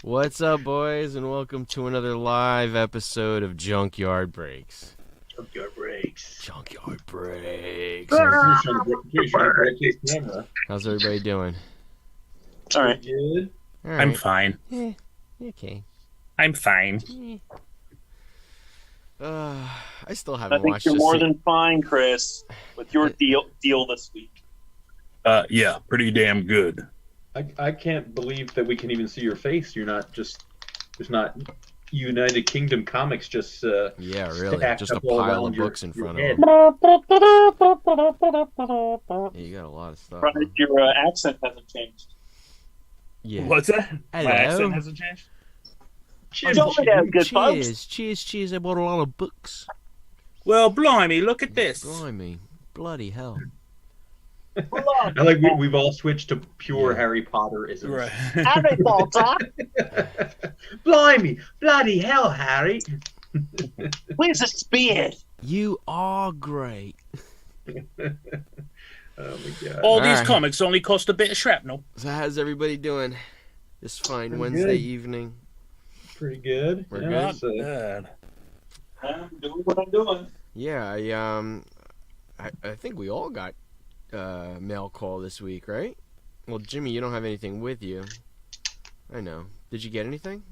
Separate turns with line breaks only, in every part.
What's up, boys, and welcome to another live episode of Junkyard Breaks.
Junkyard Breaks.
Junkyard Breaks.
Here's trying to break his camera.
How's everybody doing?
All right.
Good.
All
I'm
right.
fine.
Okay.
I'm fine.
I still
I
haven't
think
watched
you're
the
more than fine, Chris, with your deal this week.
Yeah, pretty damn good.
I can't believe that we can even see your face. You're not just there's not United Kingdom comics just
Yeah, really.
stacked
Just a
up all
pile
around
of books in
your
front
head.
of them. Yeah, you got a lot of stuff.
Right,
Huh?
your accent hasn't changed.
Yeah.
What's that?
Hello.
My accent hasn't changed?
Cheers,
Don't let that good, folks.
Cheers, cheers, cheers. I bought a lot of books.
Well, blimey, look at this.
Blimey. Bloody hell.
I like we've all switched to pure
Yeah.
Harry Potter isms.
Right.
Harry Potter,
Blimey, bloody hell, Harry.
where's the spear?
You are great.
Oh my god.
All these
right.
comics only cost a bit of shrapnel.
So how's everybody doing this fine
Pretty
Wednesday
good.
evening?
Pretty good.
We're
Yeah,
good.
it's,
Bad.
I'm doing what I'm doing.
Yeah, I think we all got mail call this week, right? Well, Jimmy, you don't have anything with you. I know. Did you get anything?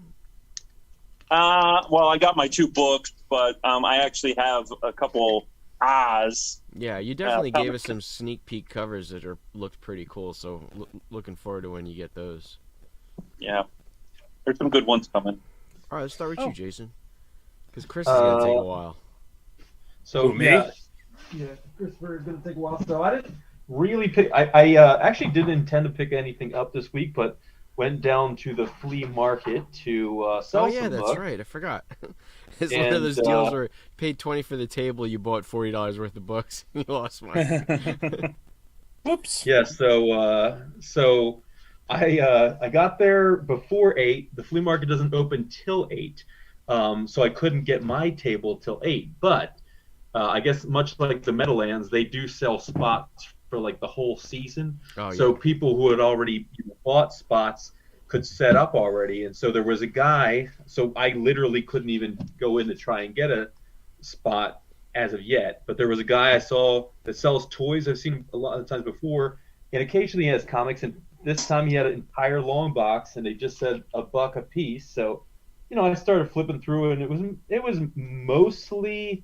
Well, I got my 2 books, but I actually have a couple Oz.
Yeah, you definitely gave us
comics.
some sneak peek covers that looked pretty cool. So looking forward to when you get those.
Yeah, there's some good ones coming.
All right, let's start with
Oh.
you, Jason, because Chris is gonna take a while.
So
Who, me?
yeah, Christopher is going to take a while. So I didn't really pick. I actually didn't intend to pick anything up this week, but went down to the flea market to sell
Oh yeah,
some
that's
books.
right. I forgot. It's one of
And,
those deals where you paid $20 for the table, you bought $40 worth of books, you lost money.
Whoops.
Yeah. So I got there before 8. The flea market doesn't open till 8, so I couldn't get my table till 8. But I guess much like the Meadowlands, they do sell spots for like the whole season.
Oh
So
yeah.
people who had already bought spots could set up already. And so there was a guy, so I literally couldn't even go in to try and get a spot as of yet. But there was a guy I saw that sells toys. I've seen him a lot of times before. And occasionally he has comics. And this time he had an entire long box and they just said $1 a piece. So, I started flipping through and it was mostly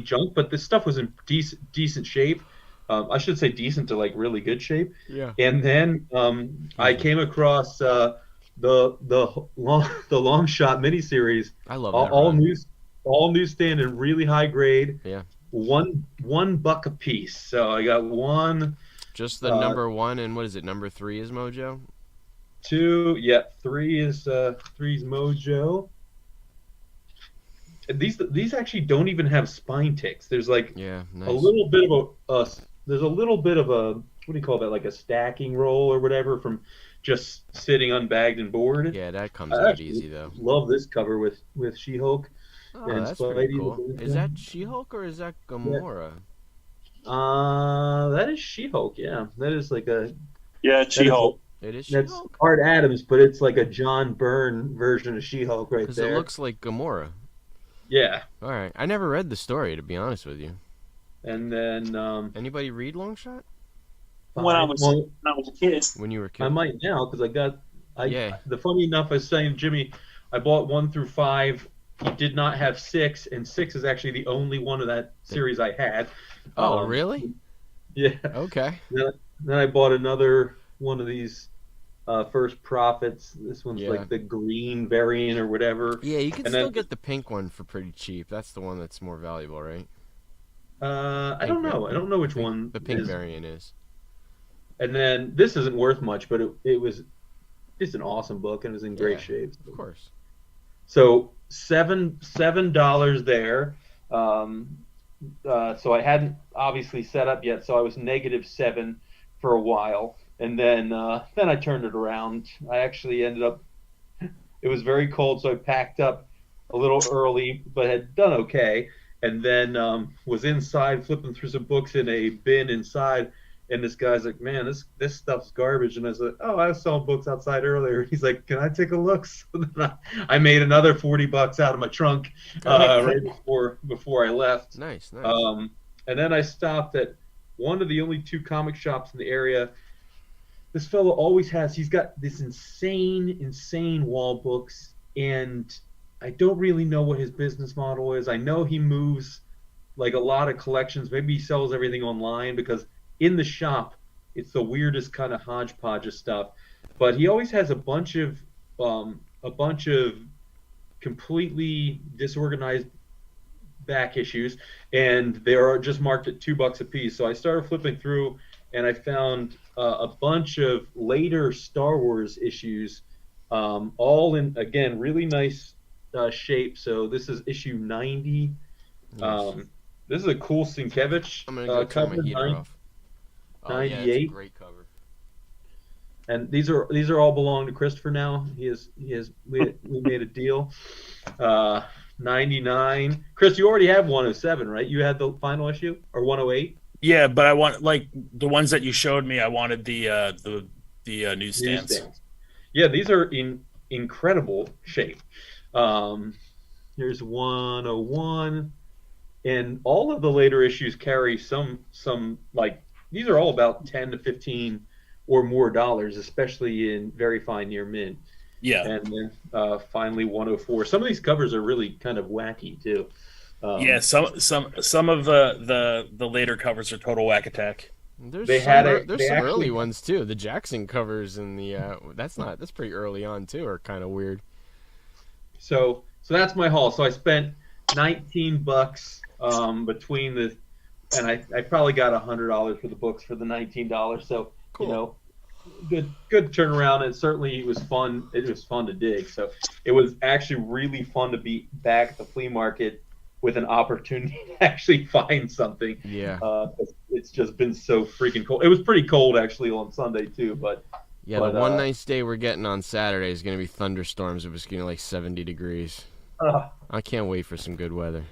junk, but this stuff was in decent shape. I should say decent to like really good shape.
Yeah.
And then I came across the long shot miniseries,
I love that.
all
run.
all newsstand and really high grade.
Yeah.
$1 a piece. So I got 1,
Just the number 1 and what is it? Number 3 is Mojo.
2, yeah, 3 is Mojo. These actually don't even have spine ticks. There's like
Yeah, nice.
a little bit of there's a little bit of a, what do you call that, like a stacking roll or whatever from just sitting unbagged and bored.
Yeah, that comes
I
out
actually
easy though.
love this cover with She-Hulk.
Oh,
and
that's pretty
Spidey
cool.
with
Is that She-Hulk or is that Gamora?
That is She-Hulk, yeah. That is like
Yeah, She-Hulk.
It is
that's
She-Hulk?
Art Adams, but it's like a John Byrne version of She-Hulk right
Because it
there.
looks like Gamora.
Yeah.
All right, I never read the story to be honest with you.
And then
Anybody read Longshot
When I was a kid.
when you were a kid?
I might now because
Yeah.
The funny enough, I was saying, Jimmy, I bought 1 through 5. He did not have 6, and 6 is actually the only one of that series I had.
Oh, really?
Yeah.
Okay.
Then I bought another one of these First Profits. This one's
Yeah.
like the green variant or whatever.
Yeah, you can
And
still
then-
get the pink one for pretty cheap. That's the one that's more valuable, right?
I don't know. I don't know which one.
The pink
is.
variant is.
And then this isn't worth much, but it was just an awesome book and it was in great
Yeah,
shape.
Of course.
So $7 there. So I hadn't obviously set up yet, so I was -7 for a while, and then I turned it around. I actually ended up. It was very cold, so I packed up a little early, but had done okay, and then was inside flipping through some books in a bin inside, And this guy's like, man, this stuff's garbage. And I was like, oh, I was selling books outside earlier. He's like, can I take a look? So then I made another $40 out of my trunk right before I left.
Nice.
And then I stopped at one of the only 2 comic shops in the area. This fellow always he's got this insane wall books, and I don't really know what his business model is. I know he moves like a lot of collections. Maybe he sells everything online, because in the shop, it's the weirdest kind of hodgepodge of stuff. But he always has a bunch of completely disorganized back issues, and they are just marked at $2 a piece. So I started flipping through, and I found a bunch of later Star Wars issues, all in, again, really nice shape. So this is issue 90.
Nice.
This is a cool Sienkiewicz
I'm gonna go turn
cover.
my heater off. Oh, yeah, it's a
98.
great cover.
And these are all belong to Christopher now. We made a deal. 99. Chris, you already have 107, right? You had the final issue, or 108?
Yeah, but I want, like, the ones that you showed me. I wanted the newsstands.
Yeah, these are in incredible shape. Here's 101, and all of the later issues carry some like, these are all about 10 to 15 or more dollars, especially in very fine near mint.
Yeah.
And then finally 104. Some of these covers are really kind of wacky too.
Yeah, some of the later covers are total whack attack.
There's
They
some,
had a-
there's
they
some
actually-
early ones too. The Jackson covers and the that's pretty early on too, are kind of weird.
So that's my haul. So I spent $19 between the, and I probably got $100 for the books for the $19. So
Cool.
you know, good turnaround, and certainly it was fun. It was fun to dig. So it was actually really fun to be back at the flea market with an opportunity to actually find something.
Yeah.
It's just been so freaking cold. It was pretty cold actually on Sunday too, but
Yeah, the one nice day we're getting on Saturday is going to be thunderstorms. It was going to like 70 degrees. I can't wait for some good weather.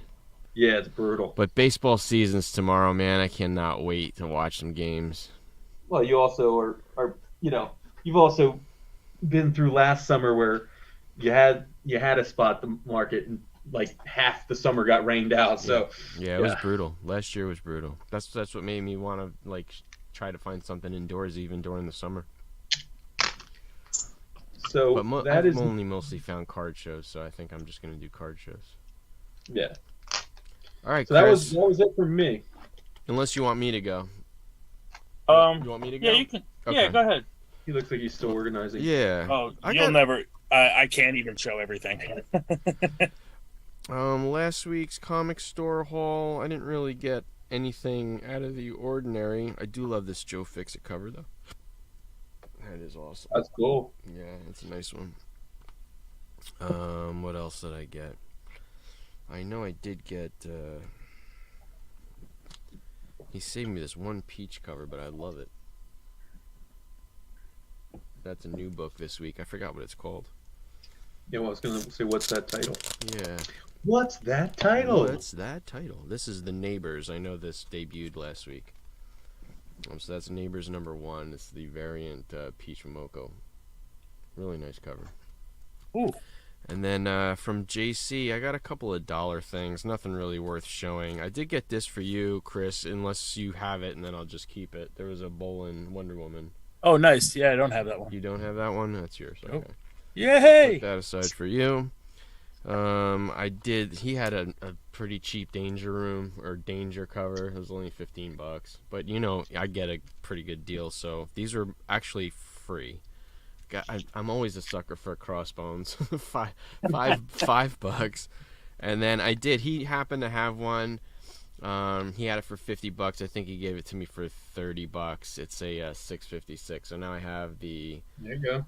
Yeah, it's brutal.
But baseball season's tomorrow, man. I cannot wait to watch some games.
Well, you also are you've also been through last summer where you had a spot the market, and like half the summer got rained out. So
yeah, it was brutal. Last year was brutal. That's what made me want to like try to find something indoors even during the summer.
So
But I've only mostly found card shows, so I think I'm just gonna do card shows.
Yeah.
All right,
So that
Chris.
was it for me.
Unless you want me to go. You want me to go?
Yeah, you can.
Okay.
Yeah, go ahead.
He looks like he's still organizing.
Yeah.
Oh,
I
you'll
got-
never. I can't even show everything.
Last week's comic store haul, I didn't really get anything out of the ordinary. I do love this Joe Fix-It cover though. That is awesome.
That's cool.
Yeah, it's a nice one. What else did I get? I know I did get he saved me this one Peach cover, but I love it. That's a new book this week. I forgot what it's called.
Yeah, well, I was gonna say, what's that title?
Yeah.
What's that title?
What's that title? This is The Neighbors. I know this debuted last week. So that's Neighbors #1. It's the variant Peach Momoko. Really nice cover.
Ooh.
And then from JC, I got a couple of dollar things. Nothing really worth showing. I did get this for you, Chris, unless you have it, and then I'll just keep it. There was a Bolin Wonder Woman.
Oh, nice. Yeah, I don't have that one.
You don't have that one? That's yours. Okay.
Nope. Yay!
Put that aside for you. I did. He had a pretty cheap Danger Room or Danger cover. It was only $15, but I get a pretty good deal. So these were actually free. I'm always a sucker for crossbones. $5, and then I did. He happened to have one. He had it for $50. I think he gave it to me for $30. It's a 656. So now I have the.
There you go.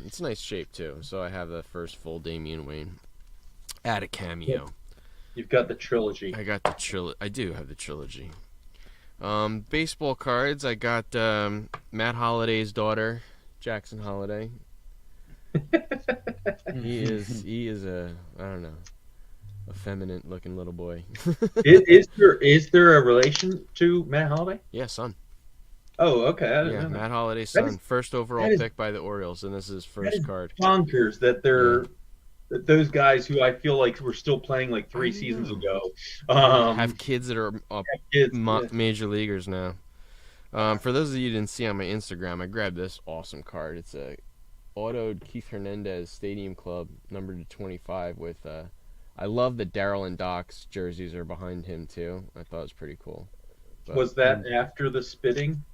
It's a nice shape too. So I have the first full Damian Wayne. Add a cameo.
You've got the trilogy.
I got the trilogy. I do have the trilogy. Baseball cards. I got Matt Holliday's daughter, Jackson Holiday. He is a, I don't know, effeminate looking little boy.
Is there a relation to Matt Holloway?
Yeah, son.
Oh, okay. I didn't
Yeah,
know
Matt
that.
Holiday's
That
son,
is
first overall
that is
pick by the Orioles, and this is his
that
first
is
card.
bonkers that
Yeah.
that those guys who I feel like were still playing like
I
3 seasons
know.
ago,
Have kids that are
kids. Yeah.
major leaguers now. For those of you who didn't see on my Instagram, I grabbed this awesome card. It's a autoed Keith Hernandez Stadium Club numbered to 25 with I love that Darryl and Doc's jerseys are behind him too. I thought it was pretty cool. But
Was that after the spitting?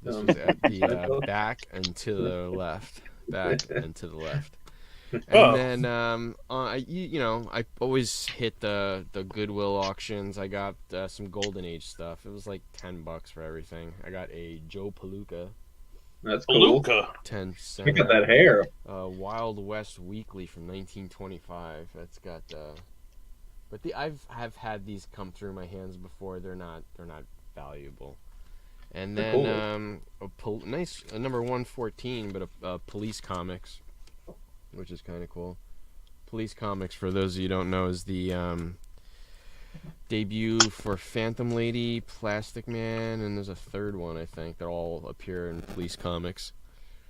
this was at the back and to the left. Back and to the left. And then I always hit the Goodwill auctions. I got some Golden Age stuff. It was like $10 for everything. I got a Joe Palooka
That's cool.
10
Look
center.
at that hair.
Wild West Weekly from 1925. That's got but I've had these come through my hands before. They're not valuable. And then nice number 114, but a Police Comics, which is kind of cool. Police Comics, for those of you who don't know, is the debut for Phantom Lady, Plastic Man, and there's a third one, I think, that all appear in Police Comics.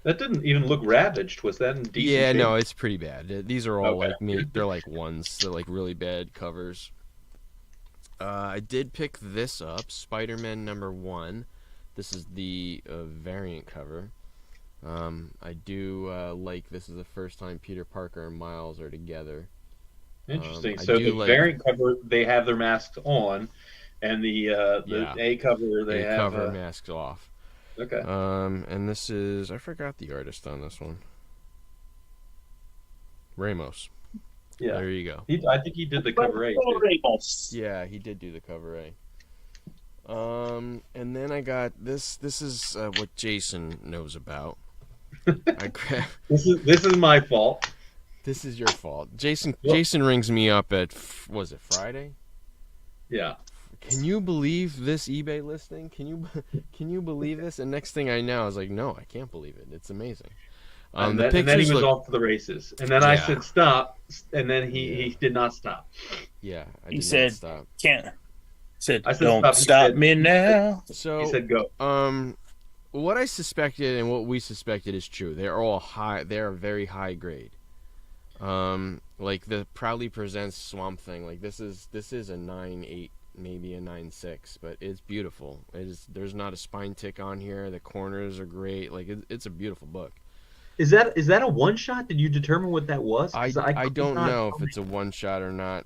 That didn't even look ravaged. Was that in decent
Yeah,
shape?
no, it's pretty bad. These are all
Okay.
they're like ones. They're like really bad covers. I did pick this up, Spider-Man #1. This is the variant cover. I do like this is the first time Peter Parker and Miles are together.
Interesting.
I
So
do
the
like-
variant cover, they have their masks on, and the
Yeah.
A cover, they have
cover masks off.
okay.
And this is I forgot the artist on this one. Ramos.
Yeah,
There you go.
I think he did the cover A. too.
Ramos.
Yeah, he did do the cover A. And then I got this. This is what Jason knows about. I grabbed.
This is my fault.
This is your fault, Jason.
Yep.
Jason rings me up at was it Friday?
Yeah.
Can you believe this eBay listing? Can you believe this? And next thing I know, I was like, no, I can't believe it. It's amazing.
And
The
then he
pictures
was
look.
off to the races, and then I
Yeah.
said stop, and then he did not stop.
Yeah, I
He
did
said-
not stop.
Can't. Said,
I said
don't
stop. He
stop
said-
me now.
So
He said go.
what I suspected and what we suspected is true. They're all high. They are very high grade. Like the Proudly Presents Swamp Thing. Like this is a 9.8, maybe a 9.6, but it's beautiful. It is. There's not a spine tick on here. The corners are great. Like it's a beautiful book.
Is that a one shot? Did you determine what that was?
I
'Cause could
don't
not
know
tell
if it's a one shot or not.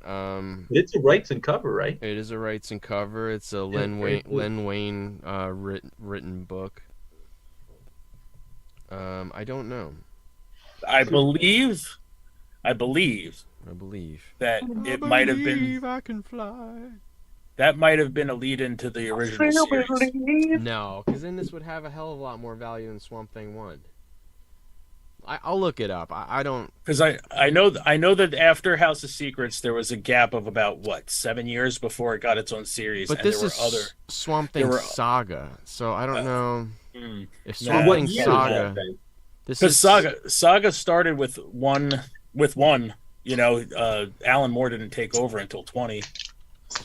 It's a rights and cover, right?
It is a rights and cover. It's a Len
very
Wayne written book. I don't know.
I believe
I believe.
that it might have been
I can fly.
that might have been a lead into the original series.
No, because then this would have a hell of a lot more value than Swamp Thing 1. I'll look it up. I don't.
Because I know that after House of Secrets there was a gap of about 7 years before it got its own series.
But
and
this
there
is
were other.
Swamp Thing
there were-
Saga, so I don't know if
Yeah.
Swamp
What
Thing
year is
Saga.
that thing?
This
Because
is
Saga started with one. You know, Alan Moore didn't take over until 20.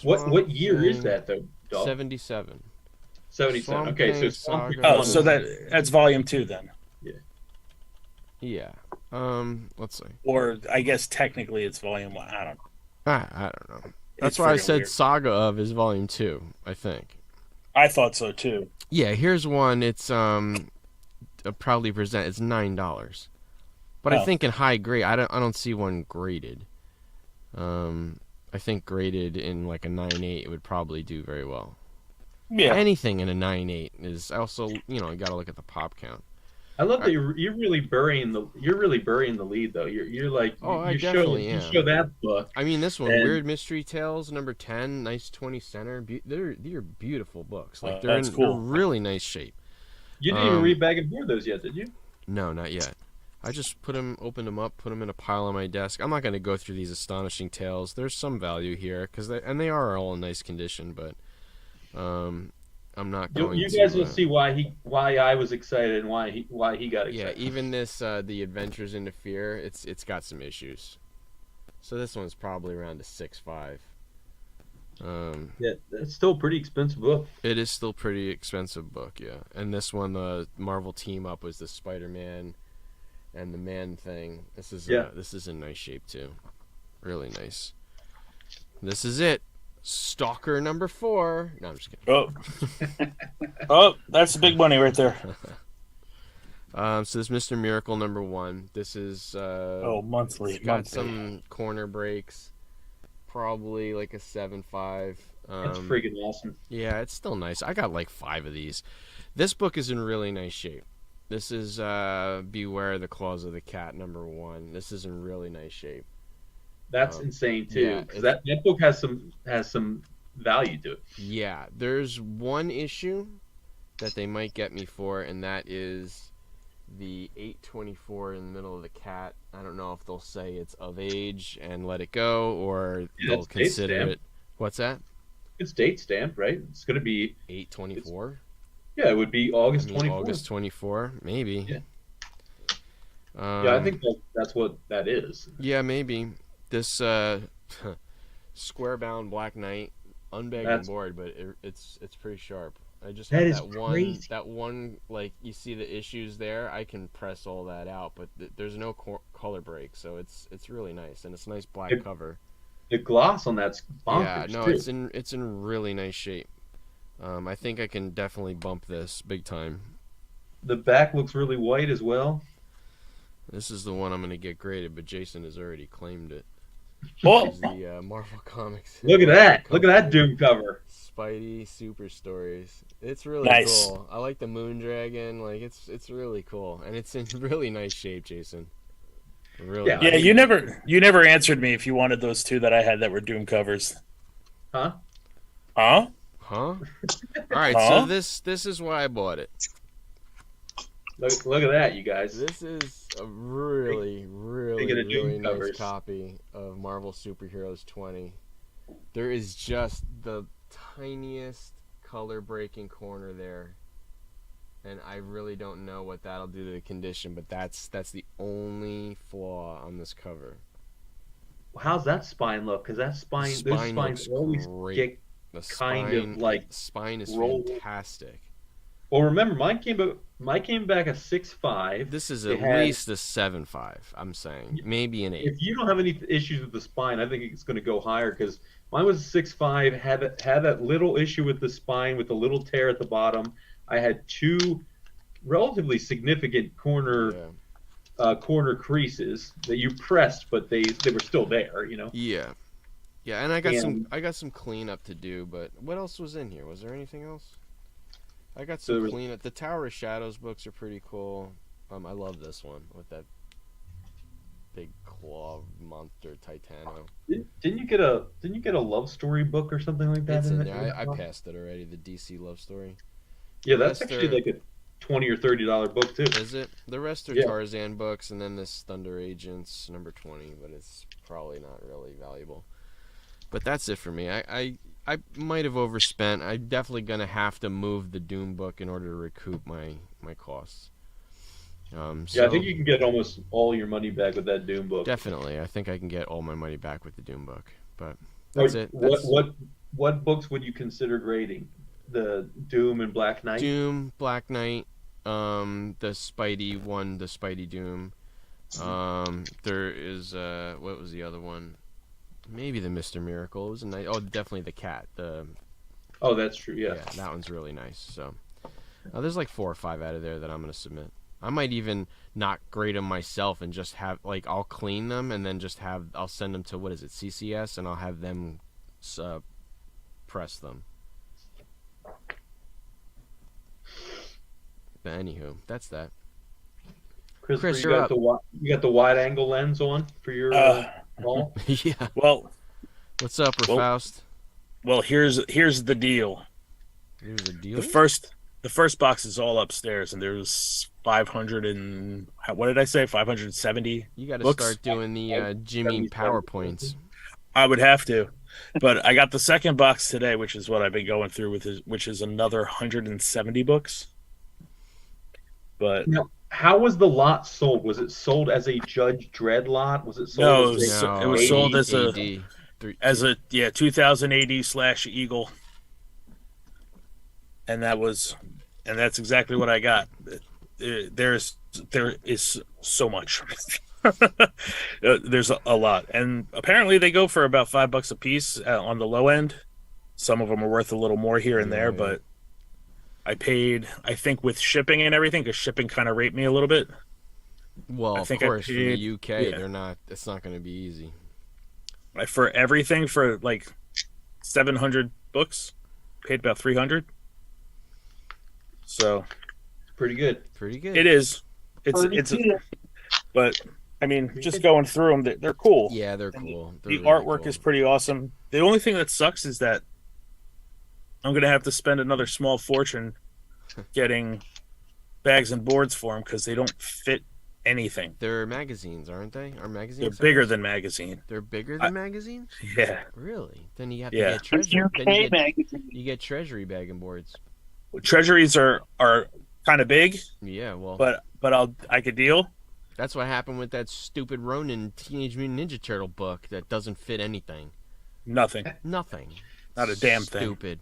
What year is
Thing
that though? Dog?
77.
77.
Swamp
Okay, so
Thing
Swamp Thing
Saga.
Oh,
one
so
is-
that's volume 2 then,
Yeah. Let's see.
or I guess technically it's volume 1. I don't know.
I don't know. That's
It's
why I
friggin'
said
weird.
Saga of is volume 2. I think.
I thought so too.
Yeah. Here's one. It's Proudly Present. It's $9. But I
Oh.
think in high grade, I don't see one graded. I think graded in like a 9.8 it would probably do very well.
Yeah.
Anything in a 9.8 is also, you got to look at the pop count.
I love that you're really burying the lead though. You're like
Oh, I
you
definitely
you
am.
show that book.
I mean, this one,
And-
Weird Mystery Tales, number 10, nice 20 center. They're beautiful books. Like
That's
they're
cool.
really nice shape.
You didn't even read Bag and Board those yet, did you?
No, not yet. I just opened them up, put them in a pile on my desk. I'm not going to go through these astonishing tales. There's some value here they are all in nice condition, but I'm not going
You
to.
guys will see why I was excited and why he got
Yeah,
excited.
even this the Adventures into Fear, it's got some issues. So this one's probably around a 6.5.
Yeah, that's still a pretty expensive book.
It is still pretty expensive book, yeah. And this one, the Marvel team up was the Spider-Man and the Man Thing. This is in nice shape too, really nice. This is it, Stalker number 4. No, I'm just kidding.
Oh, that's the big money right there.
So this Mr. Miracle number 1. This is
monthly.
It's got some corner breaks, probably like a 7.5.
That's freaking awesome.
Yeah, it's still nice. I got like 5 of these. This book is in really nice shape. This is Beware the Claws of the Cat number 1. This is in really nice shape.
That's insane too. Yeah, that book has some value to it.
Yeah, there's one issue that they might get me for, and that is the 824 in the middle of the cat. I don't know if they'll say it's of age and let it go, or they'll consider it. What's that?
It's date stamped, right? It's going to be
8/24.
Yeah, it would be August 24.
August 24, maybe.
Yeah. Yeah, I think that's what that is.
Yeah, maybe. This square bound Black Knight, unbagged and board, but it's pretty sharp. I just have that one like you see the issues there. I can press all that out, but there's no color break, so it's really nice, and it's a nice black cover.
The gloss on that's bonkers.
Yeah, no,
too.
it's in really nice shape. I think I can definitely bump this big time.
The back looks really white as well.
This is the one I'm going to get graded, but Jason has already claimed it.
Oh,
the Marvel Comics.
Look at that! Look at that Doom cover.
Spidey Super Stories. It's really cool. I like the Moon Dragon. Like it's really cool, and it's in really nice shape, Jason. Really.
Yeah, nice. You never answered me if you wanted those 2 that I had that were Doom covers.
Huh?
Huh? All right, so this is why I bought it.
Look at that, you guys.
This is a really nice copy of Marvel Superheroes 20. There is just the tiniest color breaking corner there, and I really don't know what that'll do to the condition, but that's the only flaw on this cover.
How's that spine look? Because that spine, those spines always get kind of like
spine is fantastic.
Well, remember, mine came back a 6.5.
This is at least a 7.5. I'm saying maybe an 8.
If you don't have any issues with the spine, I think it's going to go higher because mine was a 6.5. Had that little issue with the spine with the little tear at the bottom. I had 2 relatively significant corner creases that you pressed, but they were still there. You know.
Yeah, and I got some cleanup to do. But what else was in here? Was there anything else? I got some cleanup. The Tower of Shadows books are pretty cool. I love this one with that big claw monster Titano.
Didn't you get a love story book or something like that?
It's in there. I passed it already. The DC love story.
Yeah, that's actually like a $20 or $30 book too.
Is it? The rest are Tarzan books, and then this Thunder Agents number 20, but it's probably not really valuable. But that's it for me. I might have overspent. I'm definitely going to have to move the Doom book in order to recoup my costs.
I think you can get almost all your money back with that Doom book.
Definitely. I think I can get all my money back with the Doom book. But that's it.
What books would you consider grading? The Doom and Black Knight?
Doom, Black Knight, the Spidey one, the Spidey Doom. There is, what was the other one? Maybe the Mr. Miracle. It was a nice. Oh, definitely the cat.
Oh, that's true. Yeah.
Yeah, that one's really nice. So, there's like 4 or 5 out of there that I'm gonna submit. I might even not grade them myself and just have I'll clean them and then I'll send them to CCS, and I'll have them press them. But anywho, that's that.
Chris, you got the wide angle lens on for your ball?
Yeah.
Well,
what's up, Faust?
Well, here's the deal.
Here's the deal.
The first box is all upstairs, and there's 500 and what did I say? 570.
You got to start doing the Jimmy PowerPoints.
I would have to, but I got the second box today, which is what I've been going through which is another 170 books. But
now, how was the lot sold? Was it sold as a Judge Dredd lot? Was it sold?
It was sold as
AD.
as a 2000 AD / Eagle, and that's exactly what I got. There is so much. There's a lot, and apparently they go for about $5 a piece on the low end. Some of them are worth a little more here and there, but I paid, I think, with shipping and everything, because shipping kind of raped me a little bit.
Well,
I
of
think
course,
I
from the
paid,
UK, they're not. It's not going to be easy.
For everything, for like 700 books, paid about 300. So
Pretty good.
Pretty good.
it is. But I mean, just going through them, they're cool.
Yeah, they're cool. They're
The
really
artwork
cool.
is pretty awesome. The only thing that sucks is that I'm going to have to spend another small fortune getting bags and boards for them, because they don't fit anything.
They're magazines, aren't they? Are magazines?
They're bigger than magazine.
They're bigger than magazines?
Yeah.
Really? Then you have to
Yeah.
get treasury. Then
magazine.
you get treasury bag and boards.
Treasuries are kind of big,
Yeah, well,
but I could deal.
that's what happened with that stupid Ronin Teenage Mutant Ninja Turtle book that doesn't fit anything.
Nothing.
Nothing.
Not a damn thing.
Stupid.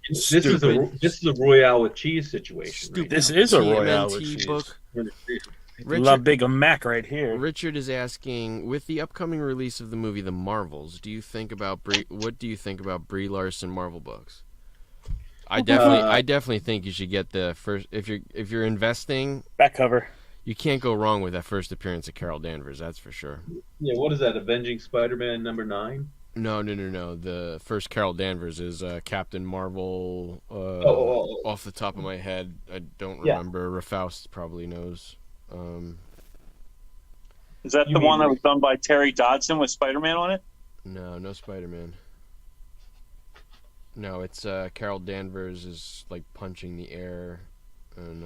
This is a Royale with cheese situation. Right
This
now.
is a Royale with
TMNT
cheese.
book.
Love Big Mac right here.
Richard is asking, with the upcoming release of the movie The Marvels, what do you think about Brie Larson Marvel books? I definitely think you should get the first, if you're investing,
Back cover.
you can't go wrong with that first appearance of Carol Danvers, that's for sure.
Yeah, what is that? Avenging Spider-Man #9?
No. The first Carol Danvers is Captain Marvel. Off the top of my head, I don't remember. Rafaust probably knows.
Is that the one that was done by Terry Dodson with Spider-Man on it?
No Spider-Man. No, it's Carol Danvers is like punching the air, and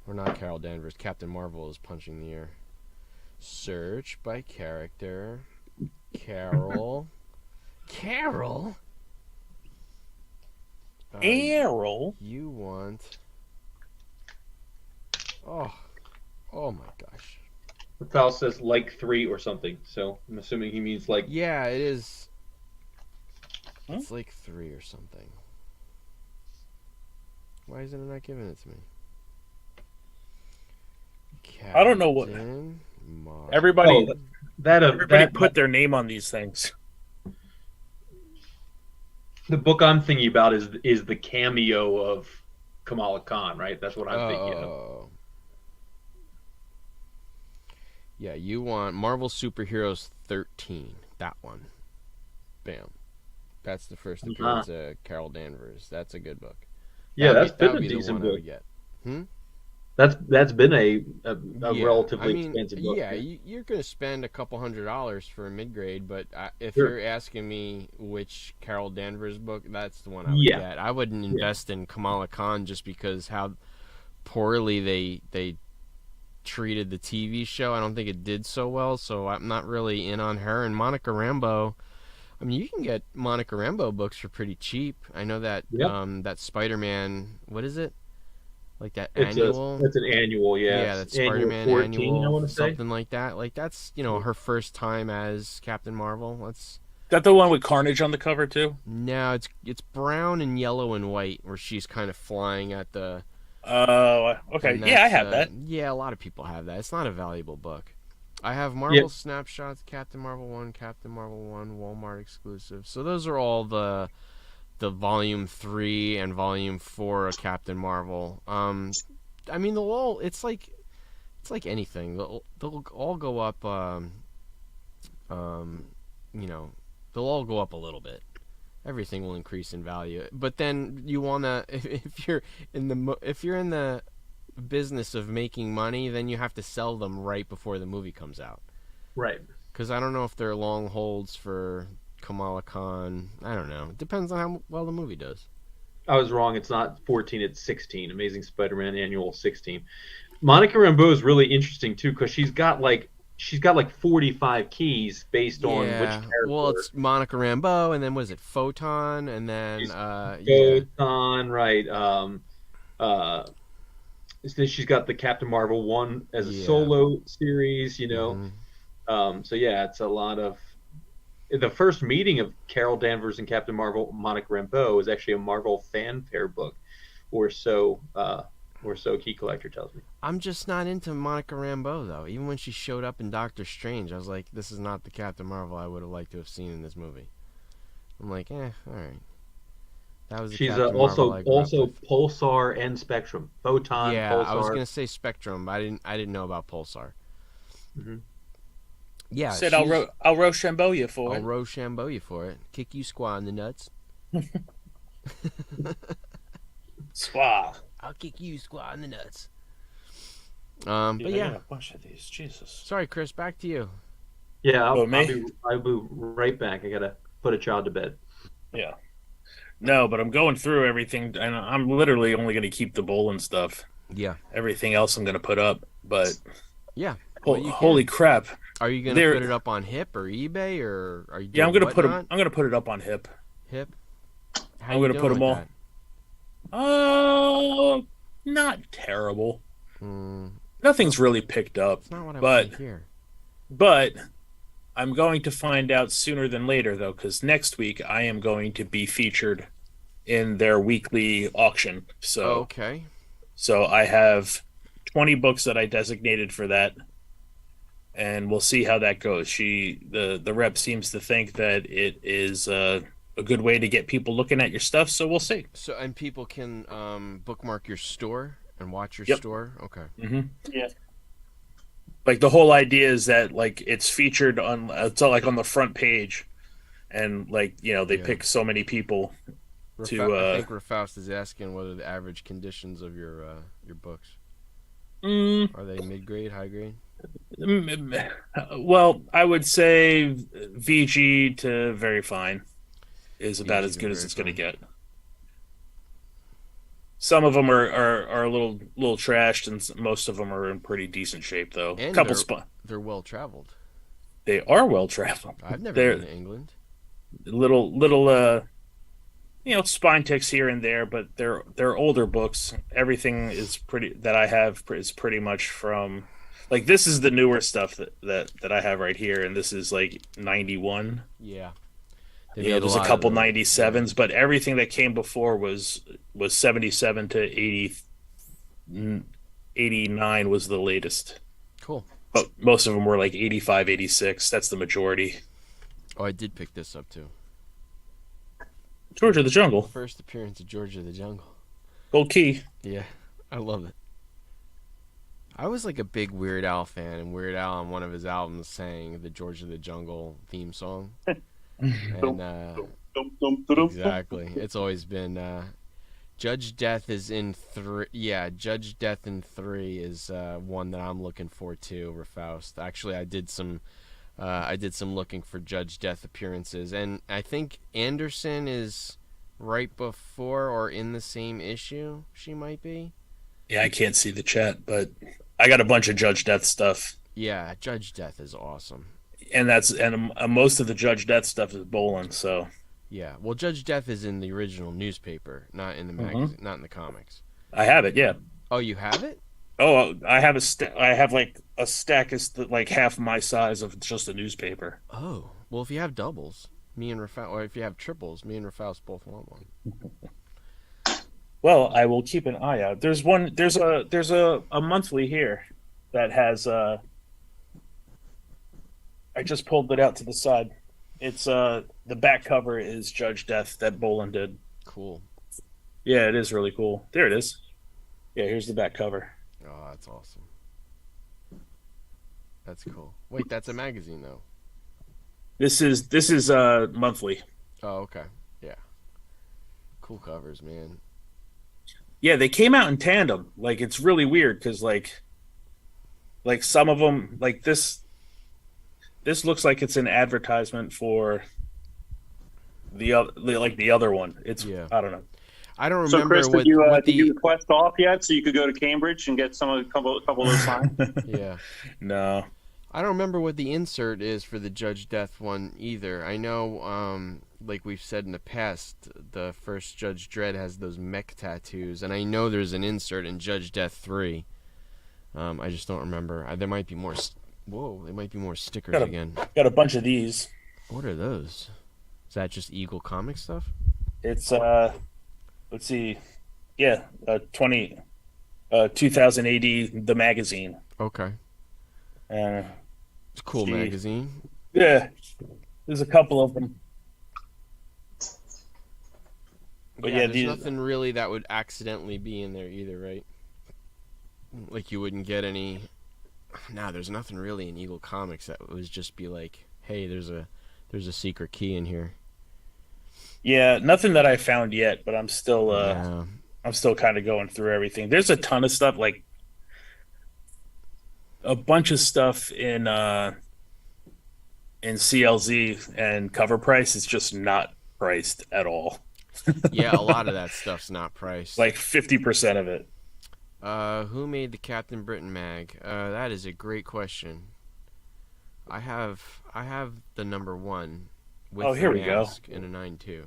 or not Carol Danvers. Captain Marvel is punching the air. Search by character. Carol. Carol.
Errol.
You want? Oh my gosh.
Faust says like 3 or something, so I'm assuming he means like.
Yeah, it is. It's like 3 or something. Why isn't it not giving it to me?
I don't know what.
Captain Marvel.
Everybody
That
put their name on these things.
the book I'm thinking about is the cameo of Kamala Khan, right? That's what I'm thinking of.
Yeah, you want Marvel Superheroes 13. That one. Bam. That's the first appearance of Carol Danvers. That's a good book.
Yeah,
That'd
that's been
be
a
the
decent
one I
book.
would get.
That's been a
Yeah,
relatively expensive book.
Yeah, you're going to spend a couple $100s for a mid-grade, but if you're asking me which Carol Danvers book, that's the one I would get. I wouldn't invest in Kamala Khan just because how poorly they treated the TV show. I don't think it did so well, so I'm not really in on her. And Monica Rambeau, I mean, you can get Monica Rambeau books for pretty cheap. I know that that Spider-Man, what is it? Like that annual?
It's an annual, yeah.
Yeah, that's Spider-Man
14,
annual,
I want to say.
something like that. Like that's, her first time as Captain Marvel.
Is that the one with Carnage on the cover too?
No, it's brown and yellow and white, where she's kind of flying at the.
Oh, okay. Yeah, I have that.
Yeah, a lot of people have that. It's not a valuable book. I have Marvel Snapshots, Captain Marvel 1, Captain Marvel 1, Walmart exclusive. So those are all the Volume 3 and Volume 4 of Captain Marvel. I mean, they'll all, it's like anything. They'll all go up, they'll all go up a little bit. Everything will increase in value. But then you wanna, if you're in the business of making money, then you have to sell them right before the movie comes out.
Right.
Because I don't know if they're long holds for Kamala Khan. I don't know. It depends on how well the movie does.
I was wrong. It's not 14. It's 16. Amazing Spider-Man Annual 16. Monica Rambeau is really interesting too because she's got like 45 keys based on which character.
Well, it's Monica Rambeau, and then was it Photon, and then
Photon, right? She's got the Captain Marvel 1 as a solo series, So yeah, it's a lot of the first meeting of Carol Danvers and Captain Marvel, Monica Rambeau, is actually a Marvel fanfare book, or so Key Collector tells me.
I'm just not into Monica Rambeau though. Even when she showed up in Doctor Strange, I was like, this is not the Captain Marvel I would have liked to have seen in this movie. I'm like, all right. That was the
She's
Captain Marvel I grew up
also
with.
Pulsar and Spectrum, Photon.
Yeah,
Pulsar.
I was gonna say Spectrum, but I didn't know about Pulsar.
Mm-hmm.
Yeah,
Said I'll Rochambeau you for
I'll
it.
Rochambeau you for it. Kick you squaw in the nuts.
Swah.
I'll kick you squaw in the nuts.
Dude,
But
I
yeah.
got a bunch of these. Jesus.
Sorry, Chris. Back to you.
Yeah, I'll
me?
be right back. I gotta put a child to bed.
Yeah. No, but I'm going through everything, and I'm literally only going to keep the bowling stuff.
Yeah.
Everything else I'm going to put up, but
Yeah. Well, you can.
holy crap!
Are you gonna put it up on Hip or eBay or are you?
Yeah, I'm
doing
going to put them.
Whatnot?
I'm going to put it up on Hip.
Hip. How
I'm
you
going to put
doing
them
with
all. Not terrible.
that?
Nothing's really picked up,
It's not what I
but
want to hear.
but I'm going to find out sooner than later, though, because next week I am going to be featured in their weekly auction.
Okay.
So I have 20 books that I designated for that, and we'll see how that goes. The rep seems to think that it is a good way to get people looking at your stuff, so we'll see.
So and people can bookmark your store and watch your
Yep.
store. Okay.
Mm-hmm.
Yeah.
Like the whole idea is that like it's featured on it's all, like on the front page, and like they pick so many people.
I think Rafaust is asking what are the average conditions of your books. Are they mid grade, high grade?
Well, I would say VG to very fine is about
VG
as
to
good as
very
it's going to
fine.
get. Some of them are a little trashed, and most of them are in pretty decent shape, though.
And
Couple
they're well traveled.
They are well traveled.
I've never
They're
been to England.
little spine ticks here and there, but they're older books. Everything is pretty that I have is pretty much from like this is the newer stuff that I have right here, and this is like 91.
Yeah.
There's a couple 97s, but everything that came before was 77 to 89 was the latest.
Cool.
But most of them were like 85, 86. That's the majority.
Oh, I did pick this up too.
George of the Jungle.
First appearance of George of the Jungle.
Gold Key.
Yeah, I love it. I was like a big Weird Al fan, and Weird Al on one of his albums sang the George of the Jungle theme song. And exactly, it's always been Judge Death is in 3. Yeah, Judge Death in 3 is one that I'm looking for too. Rafaust. Actually, I did some looking for Judge Death appearances, and I think Anderson is right before or in the same issue. She might be.
Yeah, I can't see the chat, but I got a bunch of Judge Death stuff.
Yeah, Judge Death is awesome.
And most of the Judge Death stuff is bowling. So
yeah, well, Judge Death is in the original newspaper, not in the magazine, not in the comics.
I have it. Yeah.
Oh, you have it?
Oh, I have I have like a stack is like half my size of just a newspaper.
Oh, well, if you have doubles, me and Rafael, or if you have triples, me and Rafael both want one.
Well, I will keep an eye out. There's a monthly here that has I just pulled it out to the side. It's the back cover is Judge Death that Bolin did.
Cool.
Yeah, it is really cool. There it is. Yeah, here's the back cover.
Oh, that's awesome. That's cool. Wait, that's a magazine though.
This is monthly.
Oh, okay. Yeah. Cool covers, man.
Yeah, they came out in tandem. Like it's really weird because like some of them like this looks like it's an advertisement for the other one. It's I don't know.
I don't
So,
remember
Chris, did you request off yet so you could go to Cambridge and get a couple of those signed?
Yeah.
No.
I don't remember what the insert is for the Judge Death one either. I know, like we've said in the past, the first Judge Dredd has those mech tattoos, and I know there's an insert in Judge Death 3. I just don't remember. There might be more. Whoa, there might be more stickers again.
Got a bunch of these.
What are those? Is that just Eagle Comic stuff?
It's let's see, yeah, 2000 AD, the magazine.
Okay.
Uh,
It's a cool
Gee.
magazine.
yeah, there's a couple of them. But
Yeah,
yeah,
there's
these
nothing really that would accidentally be in there either, right? Like you wouldn't get any. Nah, there's nothing really in Eagle Comics that would just be like, hey, there's a secret key in here.
yeah, nothing that I found yet, but I'm still
Yeah.
I'm still kind of going through everything. There's a ton of stuff, like a bunch of stuff in CLZ, and cover price is just not priced at all.
Yeah, a lot of that stuff's not priced.
Like 50% of it.
Who made the Captain Britain mag? That is a great question. I have the number 1 with
Oh, here
the
we go.
mask in a 9.2.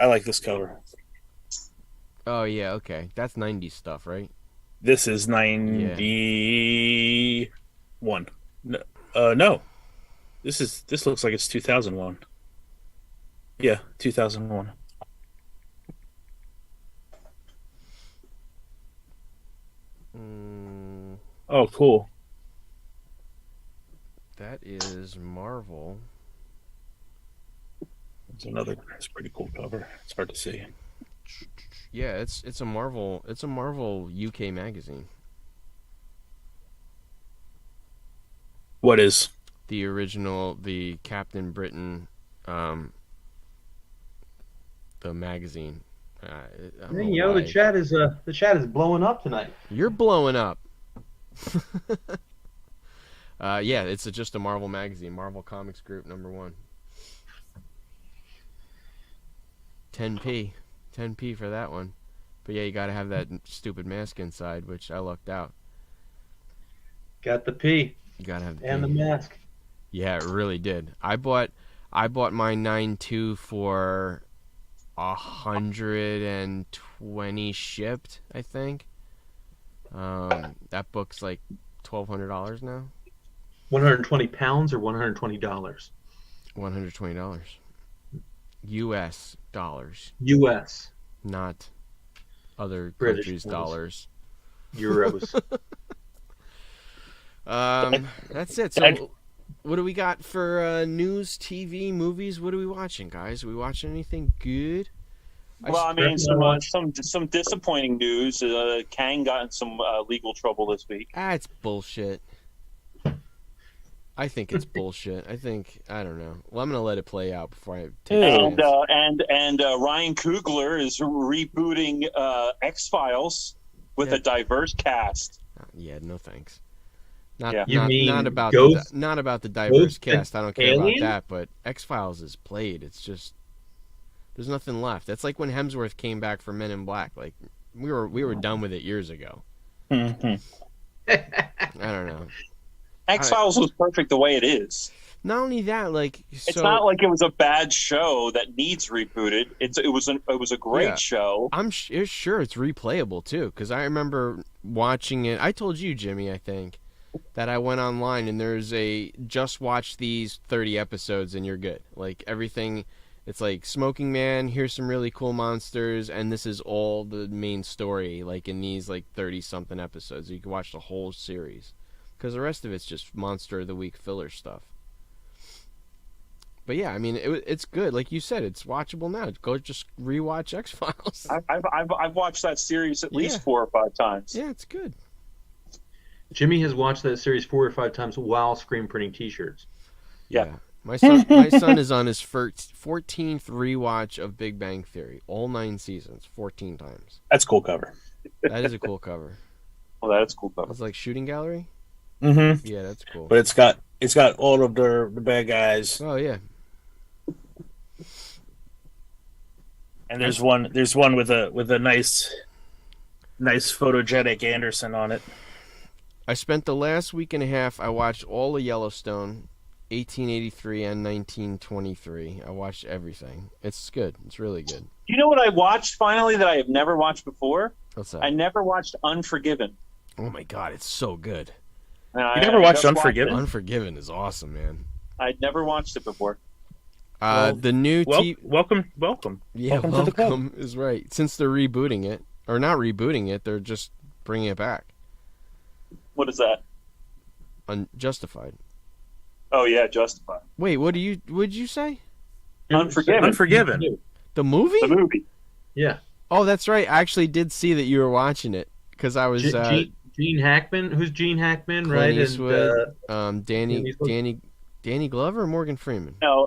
I like this cover.
Oh yeah, okay. That's 90s stuff, right?
This is 91. No, no. This looks like it's 2001. Yeah, 2001. Oh, cool.
That is Marvel.
It's a pretty cool cover. It's hard to see.
Yeah, it's a Marvel UK magazine.
What is?
The original, the Captain Britain, the magazine. I don't know
Yo,
why.
the chat is blowing up tonight.
You're blowing up. Yeah, it's just a Marvel magazine, Marvel Comics Group number 1. 10p for that one. But yeah, you gotta have that stupid mask inside, which I lucked out.
Got the P
You gotta have the
and the
P.
mask.
Yeah, it really did. I bought my 9.2 for 120 shipped, I think. That book's like $1,200 now.
120 pounds or $120?
$120. US dollars,
US.
not other
British
countries' dollars.
Euros.
That's it. So, what do we got for news, TV, movies? What are we watching, guys? Are we watching anything good?
Well, I mean, some disappointing news. Kang got in some legal trouble this week.
It's bullshit. I think it's bullshit. I don't know. Well, I'm gonna let it play out before I take
And
it.
and Ryan Coogler is rebooting X-Files with a diverse cast.
Yeah, no thanks. Not about
Ghost?
not about the diverse
Ghost and
cast. I don't care
Alien?
about that. But X-Files is played. It's just there's nothing left. It's like when Hemsworth came back for Men in Black. Like we were done with it years ago.
Mm-hmm.
I don't know.
X-Files was perfect the way it is.
Not only that, like
It's not like it was a bad show that needs rebooted. It was a great show.
I'm sure it's replayable too, because I remember watching it. I told you, Jimmy, I think, that I went online and there's just watch these 30 episodes and you're good. Like everything, it's like Smoking Man, here's some really cool monsters, and this is all the main story, like in these like 30 something episodes. You can watch the whole series, because the rest of it's just Monster of the Week filler stuff. But yeah, I mean, it's good. Like you said, it's watchable now. Go just rewatch X-Files.
I've watched that series at least 4 or 5 times.
Yeah, it's good.
Jimmy has watched that series 4 or 5 times while screen printing T-shirts.
Yeah.
My son is on his 14th rewatch of Big Bang Theory, all 9 seasons, 14 times.
That's a cool cover.
That is a cool cover.
Well, that's cool cover.
It's like Shooting Gallery.
Mm-hmm.
Yeah, that's cool.
But it's got all of the bad guys.
Oh yeah.
And there's one with a nice photogenic Anderson on it.
I spent the last week and a half. I watched all of Yellowstone, 1883 and 1923. I watched everything. It's good. It's really good.
You know what I watched finally that I have never watched before?
What's that?
I never watched Unforgiven.
Oh my god, it's so good.
You never watched Unforgiven?
Unforgiven is awesome, man.
I'd never watched it before.
The new
welcome.
Yeah,
welcome to the club.
welcome is right. Since they're rebooting it, or not rebooting it, they're just bringing it back.
What is that?
Unjustified.
Oh yeah, Justified.
Wait, would you say?
Unforgiven.
The movie?
The movie.
Yeah.
Oh, that's right. I actually did see that you were watching it because I was
Gene Hackman. Who's Gene Hackman?
Clint
Right.
Eastwood,
And
Danny Glover or Morgan Freeman?
No,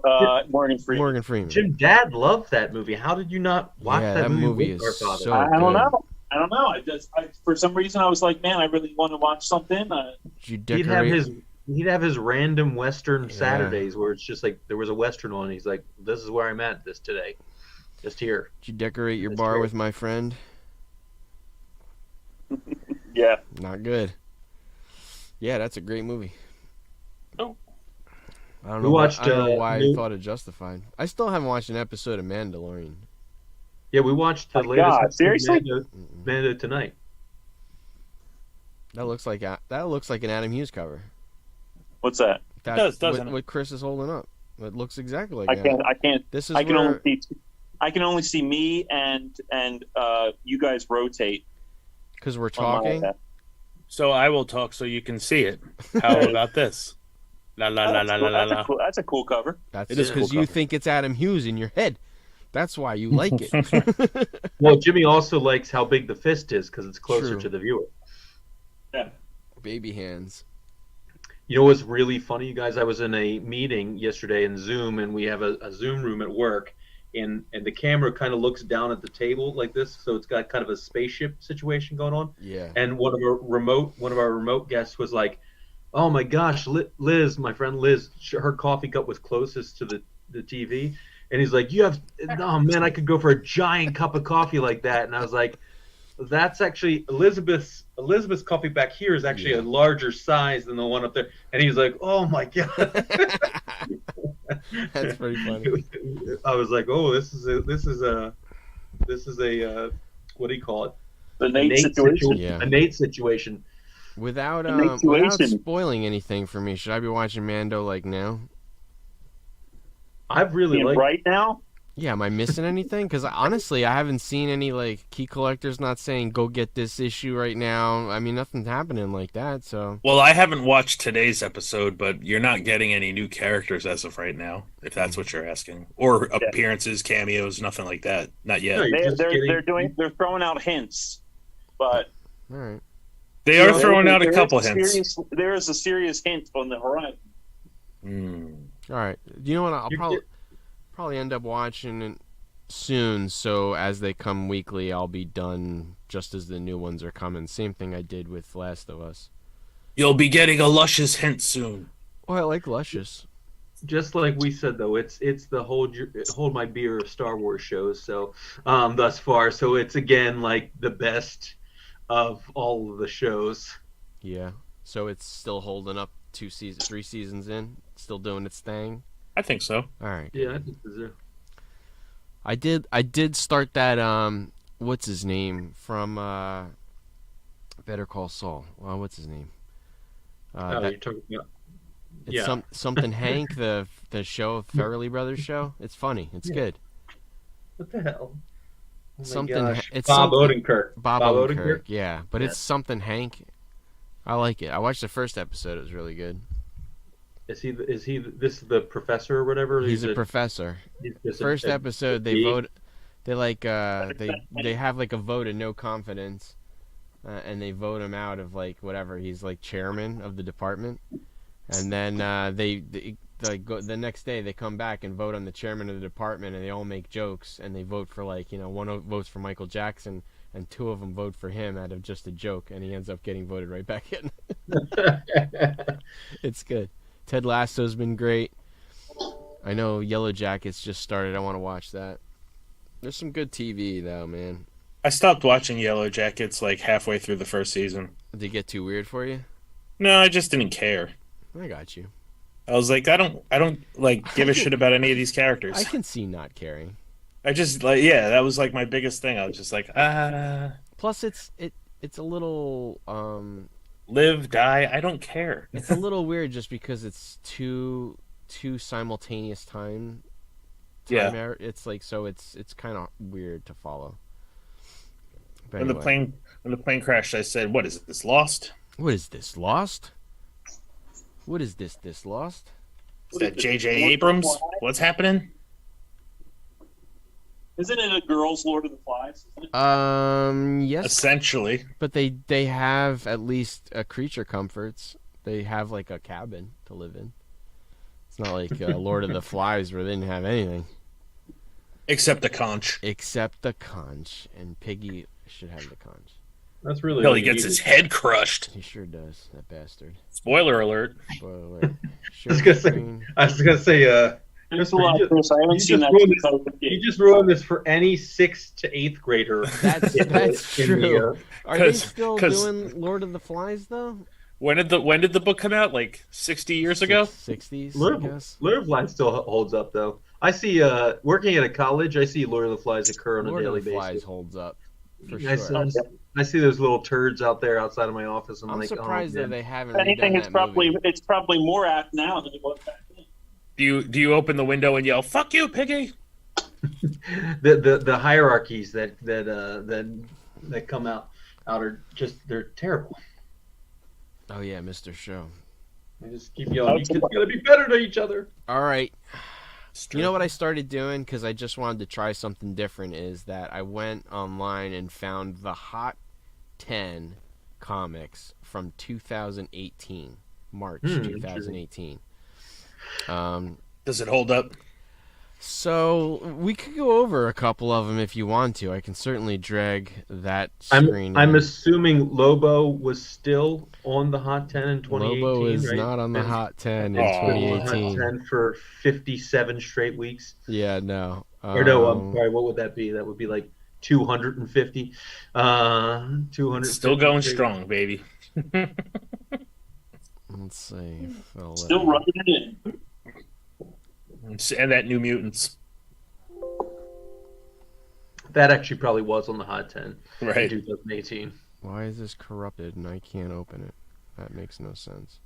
Morgan Freeman.
Morgan Freeman.
Jim, Dad loved that movie. How did you not watch that movie with our father?
so
I don't
good.
know. For some reason, I was like, man, I really want to watch something.
Did you decorate?
He'd have his random Western Saturdays where it's just like there was a Western on. And he's like, "This is where I'm at this today, just here."
Did you decorate your bar with my friend?
Yeah.
Not good. Yeah, that's a great movie.
Oh.
I don't know why I thought it Justified. I still haven't watched an episode of Mandalorian.
Yeah, we watched the
Oh,
latest
God,
episode of
seriously?
Mando tonight.
That looks like an Adam Hughes cover.
What's that?
That
It does,
what Chris is holding up. It looks exactly like
I
Adam.
can't.
This is
I can
where
only see me and you guys rotate.
because we're
on my
talking.
iPad.
So I will talk so you can see it. How about this? La la la la la la la.
That's a cool cover.
That's
It is
because
cool
you
cover.
think it's Adam Hughes in your head. That's why you like it.
Well, Jimmy also likes how big the fist is because it's closer
True.
to the viewer.
Yeah.
Baby hands.
You know what's really funny, you guys? I was in a meeting yesterday in Zoom, and we have a Zoom room at work, and the camera kind of looks down at the table like this, so it's got kind of a spaceship situation going on.
Yeah.
And one of our remote guests was like, "Oh my gosh, Liz, my friend Liz, her coffee cup was closest to the TV." And he's like, "Oh man, I could go for a giant cup of coffee like that." And I was like, "That's actually Elizabeth's coffee back here is actually a larger size than the one up there." And he's like, "Oh my god."
That's pretty funny.
I was like, "Oh, this is a what do you call it?
The Nate situation.
Yeah.
A Nate situation."
Without
Manipulation.
spoiling anything for me, should I be watching Mando like now?
I've really liked.
Right now.
Yeah, am I missing anything? Because honestly, I haven't seen any like key collectors not saying go get this issue right now. I mean, nothing's happening like that. So
Well, I haven't watched today's episode, but you're not getting any new characters as of right now, if that's what you're asking, or appearances, cameos, nothing like that. Not yet.
No, you're just getting-
They're throwing out hints, but
all right,
They are throwing out a couple hints.
There is a serious hint on the horizon.
all right. You know what? I'll probably end up watching it soon. So as they come weekly, I'll be done just as the new ones are coming. Same thing I did with Last of Us.
You'll be getting a luscious hint soon.
Oh, I like Luscious.
Just like we said, though, it's the hold my beer of Star Wars shows. So thus far, so it's again like the best of all of the shows.
Yeah. So it's still holding up 3 seasons in, still doing its thing.
I think so.
All right.
Yeah, I think so.
I did start that what's his name from Better Call Saul. What's his name?
You're talking about.
It's something Hank, the show, Farrelly Brothers show. It's funny. It's good.
What the hell? Oh my
Something.
gosh.
It's
Bob
something,
Odenkirk.
Bob Odenkirk. Yeah, but it's something Hank. I like it. I watched the first episode. It was really good.
Is he this is the professor or whatever?
He's a professor. First episode, they vote. They they have like a vote of no confidence, and they vote him out of like whatever. He's like chairman of the department, and then they go the next day they come back and vote on the chairman of the department, and they all make jokes, and they vote for like one votes for Michael Jackson, and 2 of them vote for him out of just a joke, and he ends up getting voted right back in. It's good. Ted Lasso's been great. I know Yellow Jackets just started. I want to watch that. There's some good TV though, man.
I stopped watching Yellow Jackets like halfway through the first season.
Did it get too weird for you?
No, I just didn't care.
I got you.
I was like, I don't like give a shit about any of these characters.
I can see not caring.
I just like, yeah, that was like my biggest thing. I was just like,
Plus, it's a little
Live, die, I don't care.
It's a little weird just because it's two simultaneous time.
Yeah.
It's like so. It's kind of weird to follow. But
When the plane crashed, I said, "What is this, Lost?"
What is this, Lost? What is this Lost?
Is that J.J. Abrams? What's happening?
Isn't it a girls' Lord of the Flies? Isn't it?
Yes,
Essentially.
but they have at least creature comforts. They have like a cabin to live in. It's not like Lord of the Flies where they didn't have anything
Except the conch.
except the conch, and Piggy should have the conch.
That's really.
Until
what
he
you
gets
needed.
his head crushed.
He sure does, that bastard.
Spoiler alert.
Spoiler alert.
I was gonna say.
There's a lot, Chris. I haven't
you
seen
just
that
ruined
since I was a kid.
You just ruined this for any 6th to 8th grader.
That's
in
true. Are they
'Cause-
still
'cause-
doing Lord of the Flies though?
When did the book come out? Like 60 years ago?
60s, I
Lord
guess.
of the Flies still holds up, though. I see, working at a college, I see Lord of the Flies occur on
Lord
a daily
of the Flies
basis.
holds up for
I
sure.
I see those little turds out there outside of my office.
I'm
like,
surprised
oh,
that
man.
they haven't.
If anything,
redone that
it's probably more apt now than it was back then.
Do you open the window and yell, "Fuck you, Piggy"?
the hierarchies that come out are just they're terrible.
Oh yeah, Mr. Show.
They just keep yelling. You kids gotta be better to each other.
All right. You know what I started doing because I just wanted to try something different is that I went online and found the Hot 10 comics from 2018, March 2018.
Does it hold up?
So we could go over a couple of them if you want to. I can certainly drag that screen.
I'm
in.
assuming Lobo was still on the Hot 10 in 2018.
Lobo is
right?
not on the
And
Hot 10 in
Oh.
2018.
Hot 10 for 57 straight weeks.
Yeah, no.
Or no, I'm sorry. What would that be? That would be like 250. 200.
Still going strong, baby.
Let's see.
Still rubbing it in.
And that New Mutants.
That actually probably was on the Hot 10
Right.
in 2018.
Why is this corrupted and I can't open it? That makes no sense.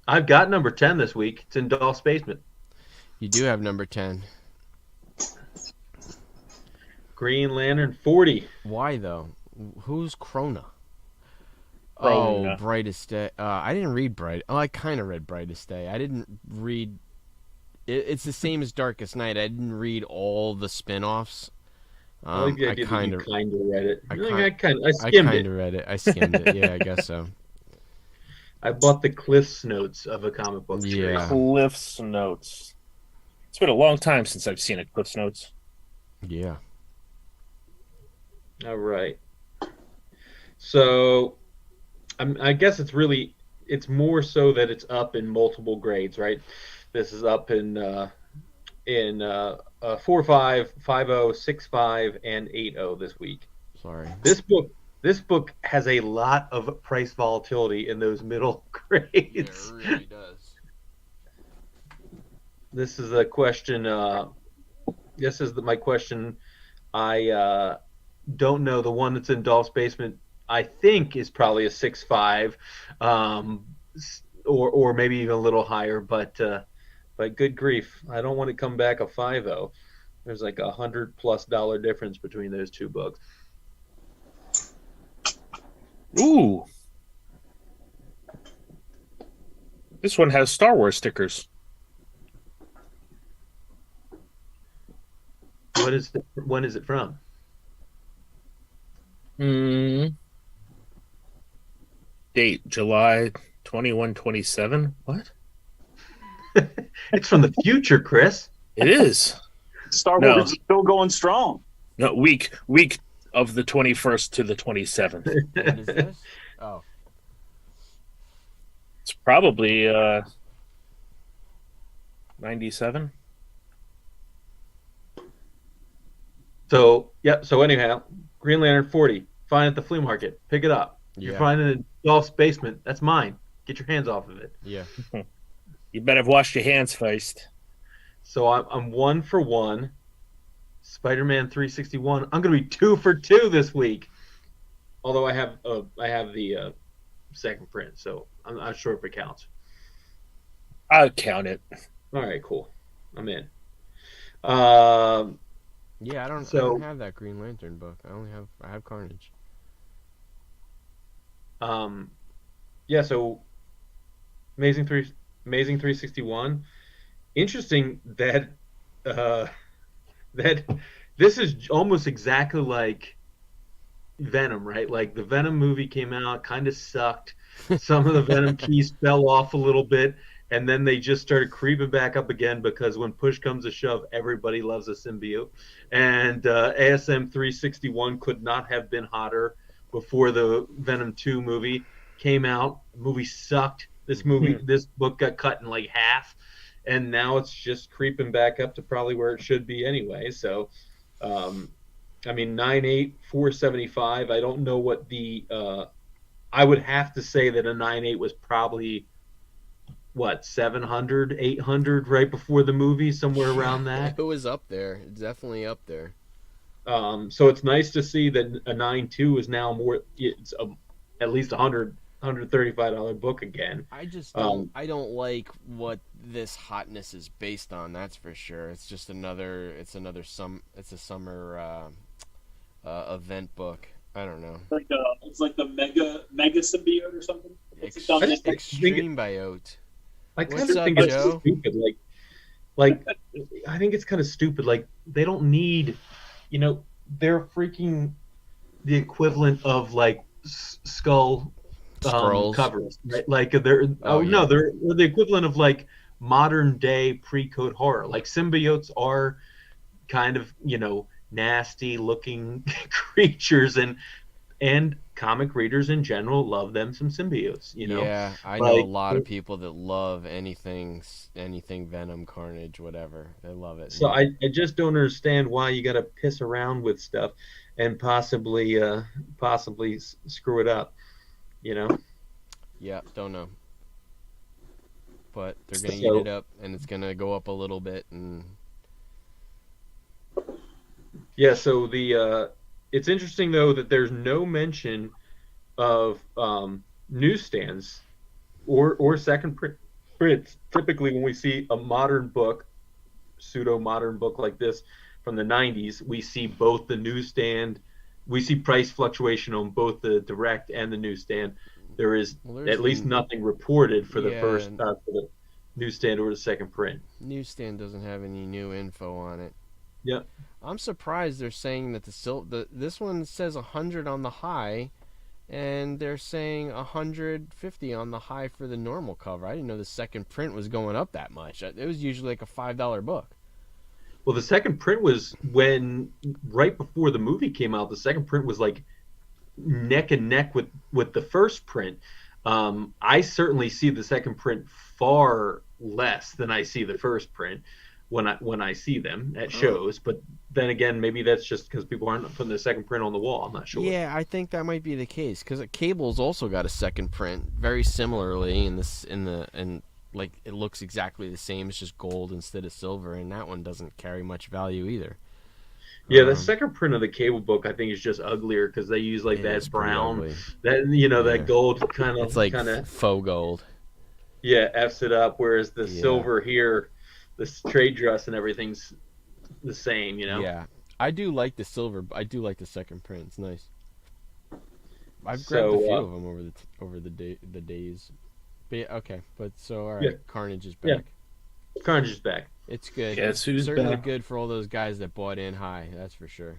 I've got number 10 this week. It's in Dolph's basement.
You do have number 10.
Green Lantern 40.
Why though? Who's Krona?
Krona.
Oh, Brightest Day. I didn't read Bright. Oh, I kind of read Brightest Day. I didn't read. It's the same as Darkest Night. I didn't read all the spin-offs.
I like the
I
idea
kind
that
of.
you kind of read it.
I
I
kind
skimmed it.
of read it. I skimmed it. Yeah, I guess so.
I bought the Cliff's Notes of a comic book series.
Yeah.
Cliff's Notes. It's been a long time since I've seen a Cliff's Notes.
Yeah.
All right. So, I guess it's more so that it's up in multiple grades, right? This is up in 4.5, 5.0, 6.5, and 8.0 this week.
Sorry.
This book has a lot of price volatility in those middle grades.
It really does.
This is a question. My question. I don't know. The one that's in Dolph's basement, I think, is probably a 6.5, or maybe even a little higher. But good grief, I don't want to come back a 5.0. There's like $100+ difference between those two books.
Ooh. This one has Star Wars stickers.
When is it from?
Date July 21/27. What?
It's from the future, Chris.
It is.
Star
No.
Wars is still going strong.
No, week of the 21st to the 27th.
What is this? Oh.
It's probably 97.
So anyhow, Green Lantern 40. Find it at the flea market. Pick it up.
Yeah.
You're finding it in Dolph's basement. That's mine. Get your hands off of it.
Yeah.
You better have washed your hands first.
So I'm 1 for 1. Spider-Man 361. I'm gonna be 2 for 2 this week. Although I have the second print, so I'm not sure if it counts.
I'll count it.
All right, cool. I'm in. Um,
Yeah, I don't
so
have that Green Lantern book. I have Carnage.
um, yeah, so Amazing 361. Interesting that uh, that this is almost exactly like Venom, right? Like the Venom movie came out, kind of sucked. Some of the Venom keys fell off a little bit, and then they just started creeping back up again because when push comes to shove, everybody loves a symbiote. And ASM 361 could not have been hotter before the Venom 2 movie came out. The movie sucked. This book got cut in like half, and now it's just creeping back up to probably where it should be anyway. So, I mean, 9.8, 475. I don't know what the. I would have to say that a 9.8 was probably what 700, 800 right before the movie, somewhere around that.
It was up there. It's definitely up there.
So it's nice to see that a 9.2 is now more. It's at least $135 book again.
I just don't. I don't like what this hotness is based on. That's for sure. It's just another. It's a summer event book. I don't know.
It's like the mega symbiote or something.
Extreme Biote.
I kind
What's
of
up,
think it's
Joe?
stupid. Like I think it's kind of stupid. Like they don't need, they're freaking the equivalent of like skull
Scrolls.
covers, right? Like they're no, they're the equivalent of like modern day pre-code horror. Like symbiotes are kind of nasty looking creatures, and comic readers in general love them some symbiotes.
Yeah, I know a lot of people that love anything Venom, Carnage, whatever. They love it.
So I just don't understand why you got to piss around with stuff and possibly screw it up.
Yeah, don't know. But they're gonna eat it up, and it's gonna go up a little bit, and
yeah. So it's interesting though that there's no mention of newsstands or second prints. Typically, when we see a modern book, pseudo modern book like this from the 90s, we see both the newsstand. We see price fluctuation on both the direct and the newsstand. There is at least nothing reported for the first for the newsstand or the second print.
Newsstand doesn't have any new info on it.
Yep.
I'm surprised they're saying that this one says 100 on the high, and they're saying 150 on the high for the normal cover. I didn't know the second print was going up that much. It was usually like a $5 book.
Well, the second print was right before the movie came out. The second print was like neck and neck with the first print. I certainly see the second print far less than I see the first print when I see them at shows. But then again, maybe that's just because people aren't putting the second print on the wall. I'm not sure.
Yeah, I think that might be the case because Cable's also got a second print very similarly and like it looks exactly the same. It's just gold instead of silver, and that one doesn't carry much value either.
Yeah, the second print of the Cable book I think is just uglier because they use like that brown, that gold kind of.
It's like faux gold.
Yeah, F's it up. Whereas the silver here, the trade dress and everything's the same.
Yeah, I do like the silver. I do like the second print. It's nice. I've grabbed a few of them over the days. But yeah, okay. But so all right,
Yeah.
Carnage is back.
Yeah. Carnage is back.
It's good.
Guess who's
certainly
back?
good for all those guys that bought in high. That's for sure.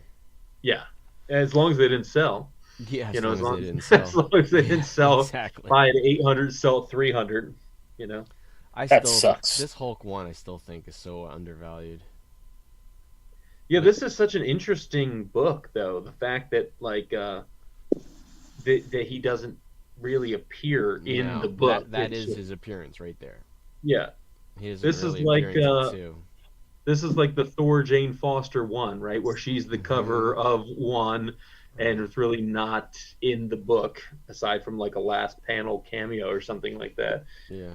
Yeah, as long as they didn't sell.
Yeah, as
As
long as they didn't sell.
as long as they didn't sell,
Exactly.
buy at 800, sell at 300.
That sucks.
This Hulk 1 I still think is so undervalued.
Yeah, this is such an interesting book, though. The fact that that he doesn't really appear in the book.
That is his appearance right there.
Yeah.
This
This is like the Thor Jane Foster one, right? Where she's the cover of one, and it's really not in the book, aside from like a last panel cameo or something like that.
Yeah.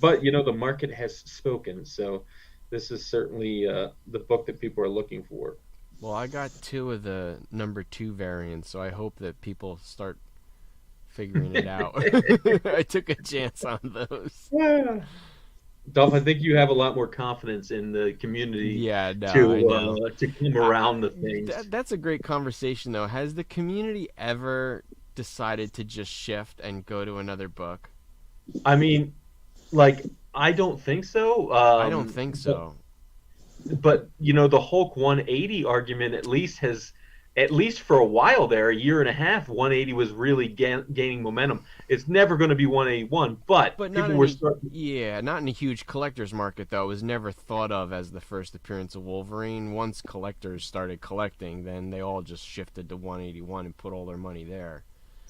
But the market has spoken, so this is certainly the book that people are looking for.
Well, I got 2 of the number 2 variants, so I hope that people start figuring it out. I took a chance on those.
Yeah. Dolph, I think you have a lot more confidence in the community
Yeah, no, I know.
to come around the things.
That's a great conversation, though. Has the community ever decided to just shift and go to another book?
I mean, like, I don't think so.
I don't think so.
But the Hulk 180 argument at least for a while there, a year and a half, 180 was really gaining momentum. It's never going to be 181, but
not
people were starting.
Yeah, not in a huge collector's market, though. It was never thought of as the first appearance of Wolverine. Once collectors started collecting, then they all just shifted to 181 and put all their money there.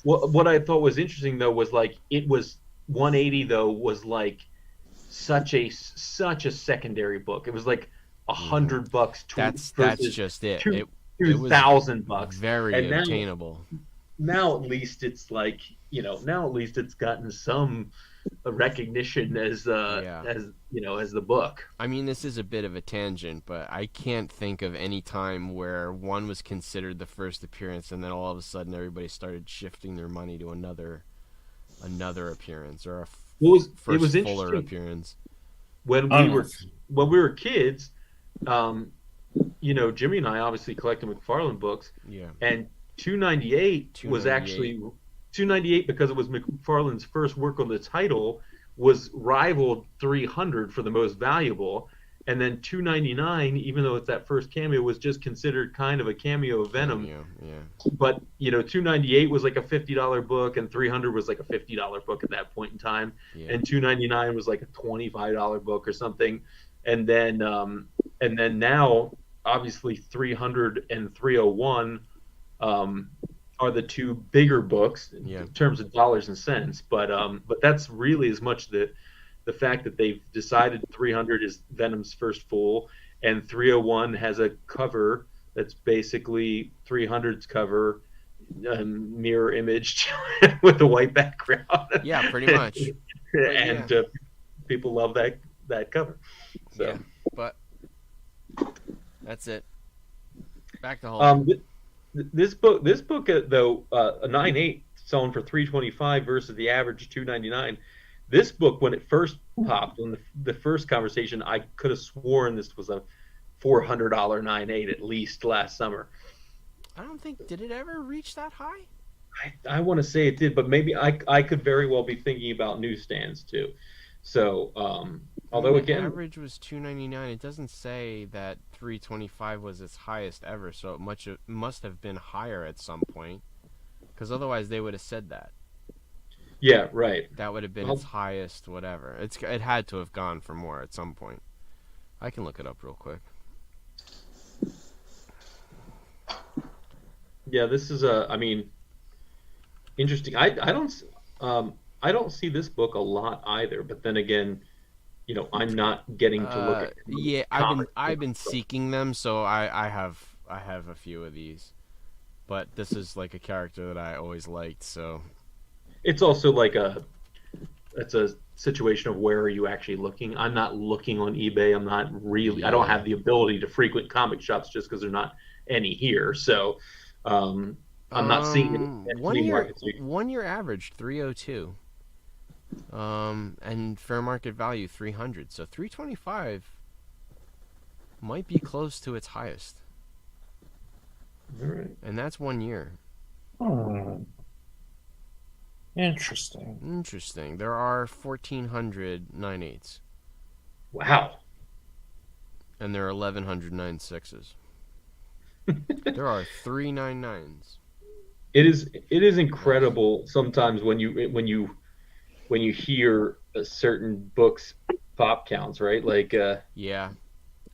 What I thought was interesting, though, was like 180 though was like such a secondary book. It was like $100.
That's just it.
$2,000.
Very
and
obtainable.
Now at least it's like now at least it's gotten some recognition as the book.
I mean, this is a bit of a tangent, but I can't think of any time where one was considered the first appearance and then all of a sudden everybody started shifting their money to another appearance or a first fuller appearance.
When we were kids, Jimmy and I obviously collected McFarlane books.
Yeah.
And 298 was actually 298 because it was McFarlane's first work on the title, was rivaled 300 for the most valuable. And then 299, even though it's that first cameo, was just considered kind of a cameo of Venom.
Yeah.
But 298 was like a $50 book, and 300 was like a $50 book at that point in time.
Yeah.
And 299 was like a $25 book or something. And then now, obviously, 300 and 301 are the two bigger books in terms of dollars and cents. But that's really as much the fact that they've decided 300 is Venom's first full, and 301 has a cover that's basically 300's cover, mirror image with a white background.
Yeah, pretty much.
And people love that cover. So.
Yeah, but that's it. Back to Hulk.
This book though, a 9.8 selling for $325 versus the average $299. This book, when it first popped on the first conversation, I could have sworn this was a $400 9.8 at least last summer.
I don't think, did it ever reach that high?
I want to say it did, but maybe I could very well be thinking about newsstands too. So, although again,
average was $299. It doesn't say that $325 was its highest ever, so it must have been higher at some point, because otherwise they would have said that.
Yeah, right.
That would have been its highest, whatever. It had to have gone for more at some point. I can look it up real quick.
Yeah, this is interesting. I don't see this book a lot either. But then again, I'm not getting to look at.
Yeah, I've been seeking them, so I have a few of these. But this is like a character that I always liked, so.
It's also like it's a situation of where are you actually looking. I'm not looking on eBay. I'm not really. I don't have the ability to frequent comic shops just because there's not any here. So I'm not seeing it.
1 year average 302. And fair market value 300. So 325 might be close to its highest.
All right.
And that's 1 year.
Interesting.
There are 1,400 9.8s.
Wow.
And there are 1,100 9.6s. There are 3 9.9s. It
is incredible sometimes when you hear certain books pop counts, right? Like
yeah.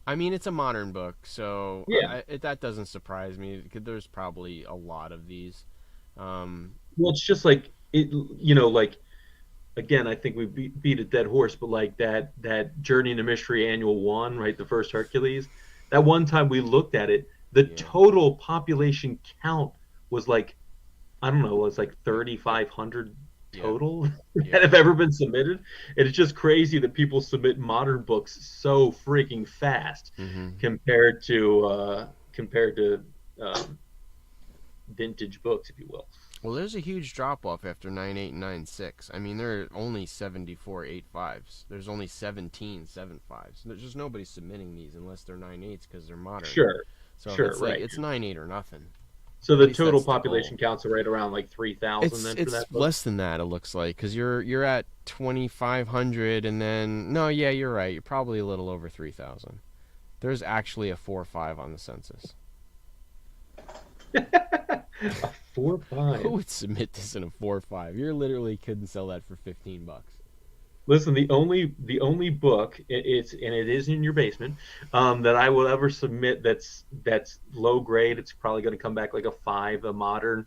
I mean, it's a modern book, so that doesn't surprise me, because there's probably a lot of these.
Well, it's just like like, again, I think we beat a dead horse, but like that Journey into Mystery Annual 1, right, the first Hercules, that one time we looked at it, the total population count was like, I don't know, it was like 3,500 total that have ever been submitted. And it's just crazy that people submit modern books so freaking fast compared to vintage books, if you will.
Well, there's a huge drop off after 9.8 and 9.6. I mean, there are only 74 8.5s. There's only 17 7.5s. There's just nobody submitting these unless they're 9.8s because they're modern.
Sure.
So
Sure,
it's
right.
It's 9.8 or nothing.
So
At
the
least
total
that's the
population
goal.
counts are right around like 3,000 then for
It's
that book?
less than that. It looks like because you're at 2,500 and then no, yeah, you're right. You're probably a little over 3,000. There's actually a 4.5 on the census.
A 4.5.
Who would submit this in a 4.5? You literally couldn't sell that for $15.
Listen, the only book it is in your basement that I will ever submit that's low grade. It's probably going to come back like a 5, a modern.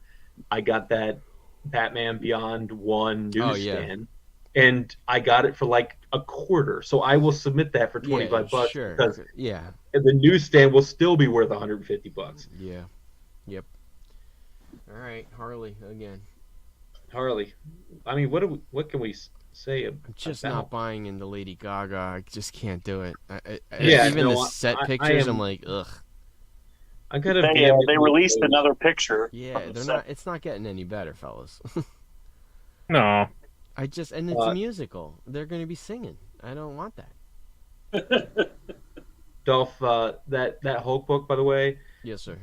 I got that Batman Beyond 1 newsstand, and I got it for like a quarter. So I will submit that for $25
sure.
because
Yeah.
the newsstand will still be worth $150.
Yeah. Yep. All right, Harley again.
Harley, I mean, what can we say about?
I'm just not buying into Lady Gaga. I just can't do it.
Yeah,
even
no,
the set
I
pictures,
am-
I'm like, ugh.
I could have.
They released another picture.
Yeah,
of the
they're
set.
not. It's not getting any better, fellas.
No.
And it's a musical. They're going to be singing. I don't want that.
Dolph, that Hulk book, by the way,
Yes, sir.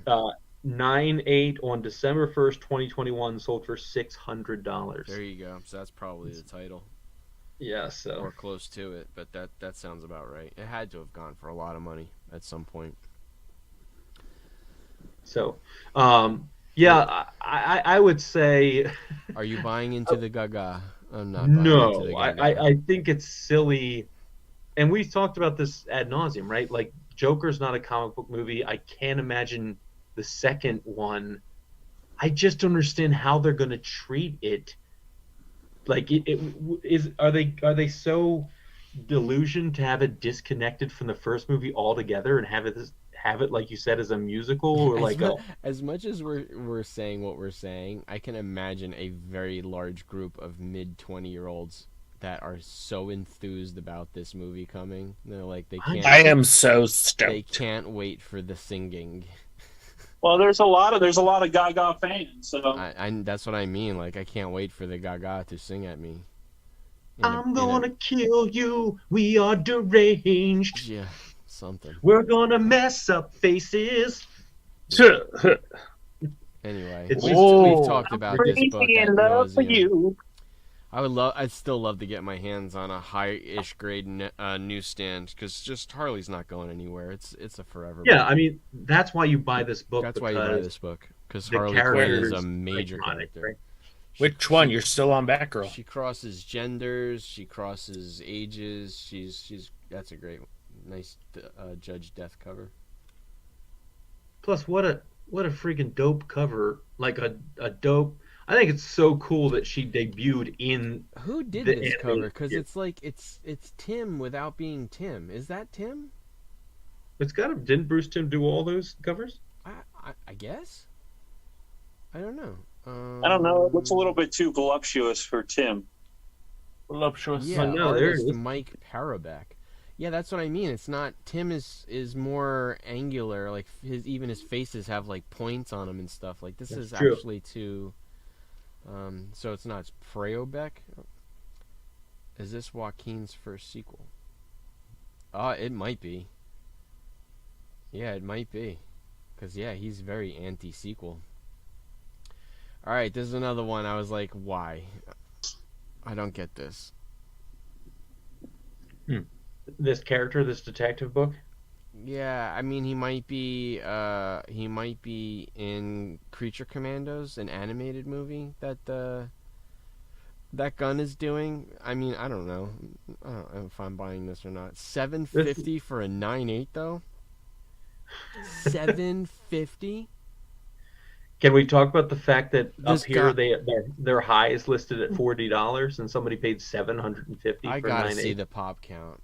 9/8 on December 1st, 2021, sold for $600.
There you go. So that's probably the title,
Yeah, so
or close to it. But that sounds about right. It had to have gone for a lot of money at some point.
yeah, I would say
Are you buying into the Gaga? I'm not. Buying into the
no.
Gaga.
I think it's silly, and we've talked about this ad nauseum, right? Like Joker's not a comic book movie. I can't imagine the second one. I just don't understand how they're going to treat it. Like, are they so delusioned to have it disconnected from the first movie altogether and have it like you said as a musical or like
as much as we're saying what we're saying, I can imagine a very large group of mid-20-year-olds that are so enthused about this movie coming. They're like they can't.
I am so
They
stoked.
can't wait for the singing.
Well, there's a lot of Gaga fans. So
I that's what I mean. Like I can't wait for the Gaga to sing at me.
I'm gonna kill you. We are deranged.
Yeah, something.
We're gonna mess up faces.
Anyway,
It's
we've talked about this book
crazy
ad
in love for
nauseam.
you.
I'd still love to get my hands on a high-ish grade newsstand because just Harley's not going anywhere. It's a forever.
Yeah,
book.
I mean that's why you buy this book.
That's why you buy
because
this book because
the
Harley Quinn
character
is a
is
major
iconic,
character.
right?
Which one? You're still on Batgirl.
She crosses genders. She crosses ages. She's that's a great, nice Judge Death cover.
Plus, what a freaking dope cover! Like a dope. I think it's so cool that she debuted in.
Who did
The
this cover?
animated
Because
series.
it's like it's Tim without being Tim. Is that Tim?
It's got to. Didn't Bruce Timm do all those covers?
I guess. I don't know.
I don't know. It looks a little bit too voluptuous for Tim.
Voluptuous.
Yeah,
no, there it
artist
is.
Mike Parobeck. Yeah, that's what I mean. It's not Tim is more angular. Like his faces have like points on them and stuff. Like this
That's
is
true.
actually too. So it's not. It's Parobeck. Is this Joaquin's first sequel? It might be. Yeah, it might be. Because yeah, he's very anti-sequel. All right, this is another one. I was like, why? I don't get this.
This character, this detective book.
Yeah, I mean he might be in Creature Commandos, an animated movie that that Gunn is doing. I mean, I don't know. I don't know if I'm buying this or not. $750 for a 9.8 though. $750.
Can we talk about the fact that
This
up here
guy-
their high is listed at $40 and somebody paid $750
I
for
gotta
9.8?
see the pop count.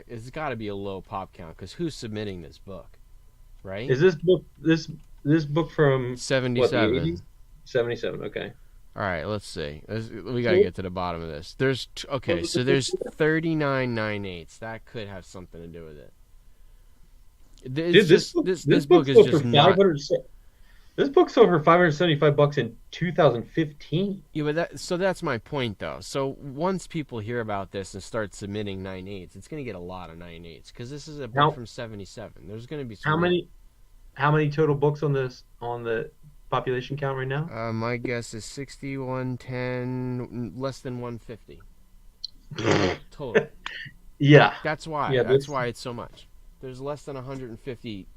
It's got to be a low pop count because who's submitting this book, right?
Is this book from
77.
80s? 77. Okay.
All right, let's see. We got to get to the bottom of this. There's 39 9.8s. That could have something to do with it.
Dude, this book
is
sold
just
for
not.
500. This book sold for $575 in 2015.
Yeah, but that's my point though. So once people hear about this and start submitting 9/8s, it's gonna get a lot of 9/8s because this is a book
How
from '77. There's gonna be some.
how many how many total books on the population count right now?
My guess is 6110, less than 150 total.
Yeah,
That's why.
yeah,
That's why it's so much. There's less than 150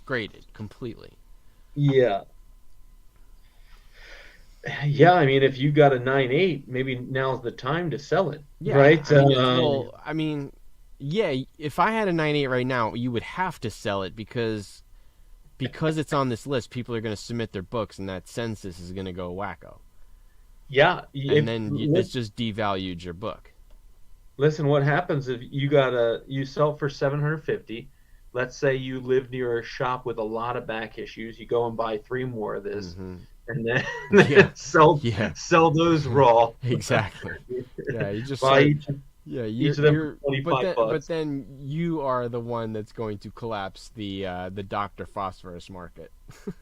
graded completely.
yeah, yeah. I mean, if you got a 9/8, maybe now's the time to sell it,
Yeah,
right?
I mean, yeah. If I had a 9/8 right now, you would have to sell it because it's on this list. People are going to submit their books, and that census is going to go wacko.
Yeah,
And then it's just devalued your book.
listen, what happens if you sell for 750? Let's say you live near a shop with a lot of back issues. You go and buy 3 more of this,
Mm-hmm.
and then,
Yeah.
sell
Yeah.
sell those raw.
Exactly. Yeah, you just
Buy
start, yeah,
each of them for 25
but
bucks.
then you are the one that's going to collapse the Dr. Phosphorus market.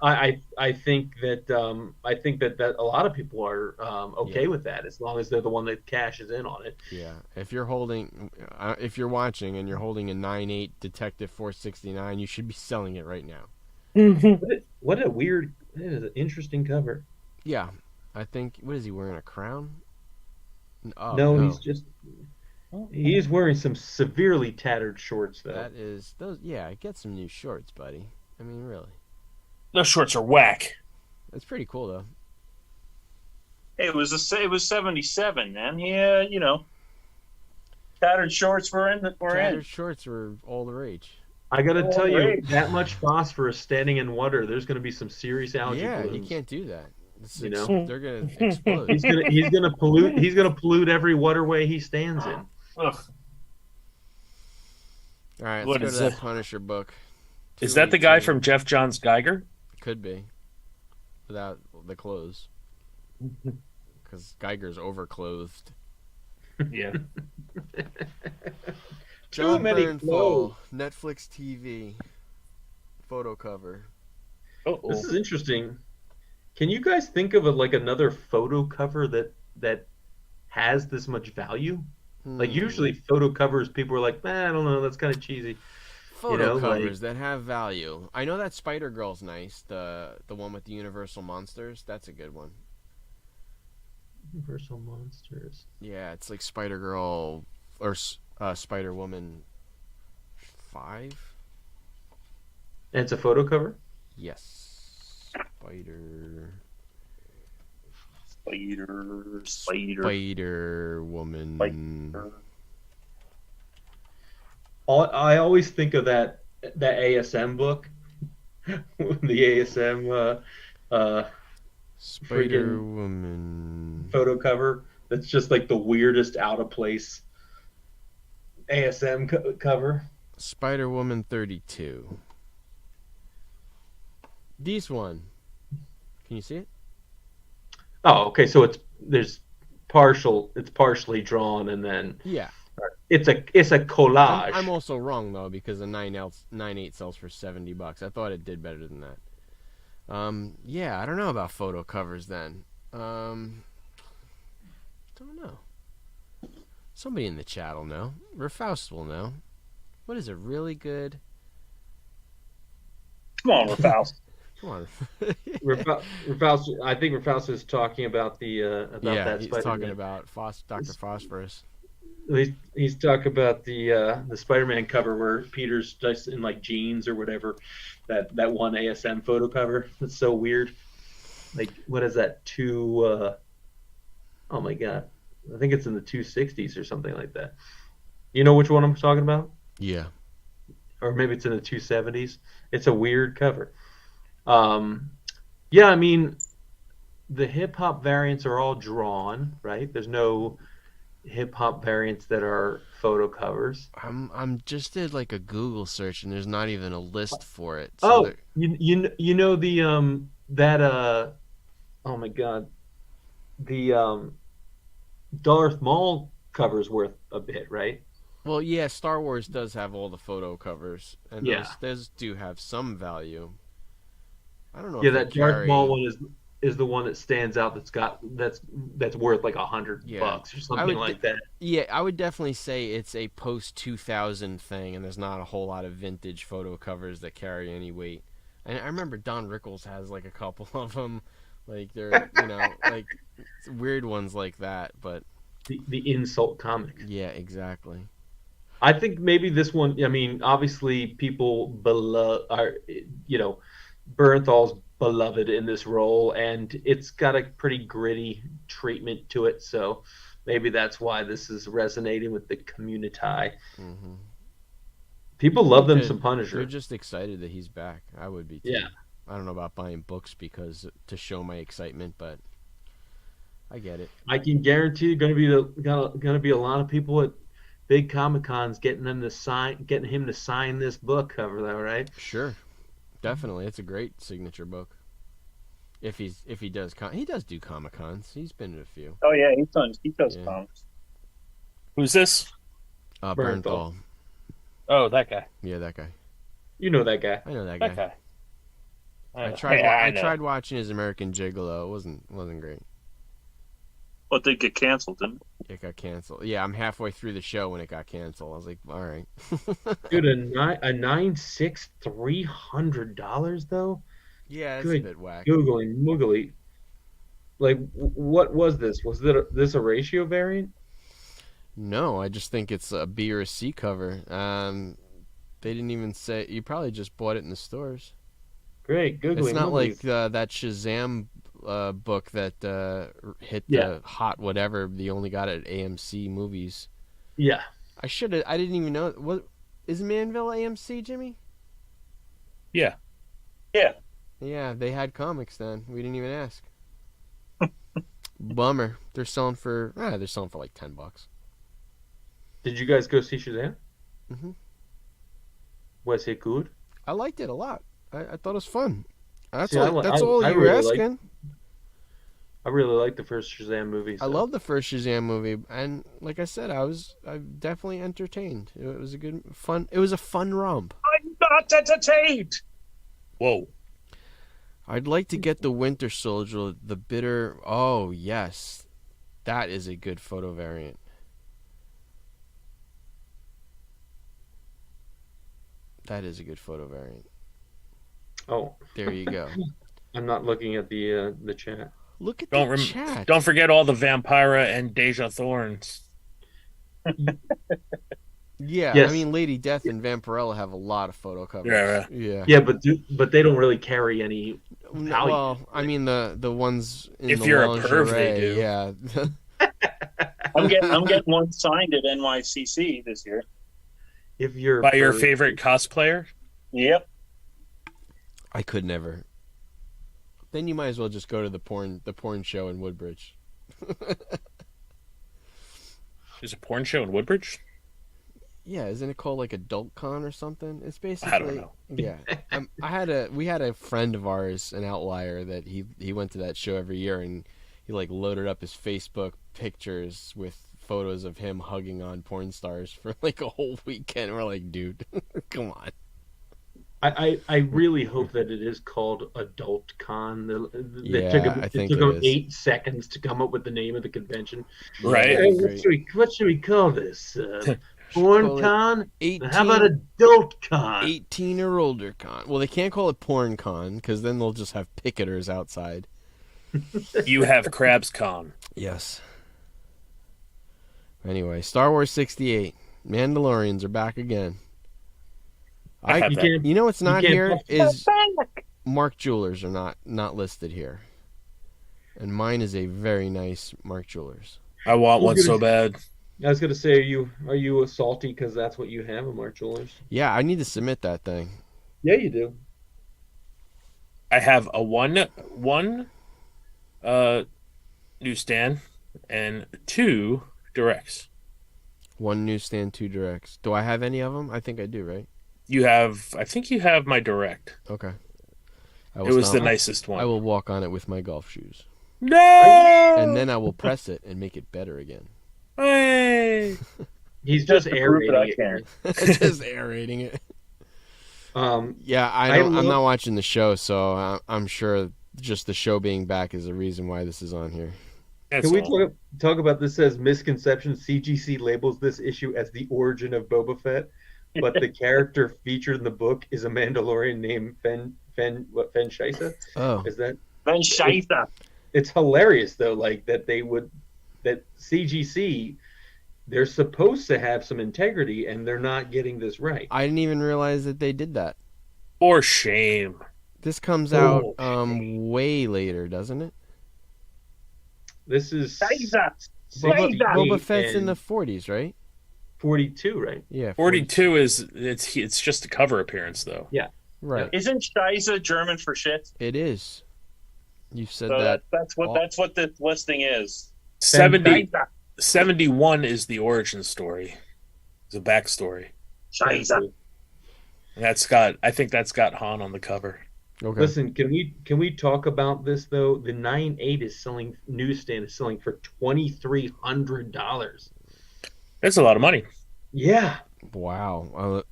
I think that a lot of people are okay with that as long as they're the one that cashes in on it.
Yeah, if you're watching and you're holding a 9/8 Detective 469, you should be selling it right now.
What an interesting cover.
Yeah, I think, what is he wearing, a crown? Oh,
No,
no.
he's wearing some severely tattered shorts though.
That is those. Yeah, get some new shorts, buddy. I mean, really,
Those shorts are whack.
that's pretty cool though.
Hey, it was 77, man. Yeah, tattered shorts were in.
Tattered shorts were all the rage.
I gotta tell you,
right.
that much phosphorus standing in water, there's gonna be some serious algae
Yeah, you
blooms.
can't do that.
You know?
They're gonna explode.
He's gonna pollute every waterway he stands in.
Ugh.
All right,
What
let's
is
go to that
that?
Punisher book.
Is that the guy
218.
from Jeff Johns Geiger?
Could be, without the clothes, because Geiger's overclothed.
Yeah.
John
many
Bernthal, Netflix TV, photo cover.
This is interesting. Can you guys think of another photo cover that has this much value? Like usually photo covers, people are like, I don't know, that's kind of cheesy.
Photo covers that have value. I know that Spider Girl's nice. The one with the Universal monsters. That's a good one.
Universal monsters.
Yeah, it's like Spider Girl or Spider Woman 5.
And it's a photo cover?
Yes. Spider Woman.
I always think of that ASM book, the ASM
Spider
freaking
Woman.
photo cover. That's just like the weirdest out of place ASM cover.
Spider Woman 32. This one. Can you see it?
Oh, okay. So it's partially drawn, and then
Yeah.
it's a collage.
I'm also wrong though, because a 9/8 sells for $70. I thought it did better than that. Yeah, I don't know about photo covers then. Don't know. Somebody in the chat will know. Rafaust will know. What is a really good?
Come on, Rafaust.
Come on.
Rafaust, I think Rafaust is talking about that.
Yeah, he's
Spider-Man.
talking about Dr. Phosphorus.
He's talking about the Spider-Man cover where Peter's just in like jeans or whatever. That one ASM photo cover. That's so weird. Like, what is that? Oh my god, I think it's in the 260s or something like that. You know which one I'm talking about?
Yeah.
Or maybe it's in the 270s. It's a weird cover. Yeah, I mean, the hip hop variants are all drawn, right? There's no hip hop variants that are photo covers.
I'm just did like a Google search and there's not even a list for it. So
Oh, you know the oh my god, the Darth Maul cover's worth a bit, right?
well, yeah, Star Wars does have all the photo covers, and
Yeah.
those do have some value. I don't know
Yeah,
if they
that Darth
carry.
Maul one is the one that stands out. That's worth like $100
Yeah.
or
I
something
would
like that.
Yeah, I would definitely say it's a post 2000 thing, and there's not a whole lot of vintage photo covers that carry any weight. And I remember Don Rickles has like a couple of them, like they're like weird ones like that. But
The insult comic.
yeah, exactly.
I think maybe this one. I mean, obviously, people are Bernthal's beloved in this role, and it's got a pretty gritty treatment to it. So maybe that's why this is resonating with the community.
Hmm.
People love them some
They're
Punisher.
just excited that he's back. I would be too.
Yeah.
I don't know about buying books because to show my excitement, but I get it.
I can guarantee going to be a lot of people at big Comic Cons getting him to sign this book cover, though, right?
Sure, definitely, it's a great signature book. If he does do Comic Cons. He's been at a few.
Oh yeah, he does
Yeah.
comics.
Who's this?
Bernthal.
Bernthal.
Oh, that guy.
Yeah, that guy.
You know that guy.
I know that guy.
That guy.
I tried.
Yeah,
I
know.
tried watching his American Gigolo. It wasn't great.
But they get canceled, didn't
It got canceled. Yeah, I'm halfway through the show when it got canceled. I was like, all right.
Dude, a 9.6 $300 though.
Yeah, it's
Good
a bit whack.
Googling moogly. Like, what was this? Was this a ratio variant?
No, I just think it's a B or a C cover. They didn't even say. You probably just bought it in the stores.
Great, googly.
It's not
mooglies.
like that Shazam book that hit
Yeah.
the hot whatever. They only got it at AMC movies.
Yeah.
I should have. I didn't even know. What is Manville AMC, Jimmy?
Yeah.
Yeah.
Yeah, they had comics then. We didn't even ask. Bummer. They're selling for like $10.
Did you guys go see Shazam?
Mhm.
Was it good?
I liked it a lot. I thought it was fun. That's
See,
all. That's all
I
you were
really liked-
asking.
I really liked the first Shazam movie.
I
so-
love the first Shazam movie, and like I said, I definitely entertained. It was a good fun. It was a fun romp.
I'm not entertained.
Whoa.
I'd like to get the Winter Soldier, the bitter. Oh yes, that is a good photo variant. That is a good photo variant.
Oh,
There you go.
I'm not looking at the chat.
Look at
Don't
the chat.
Don't forget all the Vampira and Deja Thorns.
Yeah,
Yes.
I mean, Lady Death and Vampirella have a lot of photo covers.
Yeah.
Yeah.
Yeah, but they don't really carry any.
Well, I mean the ones in
If
the
you're a
lingerie,
perv, they do.
Yeah.
I'm getting one signed at NYCC this year.
If you're
By your
for-
favorite cosplayer?
Yep.
I could never. Then you might as well just go to the porn show in Woodbridge.
There's a porn show in Woodbridge?
Yeah, isn't it called like Adult Con or something? It's basically.
I don't know.
Yeah, we had a friend of ours, an outlier, that he went to that show every year, and he like loaded up his Facebook pictures with photos of him hugging on porn stars for like a whole weekend. We're like, dude, come on.
I really hope that it is called Adult Con.
Yeah, I think
it took
it
them
is.
8 seconds to come up with the name of the convention.
Right.
Hey,
Great.
what should we call this? Porn
Call it
Con?
18,
How about Adult Con?
18 or older con? Well, they can't call it Porn Con because then they'll just have picketers outside.
You have Crabs Con.
Yes. Anyway, Star Wars 68. Mandalorians are back again.
I have that.
can't-
You know what's not
can't
here
talk-
is Mark Jewelers are not listed here. And mine is a very nice Mark Jewelers.
I want one so bad.
I was gonna say, are you salty because that's what you have, a Mark Jewelers?
Yeah, I need to submit that thing.
Yeah, you do.
I have a one newsstand and 2 directs.
1 newsstand, 2 directs. Do I have any of them? I think I do, right?
I think you have my direct.
Okay.
It was the nicest one.
I will walk on it with my golf shoes.
No!
And then I will press it and make it better again.
Hey!
He's just
to prove that I
aerating it.
can.
Just aerating it. Yeah, I'm not watching the show, so I'm sure just the show being back is the reason why this is on here.
Can we talk about this as misconception? CGC labels this issue as the origin of Boba Fett, but the character featured in the book is a Mandalorian named Fen Shaisa?
Oh,
Is that
Then Shaita.
It's hilarious though, like that CGC, they're supposed to have some integrity and they're not getting this right.
I didn't even realize that they did that.
For shame.
This comes out way later, doesn't it?
This is
Boba Fett's in the 40s, right?
42, right?
Yeah,
42 is it's just a cover appearance though.
Yeah,
right.
Isn't Scheisse German for shit?
It is. You've said
So
that.
that's what the listing is.
71 is the origin story. It's a backstory.
Scheisse.
And I think that's got Han on the cover.
Okay.
Listen, can we talk about this though? The 9.8 is selling, newsstand is selling for $2,300.
That's a lot of money.
Yeah.
Wow.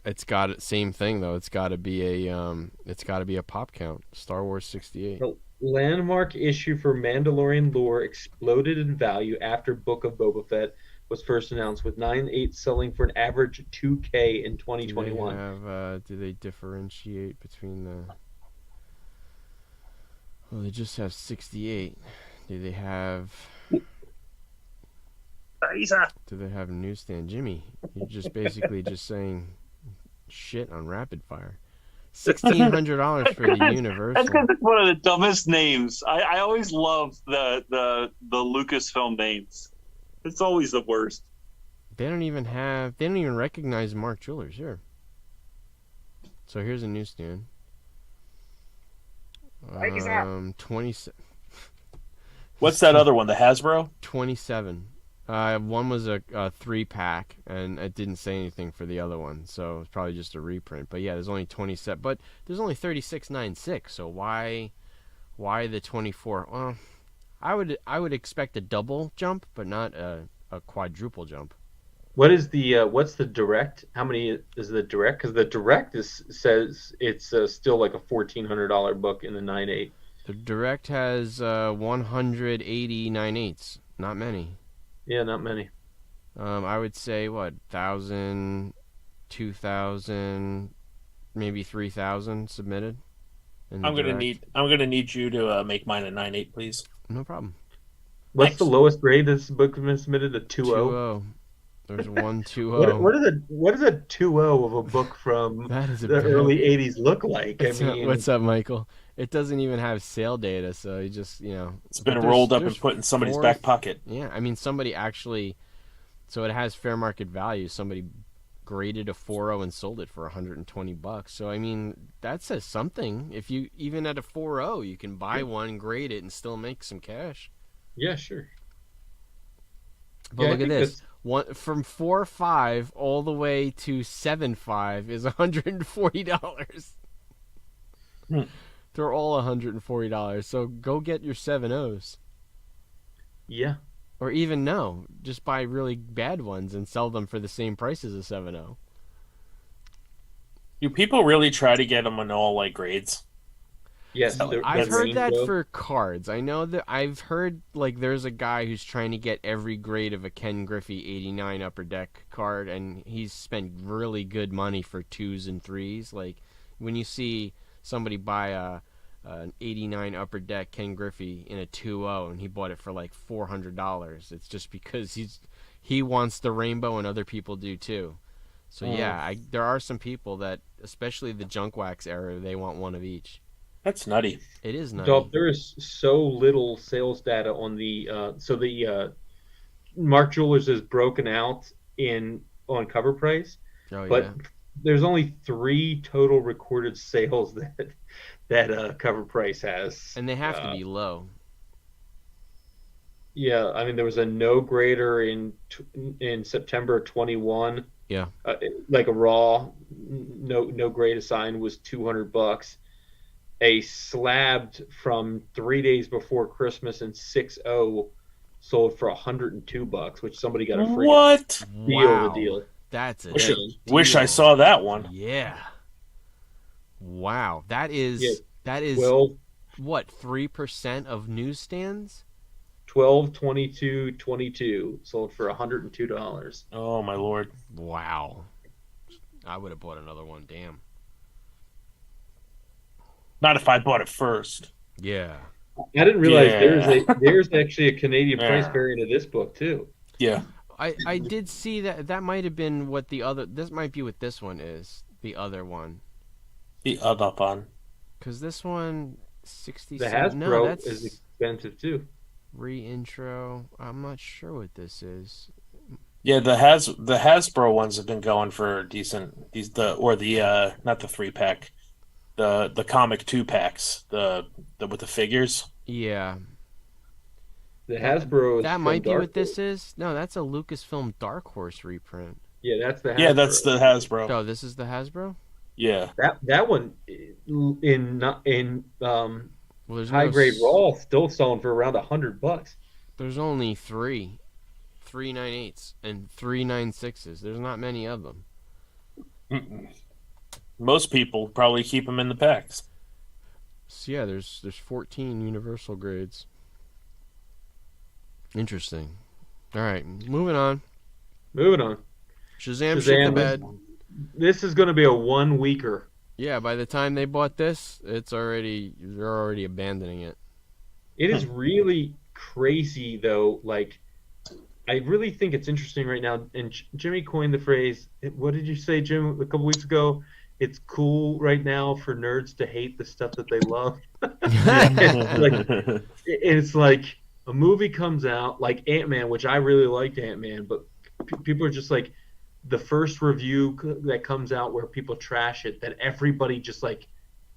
It's got same thing though. It's got to be a pop count. Star Wars 68.
The landmark issue for Mandalorian lore exploded in value after Book of Boba Fett was first announced, with 9.8 selling for an average $2,000 in 2021.
Do they differentiate between the? Well, they just have 68. Do they have? Do they have a newsstand? Jimmy, you're just basically just saying shit on rapid fire. $1,600 for the Universal.
That's because it's one of the dumbest names. I always love the Lucasfilm names. It's always the worst.
They don't even recognize Mark Jewelers here. So here's a newsstand. 27.
What's that other one? The Hasbro?
27. One was a 3-pack, and it didn't say anything for the other one, so it's probably just a reprint. But yeah, there's only 27, but there's only 36.96. So why the 24? Well, I would expect a double jump, but not a quadruple jump.
What's the direct? How many is the direct? Because the direct says it's still like a $1,400 book in the 9.8.
The direct has 189/8. Not many.
Yeah, not many.
I would say 1,000, 2,000, maybe 3,000 submitted.
I'm gonna need you to make mine a 9.8, please.
No problem.
What's the lowest grade this book has been submitted? A 2.0.
There's 1.20.
What does a 2.0 of a book from the early 80s look like?
What's up, Michael? It doesn't even have sale data, so you just
it's been rolled up and put in somebody's back pocket.
Yeah, I mean somebody actually, so it has fair market value. Somebody graded a 4.0 and sold it for $120. So I mean that says something. If you even at a 4.0, you can buy one, grade it, and still make some cash.
Yeah, sure.
But look at this. One from 4.5 all the way to 7.5 is $140. They're all $140. So go get your 7.0s.
Yeah.
Or even just buy really bad ones and sell them for the same price as a 7.0.
Do people really try to get them on all like grades?
Yes,
I've heard that for cards. I know that I've heard like there's a guy who's trying to get every grade of a Ken Griffey 89 Upper Deck card, and he's spent really good money for 2s and 3s. Like when you see somebody buy an 89 Upper Deck Ken Griffey in a 2.0 and he bought it for like $400, it's just because he wants the rainbow and other people do too. So yeah, there are some people that, especially the junk wax era, they want one of each.
That's nutty.
It is nutty.
Dolph, there is so little sales data on the Mark Jewelers is broken out on cover price, but there's only 3 total recorded sales that cover price has,
and they have to be low.
Yeah, I mean there was a no grader in September of 21.
Yeah,
like a raw no grade assigned was $200. A slabbed from 3 days before Christmas in 6.0 sold for $102, which somebody got a free
what?
Deal.
That's a
wish I saw that one.
Yeah. Wow, that
Yeah,
is
12,
what, 3% of newsstands?
12, 22, 22 sold for $102.
Oh my lord!
Wow, I would have bought another one. Damn.
Not if I bought it first.
Yeah.
I didn't realize
Yeah.
there's actually a Canadian price
Yeah.
variant of this book too.
Yeah.
I did see that might have been what the other. This might be what this one is. The other one.
The other one.
Because this one, 60
The
cents.
Hasbro
No, that's
is expensive too.
re-intro. I'm not sure what this is.
Yeah, the Hasbro ones have been going for decent. The not the 3-pack, the comic 2-packs, the with the figures.
Yeah.
The Hasbro is
That
from
might be
Dark
what this
Horse.
is. No, that's a Lucasfilm Dark Horse reprint.
Yeah, that's the Hasbro.
Yeah, that's the Hasbro.
Oh, this is the Hasbro?
Yeah.
That one in
Well, there's
high
no
grade
s-
raw still selling for around $100.
There's only three 398s and 396s. There's not many of them.
Mm-mm. Most people probably keep them in the packs.
So yeah, there's 14 universal grades. Interesting. All right, moving on.
Moving on.
Shazam shit
Shazam.
the bed.
This is going to be a 1 weeker.
Yeah, by the time they bought this, they're already abandoning it.
It is really crazy though. Like, I really think it's interesting right now. And Jimmy coined the phrase. What did you say, Jim, a couple weeks ago? It's cool right now for nerds to hate the stuff that they love. It's like a movie comes out like Ant-Man, which I really liked Ant-Man, but people are just like the first review that comes out where people trash it, that everybody just like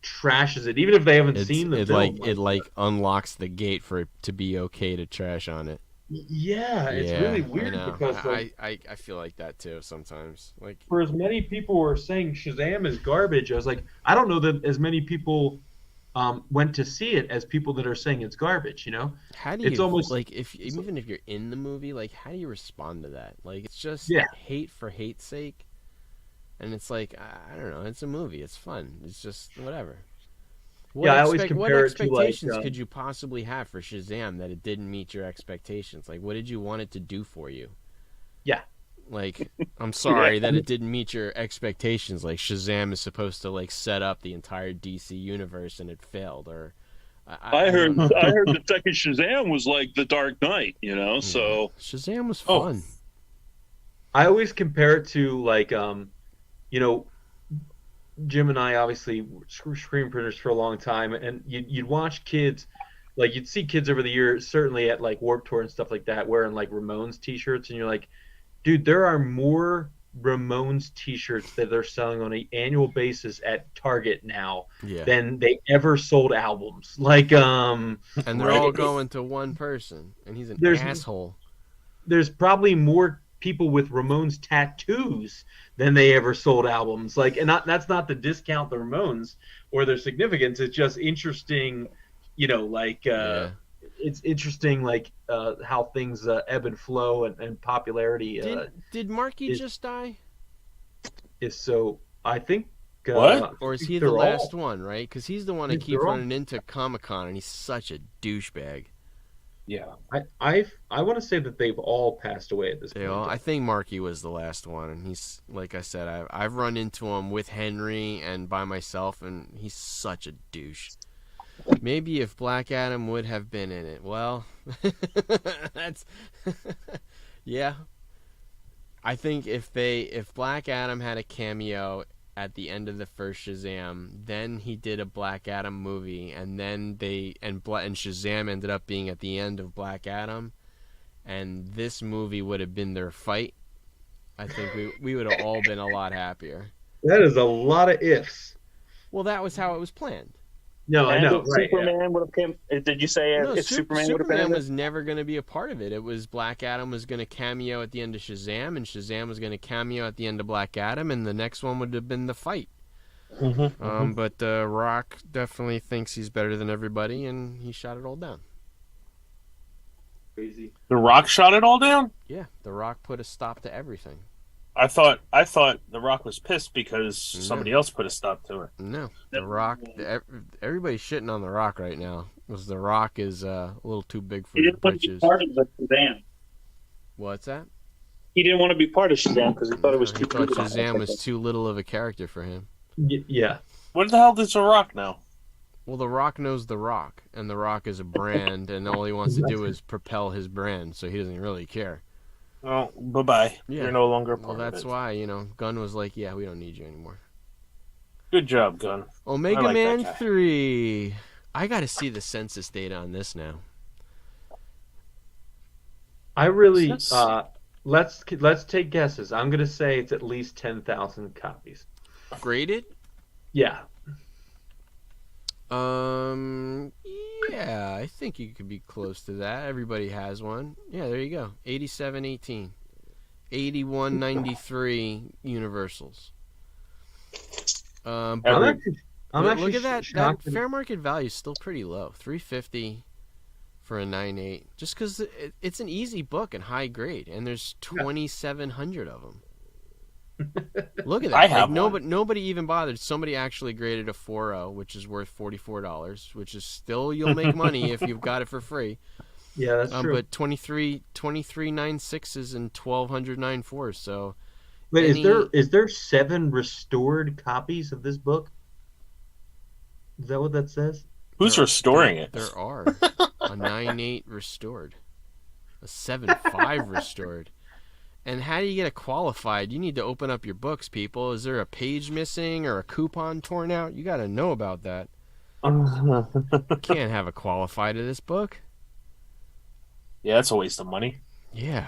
trashes it, even if they haven't seen the film.
It unlocks the gate for it to be okay to trash on it.
Yeah, it's
Yeah,
really
I
weird
know.
because like,
I feel like that too sometimes. Like,
for as many people were saying Shazam is garbage, I was like, I don't know that as many people went to see it as people that are saying it's garbage. You know,
how do you
it's almost
like even if you're in the movie, like how do you respond to that? Like it's just
Yeah.
hate for hate's sake, and it's like I don't know. It's a movie. It's fun. It's just whatever.
Yeah, I always
what
compare it to, like,
expectations could you possibly have for Shazam that it didn't meet your expectations? Like, what did you want it to do for you?
Yeah.
Like, I'm sorry that it didn't meet your expectations. Like, Shazam is supposed to like set up the entire DC universe and it failed. Or
I heard the second Shazam was like the Dark Knight, so
Shazam was
Oh.
fun.
I always compare it to like you know, Jim and I obviously were screen printers for a long time, and you'd watch kids, like you'd see kids over the years, certainly at like Warped Tour and stuff like that, wearing like Ramones T-shirts, and you're like, dude, there are more Ramones T-shirts that they're selling on an annual basis at Target now
Yeah,
than they ever sold albums. Like,
and they're
Right.
all going to one person, and he's an
There's-
asshole.
there's probably more people with Ramones tattoos than they ever sold albums. Like, and that's not to discount the Ramones or their significance. It's just interesting, like
Yeah.
it's interesting, like how things ebb and flow and popularity
Did Marky
is-
just die,
is so. I think.
What?
or is
I
he
think
the
they're
last
all-
one? Right? Because he's the one that
I think
keeps
they're all-
running into Comic-Con, and he's such a douchebag.
Yeah.
I want to say that they've all passed away at this
They
point.
all, I think Marky was the last one, and he's like I said, I've run into him with Henry and by myself, and he's such a douche. Maybe if Black Adam would have been in it, well, that's yeah. I think if Black Adam had a cameo at the end of the first Shazam, then he did a Black Adam movie, and then and Shazam ended up being at the end of Black Adam, and this movie would have been their fight, I think we would have all been a lot happier.
That is a lot of ifs.
Well, that was how it was planned.
No, I
and
know.
if
Right, yeah.
Superman would have came. Did you say
No,
if Superman would have been
Superman
in it?
was never going to be a part of it. It was Black Adam was going to cameo at the end of Shazam, and Shazam was going to cameo at the end of Black Adam, and the next one would have been the fight. But Rock definitely thinks he's better than everybody, and he shot it all down.
Crazy.
The Rock shot it all down?
Yeah, The Rock put a stop to everything.
I thought The Rock was pissed because somebody else put a stop to it.
No, The Rock. Everybody's shitting on The Rock right now because The Rock is a little too big for
He
his
didn't want to be
britches.
part of the Shazam.
What's that?
He didn't want to be part of Shazam because he thought it was
He
too
thought
big.
Shazam was too little of a character for him.
Yeah.
What the hell does The Rock know?
Well, The Rock knows The Rock, and The Rock is a brand, and all he wants to do is propel his brand, so he doesn't really care.
Oh, bye-bye.
Yeah.
You're no longer a
Well,
part
that's
of it.
why, Gunn was like, yeah, we don't need you anymore.
Good job, Gunn.
Omega
I like that
Man
guy.
3. I got to see the census data on this now.
I really
Yes.
let's take guesses. I'm gonna say it's at least 10,000 copies.
Graded?
Yeah.
Yeah, I think you could be close to that. Everybody has one. Yeah, there you go. 87.18. 81.93 universals. But
I'm
Every-
actually
look at that. That
shocked.
fair market value is still pretty low. $350 for a 9.8. Just because it's an easy book and high grade, and there's 2,700 of them. Look at that.
I have
nobody even bothered. Somebody actually graded a 4.0, which is worth $44, which is still, you'll make money if you've got it for free.
Yeah, that's true.
But 23 9.6s and 1,200 9.4s. So
Wait,
any-
is there 7 restored copies of this book? Is that what that says?
Who's restoring it?
There are a 9.8 restored, a 7.5 restored. And how do you get it qualified? You need to open up your books, people. Is there a page missing or a coupon torn out? You got to know about that. You can't have a qualified of this book.
Yeah, that's a waste of money.
Yeah.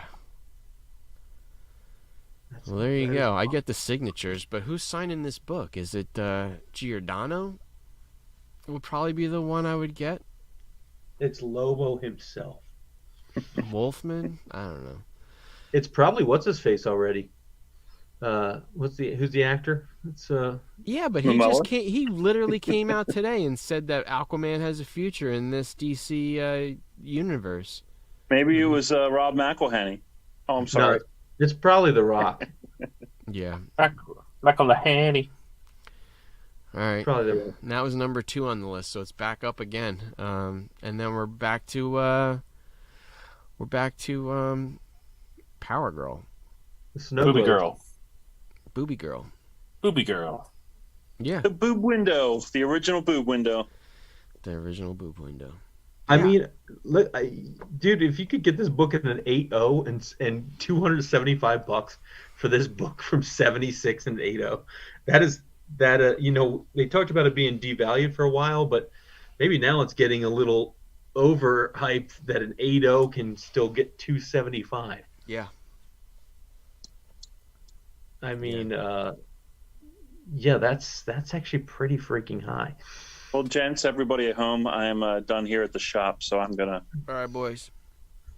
That's
Well, there you
very
go. I
cool.
get the signatures, but who's signing this book? Is it Giordano? Would probably be the one I would get.
It's Lobo himself.
Wolfman? I don't know.
It's probably what's his face already. Who's the actor? It's
Yeah, but he
Momoa?
just came, he literally came out today and said that Aquaman has a future in this DC universe.
Maybe it was Rob McElhenney. Oh, I'm sorry.
no, it's probably The Rock.
Yeah.
Back on the handy.
All right.
Probably The Rock.
And that was number 2 on the list, so it's back up again. And then we're back to Power Girl,
The Snow
Booby
Globe.
girl.
Booby Girl.
Booby girl.
Yeah,
The boob window, the original boob window.
the original boob window.
I
Yeah.
mean, look, dude, if you could get this book in an 8.0 and $275 for this book from 76 and 8.0, they talked about it being devalued for a while, but maybe now it's getting a little overhyped that an 8.0 can still get 275.
Yeah.
I mean, yeah, that's actually pretty freaking high.
Well, gents, everybody at home, I am done here at the shop, so I'm gonna.
All right, boys.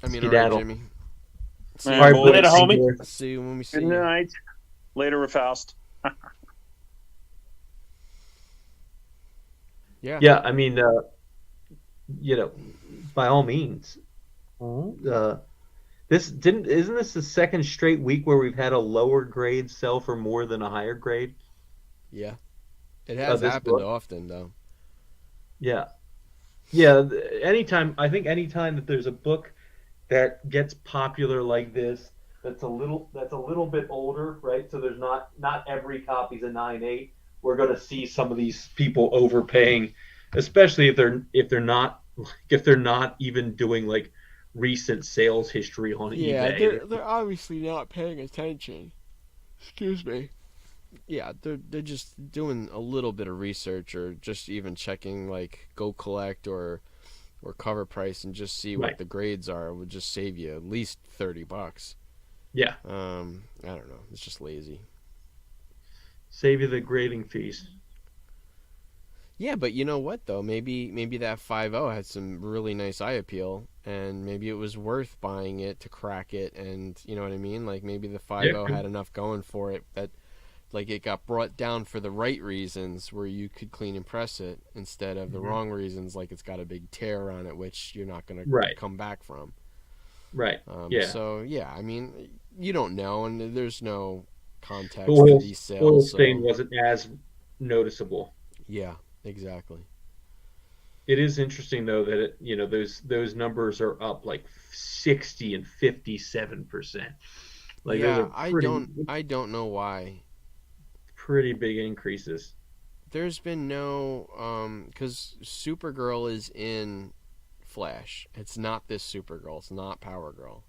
I mean, all right,
Skedaddle.
Jimmy. See
All
you,
right,
All
boys.
Later, homie.
see you when we see
Good
you.
night. Later, Faust.
Yeah.
Yeah, I mean, by all means, isn't this the second straight week where we've had a lower grade sell for more than a higher grade?
Yeah. It has
this
happened
book?
often, though.
Yeah, anytime that there's a book that gets popular like this, that's a little bit older, right? So there's not every copy's a 9.8. We're going to see some of these people overpaying, especially if they're not even doing like recent sales history on
Yeah,
eBay.
they're obviously not paying attention. Excuse me. Yeah, they're just doing a little bit of research or just even checking like Go Collect or Cover Price and just see what
Right.
the grades are. It would just save you at least $30.
Yeah,
I don't know. It's just lazy.
save you the grading fees.
Yeah, but you know what though? Maybe that 5.0 had some really nice eye appeal, and maybe it was worth buying it to crack it, and you know what I mean? Like maybe the 5.0 had enough going for it that like it got brought down for the right reasons where you could clean and press it instead of the wrong reasons, like it's got a big tear on it which you're not going to
Right.
come back from.
Right. Yeah.
So yeah, I mean, you don't know, and there's no context
The
to these
oil
sales.
stain
So
wasn't as noticeable.
yeah, exactly.
It is interesting though that those numbers are up like 60 and 57%. Like those
Yeah,
are
I don't know why.
pretty big increases.
There's been no because Supergirl is in Flash. It's not this Supergirl. It's not Power Girl.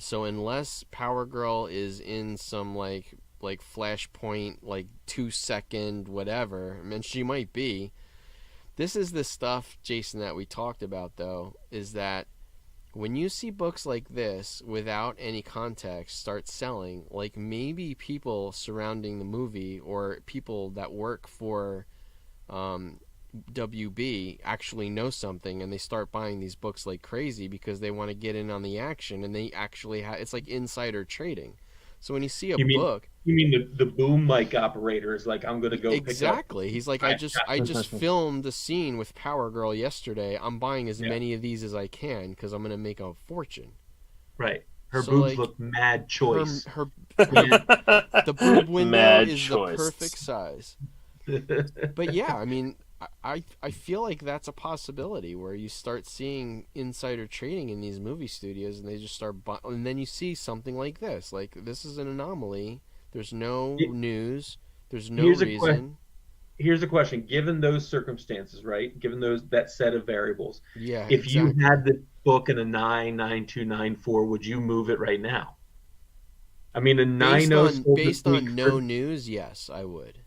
So unless Power Girl is in some like Flashpoint, like 2 second whatever, I mean she might be. This is the stuff, Jason, that we talked about though, is that when you see books like this without any context start selling, like maybe people surrounding the movie or people that work for WB actually know something and they start buying these books like crazy because they want to get in on the action, and they actually it's like insider trading. So when you see a book,
you mean the boom mic operator is like, I'm gonna go
exactly.
pick up.
He's like, I just filmed the scene with Power Girl yesterday. I'm buying as many of these as I can because I'm gonna make a fortune.
Right. Her
So,
boobs
like,
look mad choice.
The boob window
Mad
is
choice.
the perfect size. But yeah, I mean, I feel like that's a possibility where you start seeing insider trading in these movie studios, and they just start and then you see something like this. Like, this is an anomaly. There's no news. There's no reason.
Here's a question. Given those circumstances, right? Given that set of variables,
Yeah.
if
exactly.
you had the book in a 9.92, 9.4, would you move it right now? I mean, a 9.0
based on no news, yes, I would.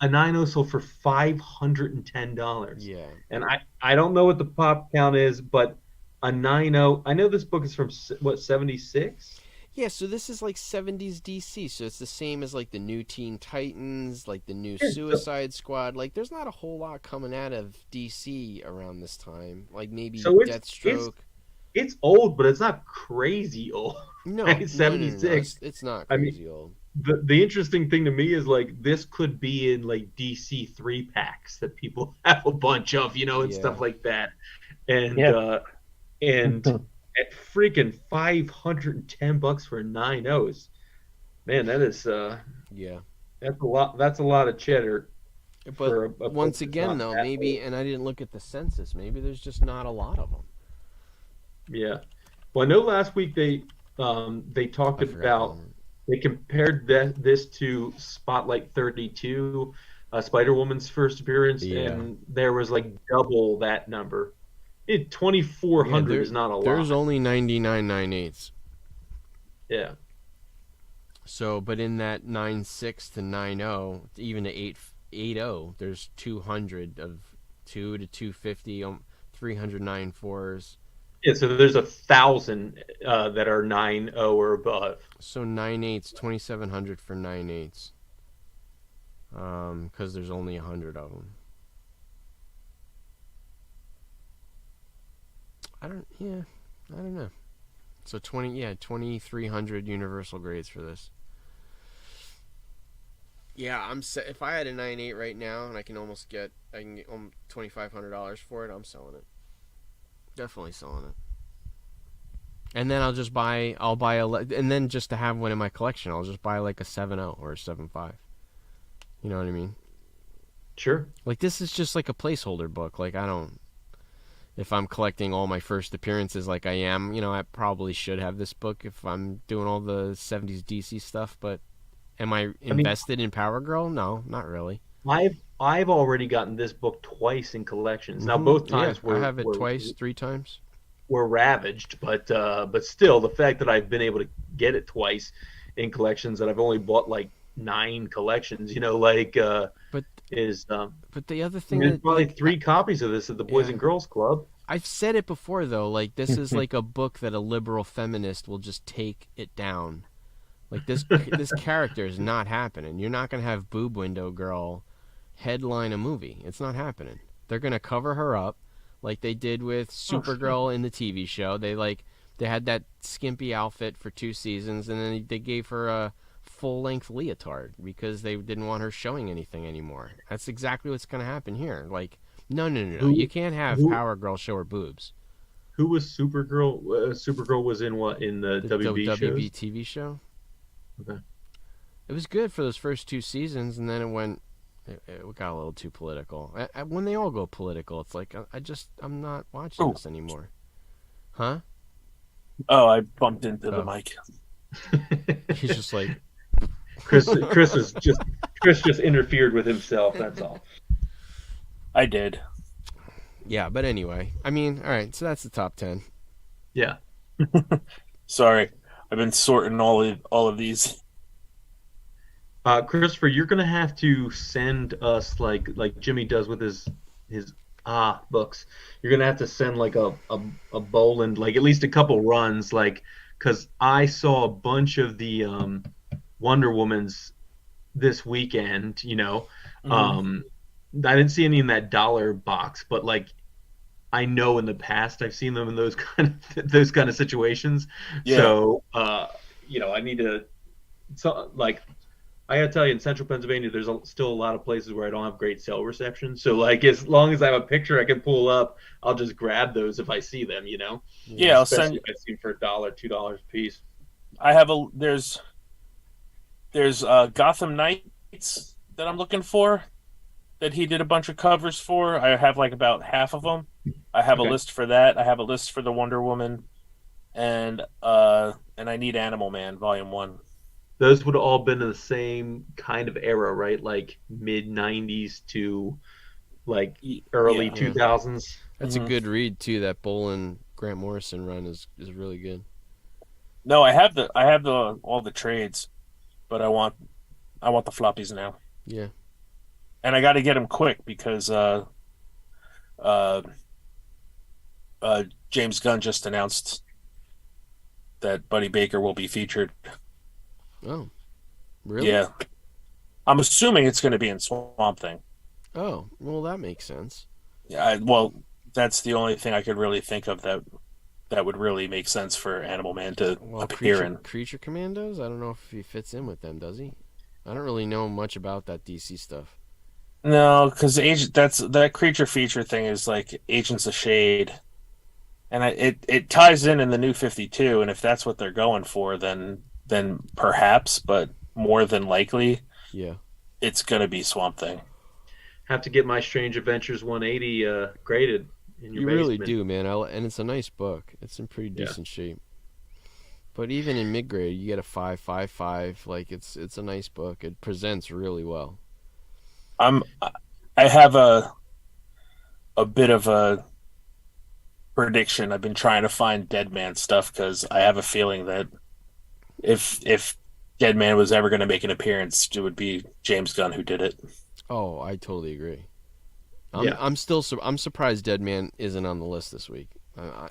A 9.0 sold for $510.
Yeah.
And I don't know what the pop count is, but a 9.0. I know this book is from what, 76?
Yeah, so this is like 70s DC, so it's the same as like the new Teen Titans, like the new Suicide Squad. Like, there's not a whole lot coming out of DC around this time. Like maybe Deathstroke.
It's old, but it's not crazy old.
No,
right? 76.
No, it's not crazy old.
The interesting thing to me is like this could be in like DC 3-packs that people have a bunch of, and stuff like that. And at freaking $510 for 9.0s, man, that is that's a lot of cheddar.
But once again, though, maybe, and I didn't look at the census, maybe there's just not a lot of them.
Yeah, well, I know last week they talked about, they compared this to Spotlight 32, Spider-Woman's first appearance, and there was like double that number. 2,400 is not a lot.
There's only 99 9/8s.
Yeah.
So, but in that 9.6 to 9.0, even to 8.0, there's 200 of 2 to 250, 300 9.4s.
Yeah, so there's 1,000 that are 9.0 or above.
So 9.8s, 2,700 for 9.8s. Because there's only 100 of them. I don't know. So 2,300 universal grades for this. Yeah, I'm set. If I had a 9.8 right now and I can get $2,500 for it, I'm selling it. Definitely selling it. And then and then just to have one in my collection, I'll just buy like a 7.0 or a 7.5. You know what I mean?
Sure.
Like, this is just like a placeholder book. Like, if I'm collecting all my first appearances like I am, I probably should have this book if I'm doing all the 70s DC stuff, but am I invested in Power Girl? No, not really.
I've already gotten this book twice in collections. Now, both times
I have it twice, 3 times.
Were ravaged, but still, the fact that I've been able to get it twice in collections, that I've only bought like 9 collections,
But the other thing,
there's probably 3 copies of this at the Boys and Girls Club.
I've said it before though, like, this is like a book that a liberal feminist will just take it down. Like, this character is not happening. You're not gonna have Boob Window Girl headline a movie. It's not happening. They're gonna cover her up like they did with Supergirl in the TV show. They had that skimpy outfit for 2 seasons, and then they gave her a full-length leotard because they didn't want her showing anything anymore. That's exactly what's going to happen here. Like, no. You can't have Power Girl show her boobs.
Who was Supergirl? Supergirl was in what? In the WB
WB TV show?
Okay.
It was good for those first 2 seasons, and then it got a little too political. When they all go political, it's like I'm not watching this anymore. Huh?
Oh, I bumped into the
Oh.
mic.
He's just like,
Chris just interfered with himself. That's all.
I did.
yeah. But anyway, I mean, all right. So that's the top 10.
Yeah.
Sorry, I've been sorting all of these.
Christopher, you're gonna have to send us like Jimmy does with his books. You're gonna have to send like a Boland, like at least a couple runs, like because I saw a bunch of the Wonder Womans this weekend. You know, I didn't see any in that dollar box, but like I know in the past I've seen them in those kind of situations.
Yeah.
So you know, I need to like. I gotta tell you, in Central Pennsylvania, there's still a lot of places where I don't have great cell reception. So, like, as long as I have a picture I can pull up, I'll just grab those if I see them. You know.
Yeah, I'll
Especially
send.
if I see them for $1, $2 a piece.
I have there's Gotham Knights that I'm looking for, that he did a bunch of covers for. I have like about half of them. I have a list for that. I have a list for the Wonder Woman, and I need Animal Man Volume 1.
Those would have all been in the same kind of era, right? Like mid '90s to like early 2000s.
That's a good read too. That Boland Grant Morrison run is really good.
No, I have all the trades, but I want the floppies now.
Yeah.
And I got to get them quick because James Gunn just announced that Buddy Baker will be featured.
Oh, really?
Yeah. I'm assuming it's going to be in Swamp Thing.
Oh, well, that makes sense.
Yeah, well, that's the only thing I could really think of that would really make sense for Animal Man to appear in.
Creature Commandos? I don't know if he fits in with them, does he? I don't really know much about that DC stuff.
No, because that creature feature thing is like Agents of Shade, and it ties in the New 52, and if that's what they're going for, then perhaps, but more than likely,
yeah,
it's gonna be Swamp Thing.
Have to get my Strange Adventures 180 graded in your
you
basement.
really do, man. And it's a nice book. It's in pretty decent shape. But even in mid grade, you get a 5.55. Like it's a nice book. It presents really well.
I have a bit of a prediction. I've been trying to find Dead Man stuff because I have a feeling that if Dead Man was ever going to make an appearance, it would be James Gunn who did it.
Oh, I totally agree. I'm surprised Dead Man isn't on the list this week. I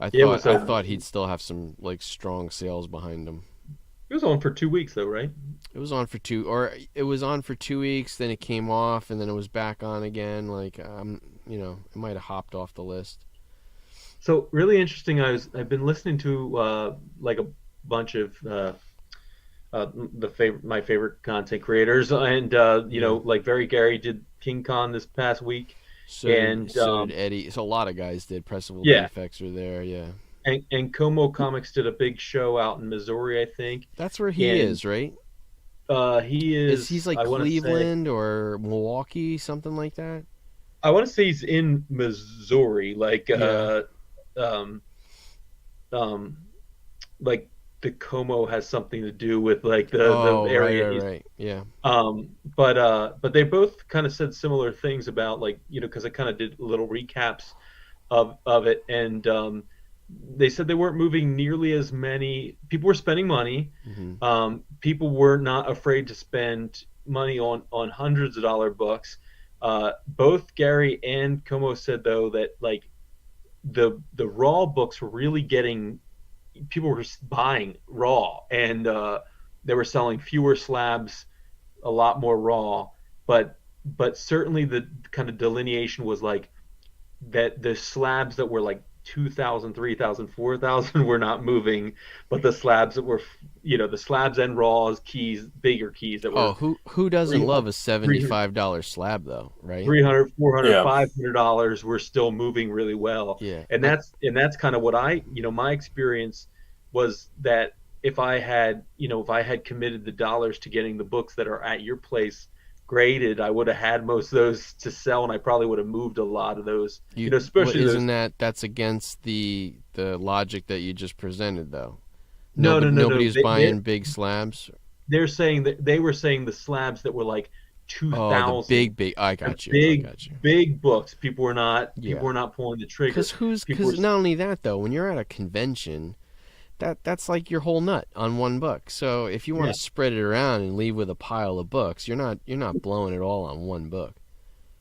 thought he'd still have some like strong sales behind him.
It was on for 2 weeks though, right?
It was on for 2 weeks, then it came off, and then it was back on again. Like it might have hopped off the list.
So really interesting. I've been listening to like a bunch of my favorite content creators, and like Very Gary did King Kong this past week.
So did Eddie. So a lot of guys did. Pressable Defects were there, yeah.
And Como Comics did a big show out in Missouri, I think.
That's where he is, right?
He is.
He's like Cleveland or Milwaukee, something like that.
I want to say he's in Missouri, like like the Como has something to do with like the area.
Right, yeah.
But they both kind of said similar things about like because I kind of did little recaps of it, and they said they weren't moving nearly as many. People were spending money.
Mm-hmm.
People were not afraid to spend money on hundreds of dollar books. Both Gary and Como said though that like the raw books were really getting. People were buying raw, and they were selling fewer slabs, a lot more raw. But certainly the kind of delineation was like that the slabs that were like 2,000, 3,000, 4,000 were not moving, but the slabs that were, the slabs and raws keys, bigger keys that were.
Oh, who doesn't love a $75 slab though, right?
$300, $400, $500 were still moving really well.
Yeah,
and that's kind of what my experience was that if I had, if I had committed the dollars to getting the books that are at your place graded, I would have had most of those to sell, and I probably would have moved a lot of those.
Well,
Especially
isn't
those.
that's against the logic that you just presented though?
No, no, no, no.
Nobody's buying big slabs.
They were saying the slabs that were like
Oh, the
2,000.
big. I
The
got you. I
big,
got you.
big books. People were not.
Yeah.
People were not pulling the trigger. People were.
Because not only that though, when you're at a convention, that's like your whole nut on one book. So if you want
Yeah.
to spread it around and leave with a pile of books, you're not blowing it all on one book.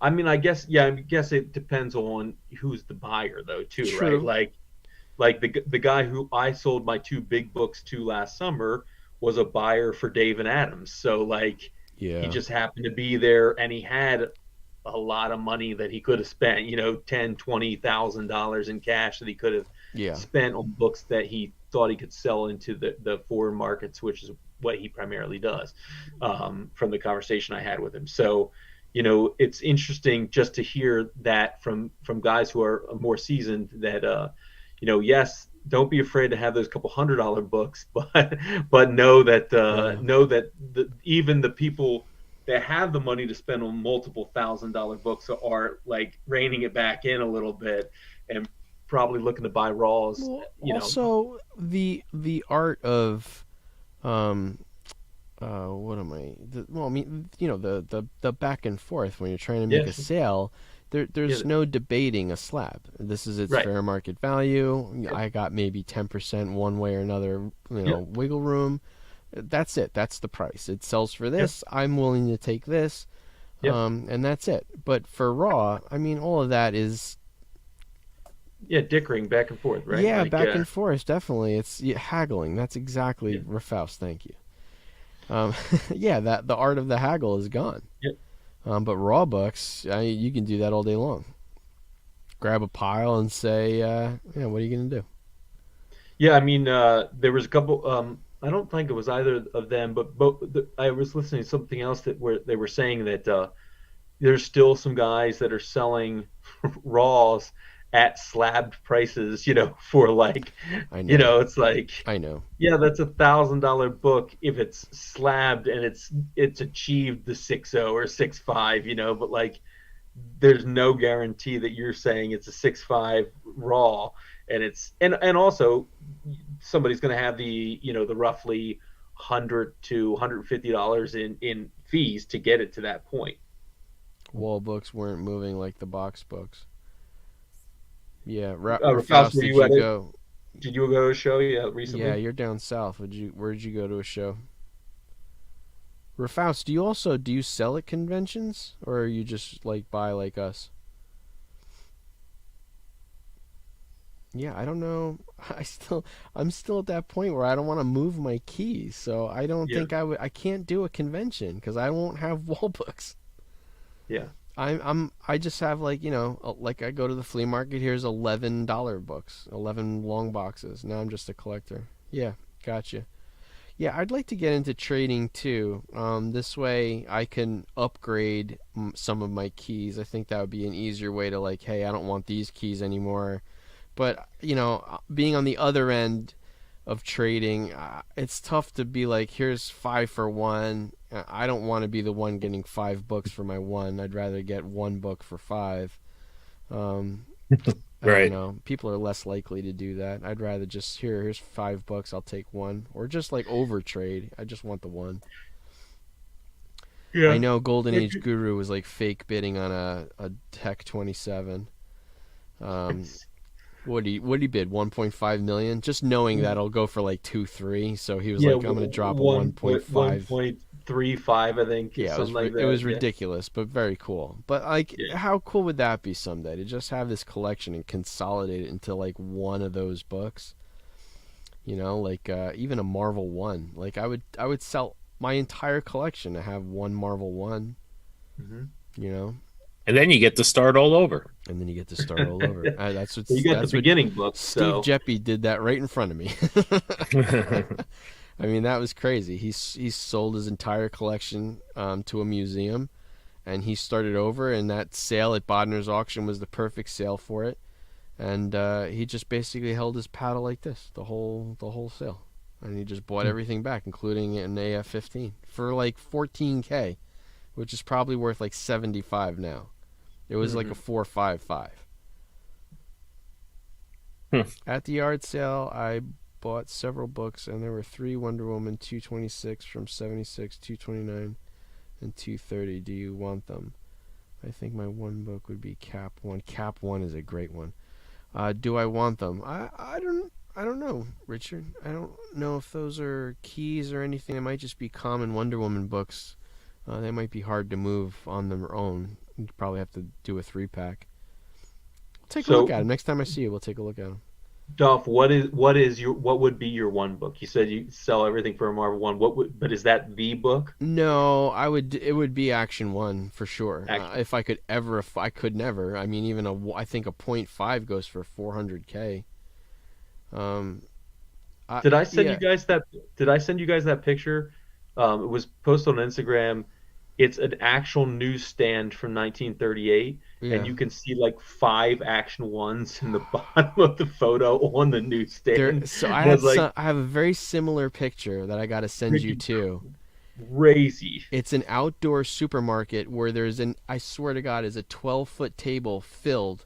I mean, I guess, yeah. I guess it depends on who's the buyer, though, too,
True.
right? Like the guy who I sold my two big books to last summer was a buyer for Dave and Adams. So like,
Yeah.
he just happened to be there, and he had a lot of money that he could have spent, $10,000-$20,000 in cash that he could have
Yeah.
spent on books that he thought he could sell into the foreign markets, which is what he primarily does, from the conversation I had with him. So, it's interesting just to hear that from guys who are more seasoned that, yes, don't be afraid to have those couple $100 books, but know that even the people that have the money to spend on multiple $1,000 books are like reining it back in a little bit and probably looking to buy raws.
Well, also the art of what am I? Well, I mean, the back and forth when you're trying to make a sale. There's no debating a slab. This is its fair market value. Yep. I got maybe 10% one way or another, wiggle room. That's it. That's the price. It sells for this. Yep. I'm willing to take this, and that's it. But for raw, I mean, all of that is
dickering back and forth, right?
Yeah, back and forth, definitely. It's haggling. That's exactly Rafaus. Thank you. That the art of the haggle is gone.
Yep.
But raw books, you can do that all day long. Grab a pile and say, what are you going to do?
Yeah, I mean, there was a couple. I don't think it was either of them, but I was listening to something else they were saying that there's still some guys that are selling raws at slabbed prices, for like,
I know.
It's like,
I know.
Yeah, that's $1,000 book if it's slabbed and it's achieved the 6.0 or 6.5, but like, there's no guarantee that you're saying it's a 6.5 raw, and also somebody's going to have the the roughly $100 to $150 in fees to get it to that point.
Wall books weren't moving like the box books. Yeah,
Rafaus,
did you go?
Did you go to a show recently?
Yeah, you're down south. Where'd you go to a show? Rafaus, do you sell at conventions, or are you just like buy like us? Yeah, I don't know. I'm still at that point where I don't want to move my keys, so I don't think I can't do a convention because I won't have wall books.
Yeah.
I just have like I go to the flea market. Here's $11 books, 11 long boxes. Now I'm just a collector. Yeah, gotcha. Yeah, I'd like to get into trading too. This way I can upgrade some of my keys. I think that would be an easier way to like, hey, I don't want these keys anymore. But being on the other end of trading, it's tough to be like, here's 5 for 1. I don't want to be the one getting 5 books for my 1. I'd rather get 1 book for 5.
Right.
People are less likely to do that. I'd rather just here's 5 books. I'll take 1, or just like over trade. I just want the 1. Yeah. I know Golden Age Guru was like fake bidding on a Tech 27. What he bid? 1.5 million, just knowing that it'll go for like 2-3. So he was like, I'm going to drop a 1.5.
1.35, I think.
Yeah, it was ridiculous, but very cool. But like, how cool would that be someday to just have this collection and consolidate it into like one of those books? Like even a Marvel 1. Like I would sell my entire collection to have one Marvel 1. Mm-hmm.
And then you get to start all over.
That's what you got. The beginning book.
Steve Jeppy did that right in front of me. I mean, that was crazy. He sold his entire collection to a museum, and he started over. And that sale at Bodner's auction was the perfect sale for it. And he just basically held his paddle like this the whole sale. and he just bought everything back, including an AF-15, for like $14K, which is probably worth like $75 now. It was like a 455. At the yard sale, I bought several books, and there were 3 Wonder Woman 226 from 76, 229, and 230. Do you want them? I think my one book would be Cap 1. Cap 1 is a great one. Do I want them? I don't know, Richard. I don't know if those are keys or anything. It might just be common Wonder Woman books. They might be hard to move on their own. You'd probably have to do a 3-pack. Take a look at them. Next time I see you, we'll take a look at them.
Dolph, what would be your one book? You said you sell everything for a Marvel one. But is that the book?
No, it would be Action 1 for sure. If I could never. I mean, even I think a .5 goes for $400K.
Did I send you guys that? Did I send you guys that picture? It was posted on Instagram. It's an actual newsstand from 1938, and you can see like 5 Action 1s in the bottom of the photo on the newsstand.
I have a very similar picture that I got to send you too.
Crazy.
It's an outdoor supermarket where I swear to God, is a 12-foot table filled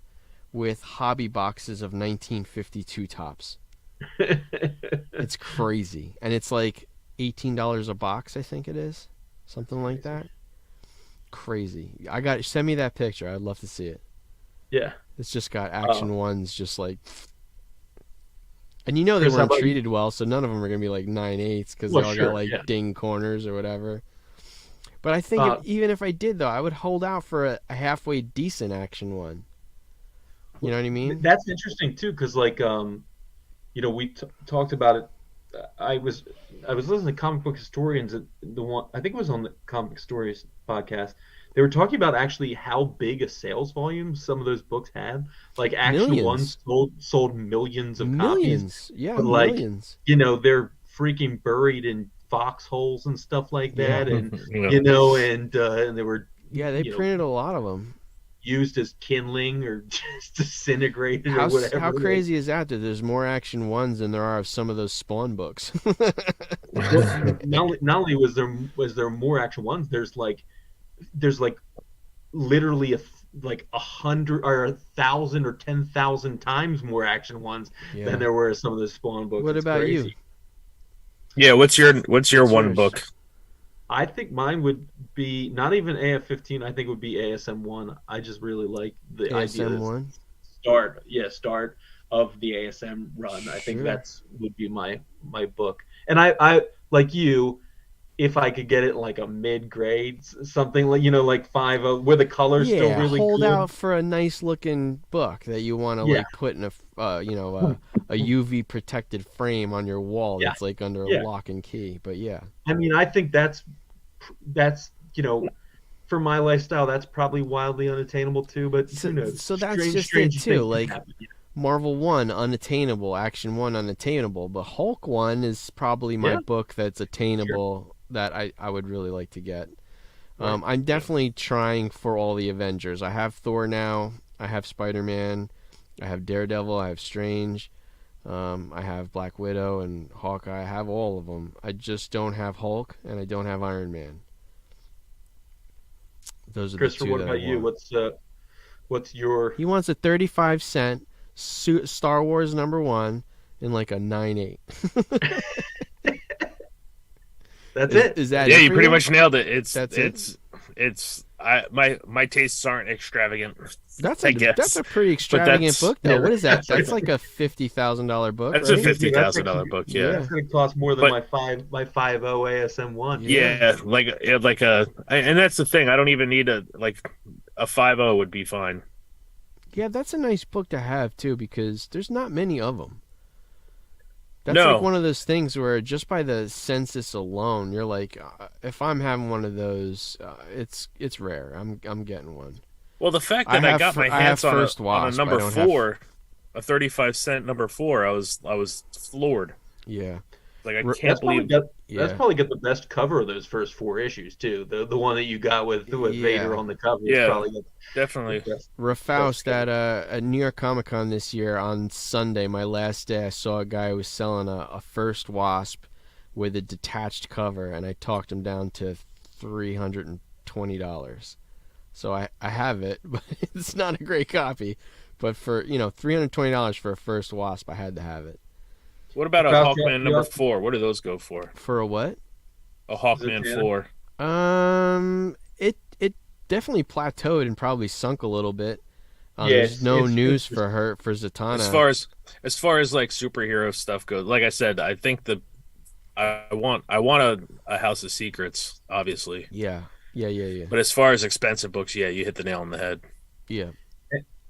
with hobby boxes of 1952 tops. It's crazy, and it's like $18 a box. I think it is something like that. Crazy. Send me that picture. I'd love to see it.
Yeah.
It's just got Action 1s just like, and they weren't treated well, so none of them are gonna be like 9/8 because they all got like ding corners or whatever. But I think even if I did though, I would hold out for a halfway decent Action 1. You know what I mean?
That's interesting too, because like we talked about it. I was listening to Comic Book Historians. The one I think it was on the Comic Book Historians podcast. They were talking about actually how big a sales volume some of those books had. Like Action 1 sold millions of copies.
Yeah,
but
millions.
They're freaking buried in foxholes and stuff like that, and and they were
they printed a lot of them.
Used as kindling or just disintegrated or whatever.
How crazy is that there's more Action 1s than there are of some of those Spawn books?
Not only was there more Action 1s, there's like literally 100 or 1,000 or 10,000 times more Action 1s than there were some of those Spawn books.
What about you?
Yeah, what's your one book?
I think mine would be not even AF-15. I think it would be ASM-1. I just really like the
ASM-1
start of the ASM run. I think would be my book. And I like you, if I could get it like a mid-grade, something like like 5.0, where the color's still really
hold
good.
out for a nice looking book that you want to like put in a a UV protected frame on your wall that's like under a lock and key. But
I mean, I think that's for my lifestyle, that's probably wildly unattainable too. But who knows?
So that's just it too. Like Marvel 1 unattainable, Action 1 unattainable, but Hulk 1 is probably my book that's attainable. That I would really like to get. I'm definitely trying for all the Avengers. I have Thor now. I have Spider-Man. I have Daredevil. I have Strange. I have Black Widow and Hawkeye. I have all of them. I just don't have Hulk, and I don't have Iron Man. Those are the two.
What about you? What's your?
He wants a 35-cent Star Wars #1 in like a 9/8.
That's it.
Is that?
Yeah, you pretty much nailed it. My tastes aren't extravagant.
That's a pretty extravagant book, though. What is that? That's like a $50,000 book.
That's
right?
a $50,000 book. Yeah,
that's going to cost more than my 5.0 ASM-1.
Yeah, and that's the thing. I don't even need a 5.0 would be fine.
Yeah, that's a nice book to have too, because there's not many of them. That's like one of those things where just by the census alone, you're like, if I'm having one of those, it's rare. I'm getting one.
Well, the fact that I got my hands on a number 4, a 35-cent number 4, I was floored.
Yeah,
Like I
That's
can't believe.
That's probably got the best cover of those first 4 issues too. The one that you got with Vader on the cover is
Yeah,
probably
definitely.
the best.
Rafaust at New York Comic Con this year on Sunday, my last day, I saw a guy who was selling a First Wasp with a detached cover, and I talked him down to $320. So I have it, but it's not a great copy. But for $320 for a First Wasp, I had to have it.
What about a
About
Hawkman number 4? What do those go for?
For a what?
A Hawkman 4.
It definitely plateaued and probably sunk a little bit.
Yeah,
There's no
it's
news
just-
for Zatanna.
As far as like superhero stuff goes, like I said, I think I want a House of Secrets, obviously.
Yeah.
But as far as expensive books, yeah, you hit the nail on the head.
Yeah.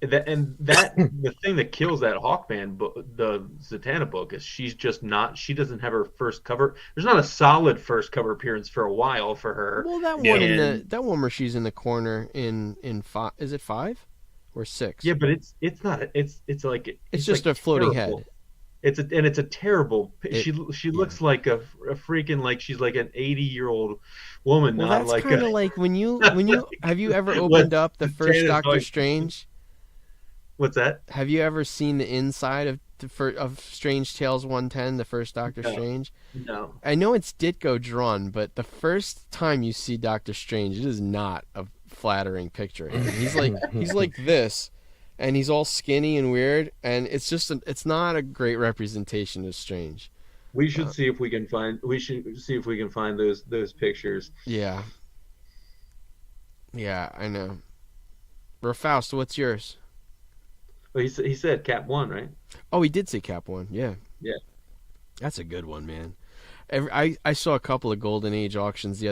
The thing that kills that Hawkman book, the Zatanna book, is she doesn't have her first cover. There's not a solid first cover appearance for a while for her.
Well, that
Yeah.
one that one where she's in the corner in 5, is it 5 or 6?
Yeah, but it's not. It's like
It's just
like
a floating
terrible.
head.
It's a terrible. She
yeah.
looks like a freaking, like she's like an 80-year-old woman.
Well,
not
that's
like
kind of like when you have you ever opened up the first
Zatanna's
Doctor
like-
Strange?
What's that?
Have you ever seen the inside of Strange Tales 110, the first Doctor
No.
Strange?
No.
I know it's Ditko drawn, but the first time you see Doctor Strange, it is not a flattering picture. He's like this, and he's all skinny and weird, and it's not a great representation of Strange.
We should see if we can find. We should see if we can find those pictures.
Yeah. Yeah, I know. Rafaust, what's yours?
Well, he said Cap 1, right?
Oh, he did say Cap 1. Yeah.
Yeah.
That's a good one, man. I saw a couple of Golden Age auctions the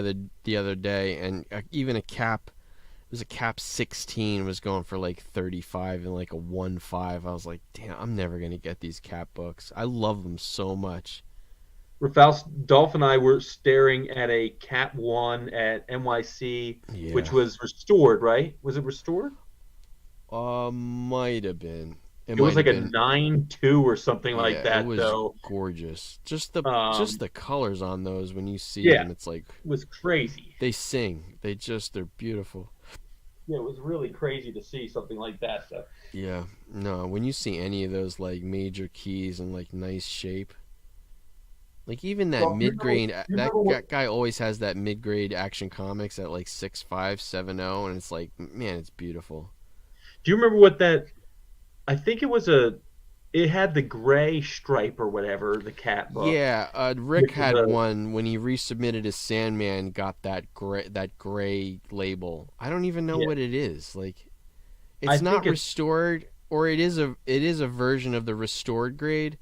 other day, and even a Cap, it was a Cap 16 was going for like 35 and like a 1.5. I was like, damn, I'm never gonna get these Cap books. I love them so much.
Rafael, Dolph and I were staring at a Cap 1 at NYC,
Yeah.
which was restored, right? Was it restored?
Might have been.
It was
might
like
have
a
been.
9.2 or something like
Yeah,
that,
it was
though.
gorgeous. Just the colors on those when you see
Yeah.
them, it's like
It was crazy.
they sing. They're beautiful.
Yeah, it was really crazy to see something like that. So.
Yeah, no, when you see any of those like major keys and like nice shape, like even that
Well,
mid-grade,
you
that
remember what-
guy always has that mid-grade Action Comics at like 6.5, 7.0, and it's like, man, it's beautiful.
Do you remember what that? I think it had the gray stripe or whatever, the Cap book.
Yeah, Rick
Which is
had
a-
one when he resubmitted his Sandman, got that gray label. I don't even know
Yeah.
what it is. Like,
I
it's not
think it's-
restored, or it is a version of the restored grade.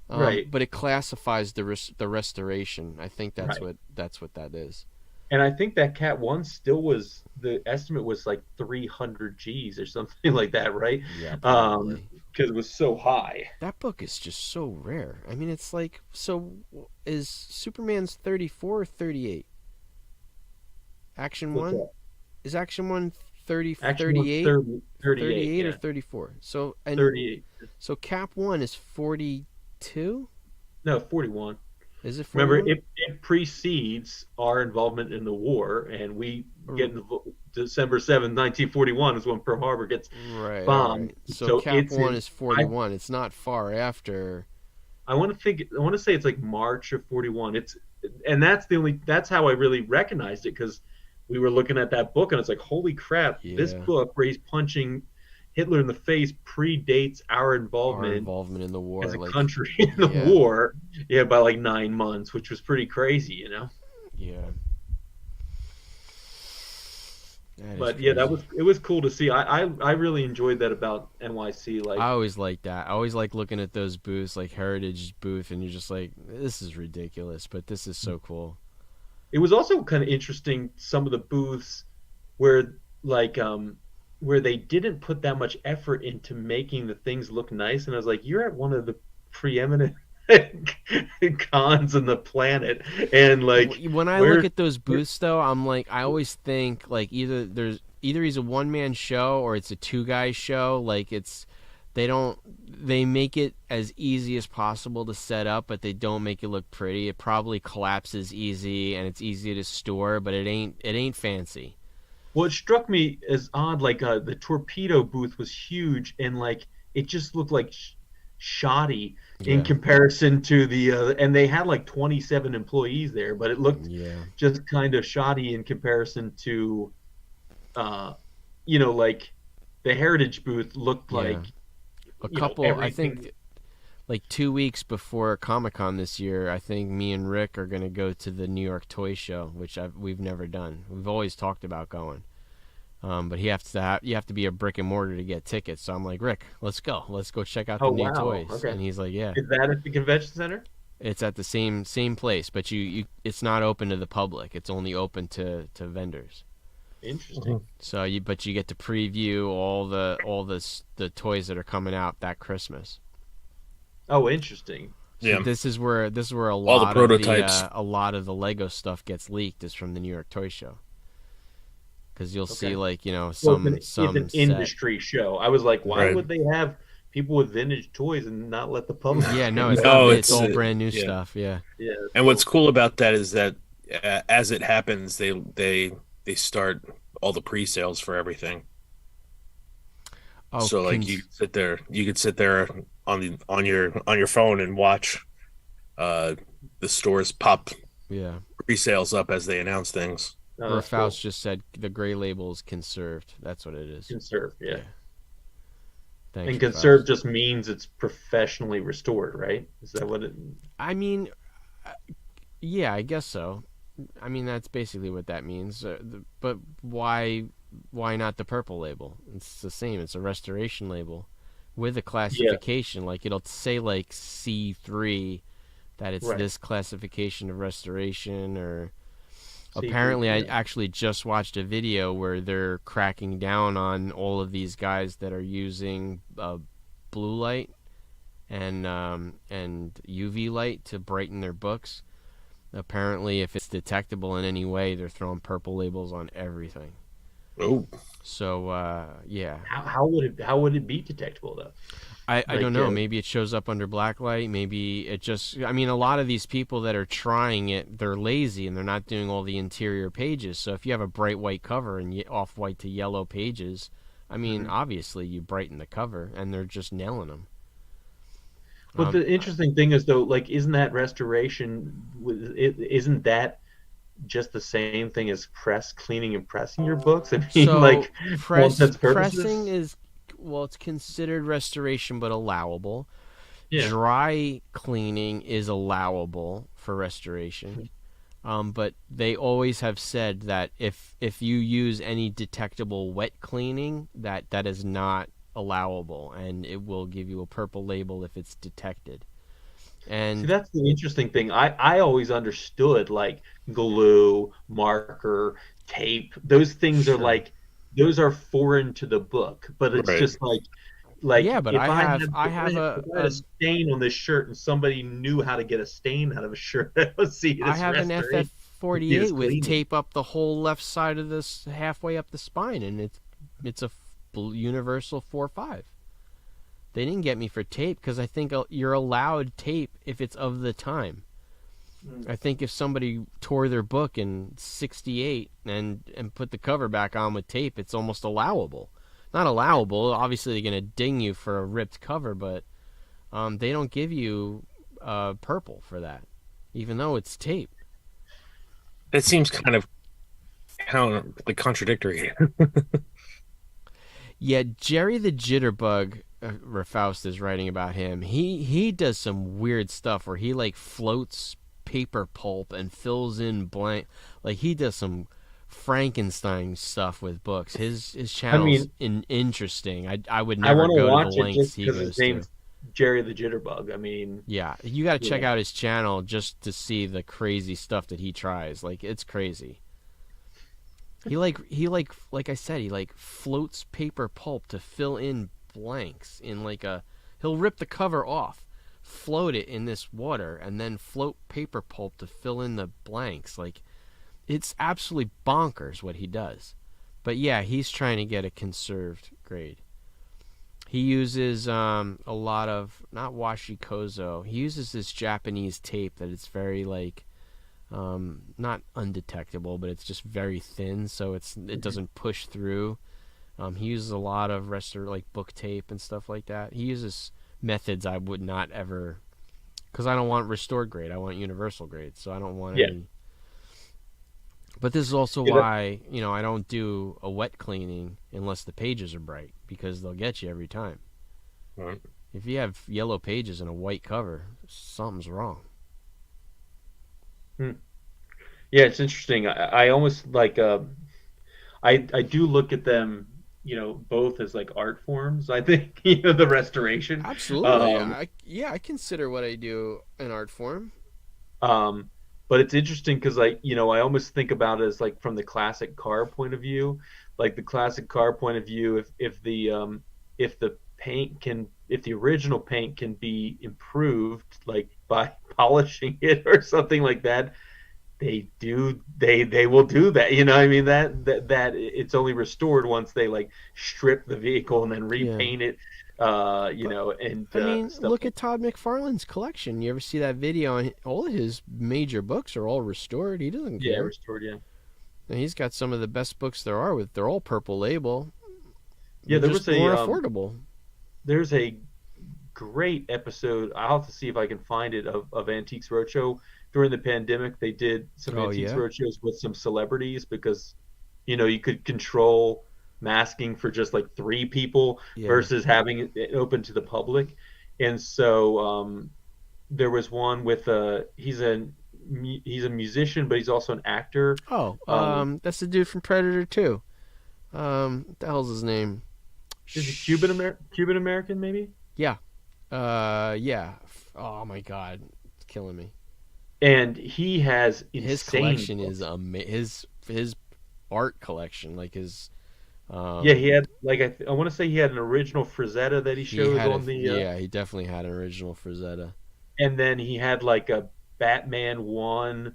Right.
But it classifies the restoration. I think that's
Right.
what that is.
And I think that Cat 1 still was, the estimate was like 300 G's or something like that, right?
Yeah, probably.
Because it was so high.
That book is just so rare. I mean, it's like, so is Superman's 34 or 38? Action
What's
1?
that?
Is Action 1 30,
Action
38?
38,
38 or
yeah.
34? So, and
38.
so Cap 1 is 42?
No, 41.
Is it 41?
Remember, it precedes our involvement in the war, and we get December 7th, 1941 is when Pearl Harbor gets
Right.
bombed.
Right. So,
So
Cap
it's
1
in-
is 41. It's not far after.
I want to say it's like March of 41. That's how I really recognized it, because we were looking at that book and it's like, holy crap, this
Yeah.
book where he's punching Hitler in the face predates our
Our
involvement
involvement in the war.
as a
like,
country in the
yeah.
war, by like 9 months, which was pretty crazy,
Yeah. That is
But yeah,
crazy.
it was cool to see. I really enjoyed that about NYC. Like,
I always like that. I always like looking at those booths, like Heritage booth, and you're just like, this is ridiculous, but this is so cool.
it was also kind of interesting, some of the booths where where they didn't put that much effort into making the things look nice, and I was like, you're at one of the preeminent cons on the planet, and like,
When I
where-
look at those booths, though, I'm like, I always think like either he's a one-man show or it's a two-guy show. Like they make it as easy as possible to set up, but they don't make it look pretty. It probably collapses easy and it's easy to store, but it ain't fancy.
Well, it struck me as odd. Like the torpedo booth was huge, and like it just looked like shoddy in
Yeah.
comparison to the. And they had like 27 employees there, but it looked
Yeah.
just kind of shoddy in comparison to, like the Heritage booth looked
Yeah.
like
A couple, I
everything.
think, like 2 weeks before Comic-Con this year, I think me and Rick are going to go to the New York Toy Show, which we've never done. We've always talked about going. But you have to be a brick and mortar to get tickets. So I'm like, Rick, let's go. Let's go check out the
Oh,
new
wow.
toys.
Okay.
And he's like, yeah.
Is that at the convention center?
It's at the same place, but you it's not open to the public. It's only open to vendors.
Interesting.
So you get to preview all the toys that are coming out that Christmas.
Oh, interesting.
So
Yeah.
this is where a
All the
lot
prototypes.
of a lot of the Lego stuff gets leaked is from the New York Toy Show. Because you'll see
Okay.
some
It's an
set.
industry show. I was like, why
Right.
would they have people with vintage toys and not let the public?
Yeah, no, it's
No,
not. It's all
it's,
brand new
yeah.
stuff. Yeah.
Yeah.
And what's cool about that is that as it happens, they start all the pre-sales for everything.
Oh,
So like you could sit there on your phone and watch the stores pop
yeah.
pre-sales up as they announce things.
Oh, that's
Rafaus
cool.
just said the gray label is conserved. That's what it is.
Conserve, yeah.
Yeah. Thanks,
And
Rafaus.
conserve just means it's professionally restored, right? Is that what it?
I mean, yeah, I guess so. I mean, that's basically what that means. But why not the purple label? It's the same. It's a restoration label with a classification. Like it'll say like C3 that it's
Right.
this classification of restoration. Or
C3,
apparently, I
yeah.
actually just watched a video where they're cracking down on all of these guys that are using blue light and UV light to brighten their books. Apparently, if it's detectable in any way, they're throwing purple labels on everything.
Oh,
So, yeah.
How would it be detectable though?
I
Like,
don't know. Maybe it shows up under black light. Maybe it just... I mean, a lot of these people that are trying it, they're lazy and they're not doing all the interior pages. So if you have a bright white cover and off-white to yellow pages, I mean, obviously you brighten the cover and they're just nailing them.
But the interesting thing is though, like, isn't that restoration? Isn't that just the same thing as cleaning and pressing your books? I mean,
So
like, for all intents and purposes?
pressing is... Well, it's considered restoration, but allowable.
Yeah.
Dry cleaning is allowable for restoration. But they always have said that if you use any detectable wet cleaning, that is not allowable, and it will give you a purple label if it's detected. And
See, that's the interesting thing. I always understood like glue, marker, tape. Those things
Sure.
are like those are foreign to the book, but it's
Right.
just like
Yeah, but
if
I have
if
a
had a stain on this shirt and somebody knew how to get a stain out of a shirt. Let's see.
I have an
restoration.
FF48
It's
with
cleaning.
tape up the whole left side of this halfway up the spine, and it's a universal 4.5. They didn't get me for tape because I think you're allowed tape if it's of the time. I think if somebody tore their book in '68 and put the cover back on with tape, it's almost allowable. Not allowable. Obviously, they're gonna ding you for a ripped cover, but they don't give you purple for that, even though it's tape.
that seems kind of contradictory.
Yeah, Jerry the Jitterbug, Rafaust is writing about him. He does some weird stuff where he like floats paper pulp and fills in blank. Like he does some Frankenstein stuff with books. His channel's interesting. I would
I
never
want to
go to
watch
the
it
lengths
just
he
because
goes
his
to.
name's Jerry the Jitterbug. I mean,
Yeah, you got to check
Yeah.
out his channel just to see the crazy stuff that he tries. Like it's crazy. He like I said, he like floats paper pulp to fill in blanks in like a. He'll rip the cover off, float it in this water, and then float paper pulp to fill in the blanks. Like it's absolutely bonkers what he does. But yeah, he's trying to get a conserved grade. He uses a lot of, not washi kozo. He uses this Japanese tape that it's very like not undetectable, but it's just very thin, so it doesn't push through. He uses a lot of like book tape and stuff like that. He uses methods I would not ever, because I don't want restored grade. I want universal grade, so I don't want any. But this is also why, I don't do a wet cleaning unless the pages are bright, because they'll get you every time.
Right.
If you have yellow pages and a white cover, something's wrong.
Yeah, it's interesting. I almost like I do look at them, both as like art forms. I think the restoration.
Absolutely, I consider what I do an art form.
But it's interesting because I almost think about it as like from the classic car point of view, like the classic car point of view. If the original paint can be improved, like by polishing it or something like that, they will do that. I mean that it's only restored once they like strip the vehicle and then repaint it.
Look at Todd McFarlane's collection. You ever see that video? All of his major books are all restored. He doesn't care.
Yeah, restored. Yeah.
And he's got some of the best books there are. They're all purple label.
Yeah, there was
more affordable.
There's a great episode. I'll have to see if I can find it of Antiques Roadshow. During the pandemic, they did some Antiques Roadshows with some celebrities because, you could control masking for just like 3 people versus having it open to the public. And so there was one with he's a musician, but he's also an actor.
That's the dude from Predator 2. What the hell's his name?
Is he Cuban American maybe?
Yeah. Yeah. Oh my God, it's killing me.
And he has
his collection is his art collection, like his.
He had like I want to say he had an original Frazetta that he showed on the.
He definitely had an original Frazetta.
And then he had like a Batman 1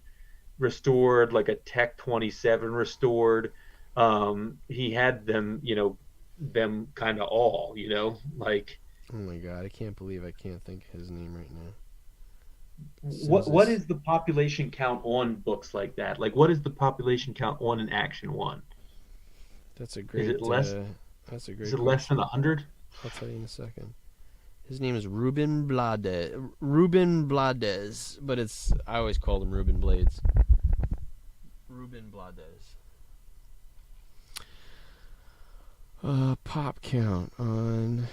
restored, like a Tech 27 restored. He had them, them kind of all, like.
Oh my God! I can't believe I can't think of his name right now.
What is the population count on books like that? Like, what is the population count on an Action 1?
That's a great.
Is it less?
That's a great.
Is it less than 100?
I'll tell you in a second. His name is Ruben Blades. Ruben Blades, but I always called him Ruben Blades. Ruben Blades. Pop count on.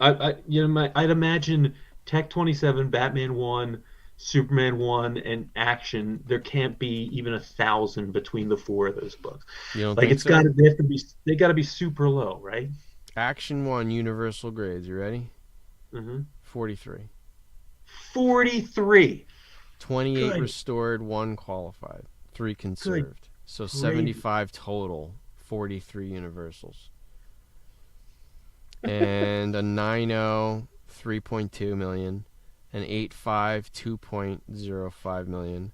I'd imagine Tech 27, Batman 1, Superman 1, and Action. There can't be even 1,000 between the 4 of those books.
You don't
like
think so?
They got to be super low, right?
Action 1 universal grades. You ready? 43.
43.
28 restored, 1 qualified, 3 conserved. So 75 total. 43 universals. And a 9.0, 3.2 million. An 8.5, 2.05 million.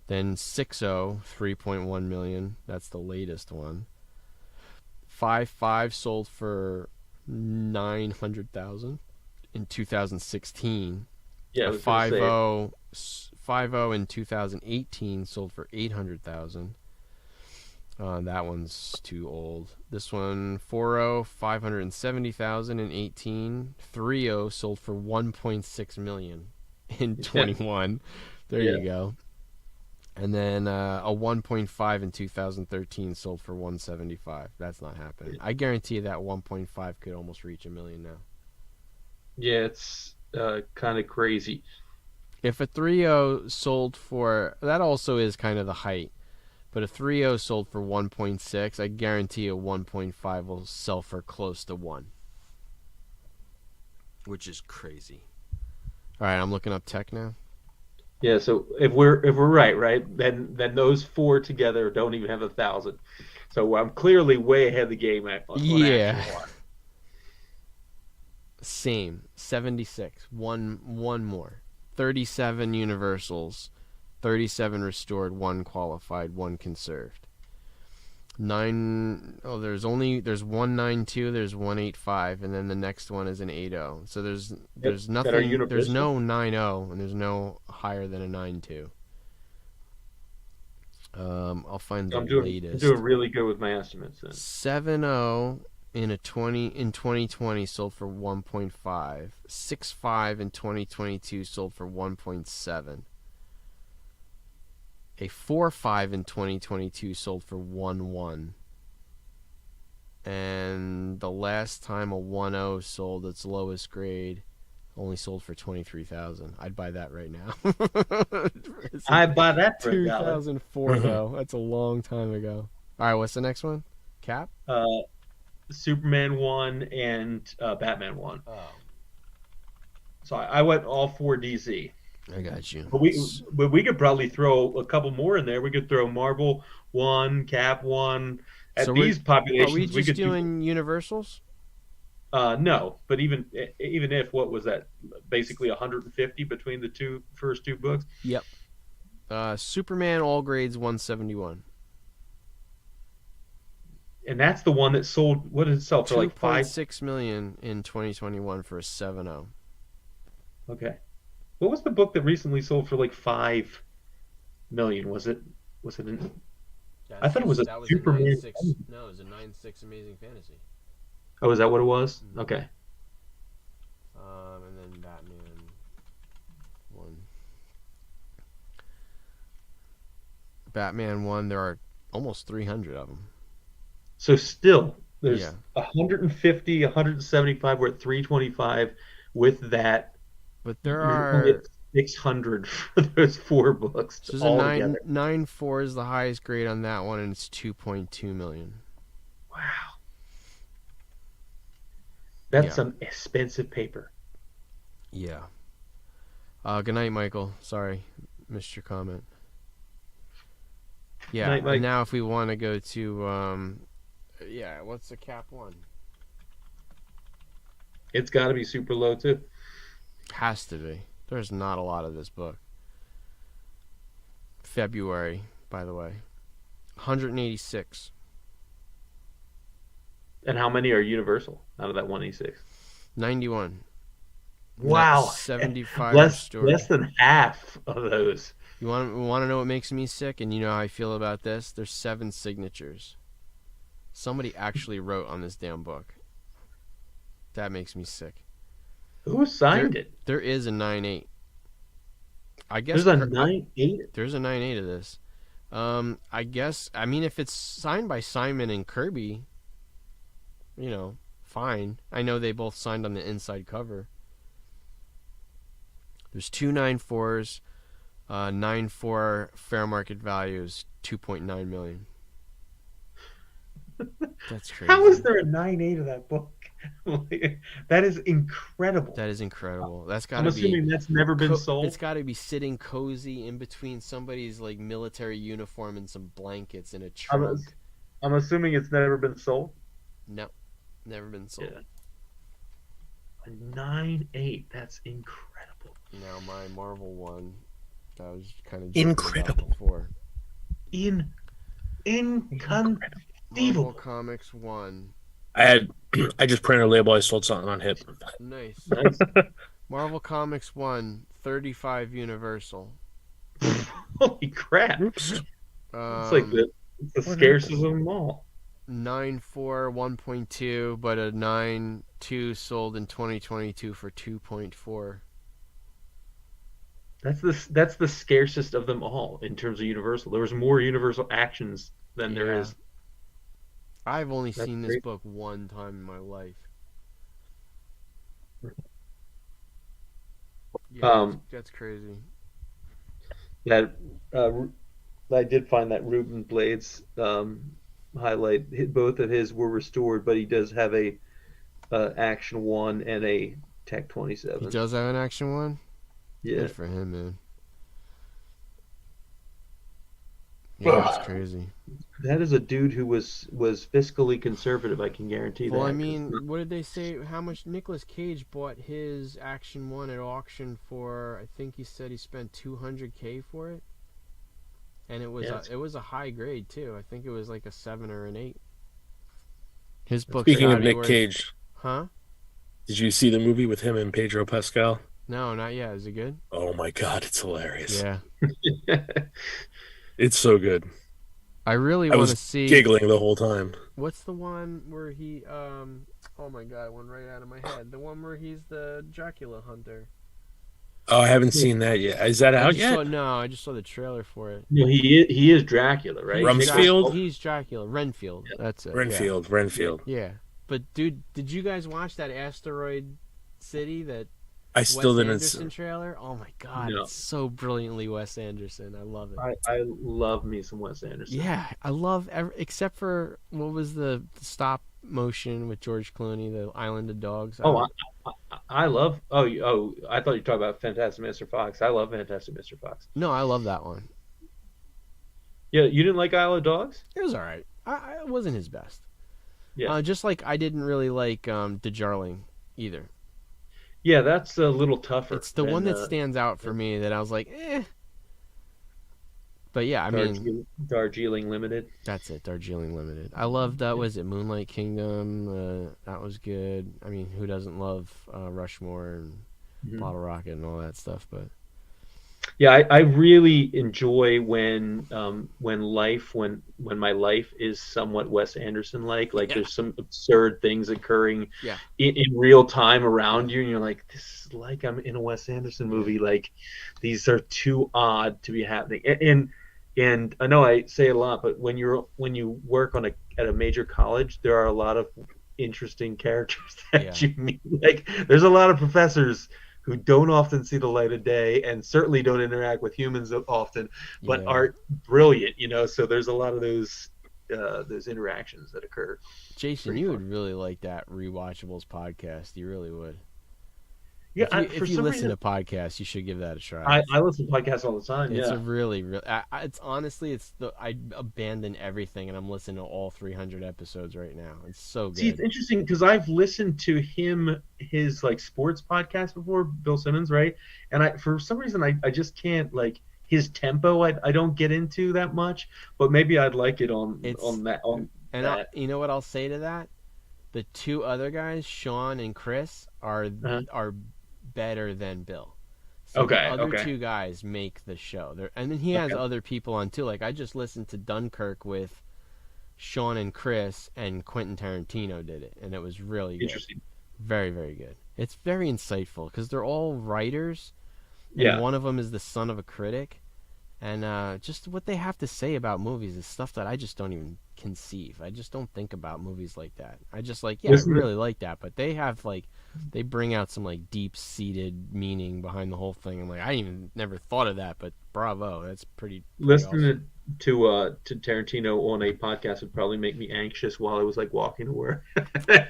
Then 6.0, 3.1 million. That's the latest one. 5.5 sold for 900,000 in 2016.
Yeah,
a 5.0 in 2018 sold for 800,000. That one's too old. This one, 4.0, 570,000 in 18. 3.0 sold for 1.6 million in 21. There you go. And then a 1.5 in 2013 sold for 175. That's not happening. I guarantee you that 1.5 could almost reach $1 million now.
Yeah, it's kind of crazy.
If a 3.0 sold for, that also is kind of the height. But a 3.0 sold for 1.6, I guarantee a 1.5 will sell for close to 1. Which is crazy. All right, I'm looking up tech now.
Yeah, so if we're right, then those 4 together don't even have 1,000. So I'm clearly way ahead of the game on
yeah. Same. 76. One more. 37 universals. 37 restored, 1 qualified, 1 conserved. There's 192, there's 185, and then the next one is an 80. So there's
that are
nothing. There's
universal?
no 90, and there's no higher than a 92. I'll find the
I'm doing
latest.
really good with my estimates then.
70 in 2020 sold for 1.5. 65 in 2022 sold for 1.7. A 4.5 in 2022 sold for 1.1. And the last time a 1.0 sold, its lowest grade, only sold for 23,000. I'd buy that right now.
I'd buy that for $1.
2004 though. That's a long time ago. All right, what's the next one? Cap?
Superman 1 and Batman 1.
Oh,
So I went all 4 DC.
I got you.
But we could probably throw a couple more in there. We could throw Marvel 1, Cap 1. At
So
these populations,
Are we just
could
doing universals?
no, but even if, what was that? Basically 150 between the first two books.
Yep. Superman all grades 171.
And that's the one that sold. What did it sell for? Like
2.6 million in 2021 for a 7.0.
Okay. What was the book that recently sold for like 5 million? Was it an? I thought it was a Superman.
No, it was a 9.6 Amazing Fantasy.
Oh, is that what it was? Okay.
And then Batman 1. Batman 1, there are almost 300 of them.
So still, there's
Yeah.
150, 175. We're at 325 with that.
But there
You're only
are...
at 600 for those 4 books.
So there's
all
a
together.
9.4 is the highest grade on that one, and it's 2.2 million.
Wow. That's
Yeah.
some expensive paper.
Yeah. Good night, Michael. Sorry, missed your comment. Yeah.
Night, Mike.
And now, if we want to go to, what's the Cap 1?
It's got to be super low too.
Has to be. There's not a lot of this book. February, by the way. 186.
And how many are universal out of that 186?
91.
Wow.
75
Less
restored.
than half of those.
You want to know what makes me sick, and you know how I feel about this? There's 7 signatures. Somebody actually wrote on this damn book. That makes me sick.
Who signed it?
There is a 9.8. I guess
There's a 9.8.
There's a 9.8 of this. I mean, if it's signed by Simon and Kirby, fine. I know they both signed on the inside cover. There's 2 9.4s. 9.4 fair market value is 2.9 million. That's crazy.
How is there a 9.8 of that book? That is incredible.
That is incredible. That's got
I'm
to
assuming
be.
that's never been sold.
It's got to be sitting cozy in between somebody's like military uniform and some blankets in a trunk.
I'm assuming it's never been sold.
No, never been sold.
Yeah. A 9.8. That's incredible.
Now my Marvel one, that was kind of
Incredible.
Before.
Inconceivable.
Marvel Comics 1.
I just printed a label. I sold something on Hip.
Nice.
Nice.
Marvel Comics 1, 35 Universal.
Holy crap.
Oops.
It's like the scarcest of them all.
9.4, 1.2, but a 9.2 sold in 2022 for 2.4.
That's the scarcest of them all in terms of Universal. There was more Universal actions than there
Yeah.
is.
I've only
That's
seen this
great.
book one time in my life. Yeah, that's crazy.
That I did find that Ruben Blades highlight. Both of his were restored, but he does have a Action 1 and a Tech 27.
He does have an Action 1?
Yeah.
Good for him, man. Yeah, that's crazy.
That is a dude who was fiscally conservative, I can guarantee that.
Well, I mean, what did they say? How much Nicolas Cage bought his Action 1 at auction for? I think he said he spent $200K for it. and it was a high grade too. I think it was like a 7 or an 8. His book.
Speaking of Nick Cage,
huh?
Did you see the movie with him and Pedro Pascal?
No, not yet. Is it good?
Oh my God, it's hilarious.
Yeah.
It's so good.
I really want to see.
Giggling the whole time.
What's the one where he? Oh my God, one right out of my head. The one where he's the Dracula hunter.
Oh, I haven't seen that yet. Is that out yet?
I just saw the trailer for it.
No, he is Dracula, right?
Rumsfeld?
He's Dracula. Renfield. Yeah. That's it.
Renfield.
Yeah. But dude, did you guys watch that Asteroid City that
I still
Wes
didn't
Anderson trailer? Oh my God,
No.
It's so brilliantly Wes Anderson. I love it.
I love me some Wes Anderson.
Yeah, I love except for what was the stop motion with George Clooney, the Island of Dogs.
I love. Oh, I thought you were talking about Fantastic Mr. Fox. I love Fantastic Mr. Fox.
No, I love that one.
Yeah, you didn't like Isle of Dogs?
It was all right. It wasn't his best.
Yeah.
Just like I didn't really like Darjeeling either.
Yeah, that's a little tougher.
It's the one that stands out for me that I was like, eh. But yeah, I mean,
Darjeeling Limited.
That's it, Darjeeling Limited. I loved was it Moonlight Kingdom? That was good. I mean, who doesn't love Rushmore and Bottle Rocket and all that stuff? But
yeah, I really enjoy when my life is somewhat Wes Anderson like there's some absurd things occurring in real time around you, and you're like, this is like I'm in a Wes Anderson movie. Like these are too odd to be happening. And I know I say it a lot, but when you work at a major college, there are a lot of interesting characters that you meet. Like there's a lot of professors who don't often see the light of day and certainly don't interact with humans often, but are brilliant, so there's a lot of those interactions that occur.
Jason, you would really like that Rewatchables podcast. You really would.
Yeah,
if you listen to podcasts, you should give that a try.
I listen to podcasts all the time.
It's a really, it's honestly, I abandon everything and I'm listening to all 300 episodes right now. It's so good.
See, it's interesting because I've listened to his like sports podcast before, Bill Simmons, right? And for some reason I just can't like his tempo. I don't get into that much, but maybe I'd like it on that.
You know what I'll say to that? The two other guys, Sean and Chris, are better than Bill. So the other two guys make the show. And then he has other people on too. Like I just listened to Dunkirk with Sean and Chris, and Quentin Tarantino did it, and it was really good.
Interesting.
Very, very good. It's very insightful because they're all writers. And one of them is the son of a critic. And just what they have to say about movies is stuff that I just don't even conceive. I just don't think about movies like that. I just I really like that. But they have they bring out some deep-seated meaning behind the whole thing. I'm like, I never thought of that, but bravo, that's pretty
listening
awesome.
to Tarantino on a podcast would probably make me anxious while I was walking to work.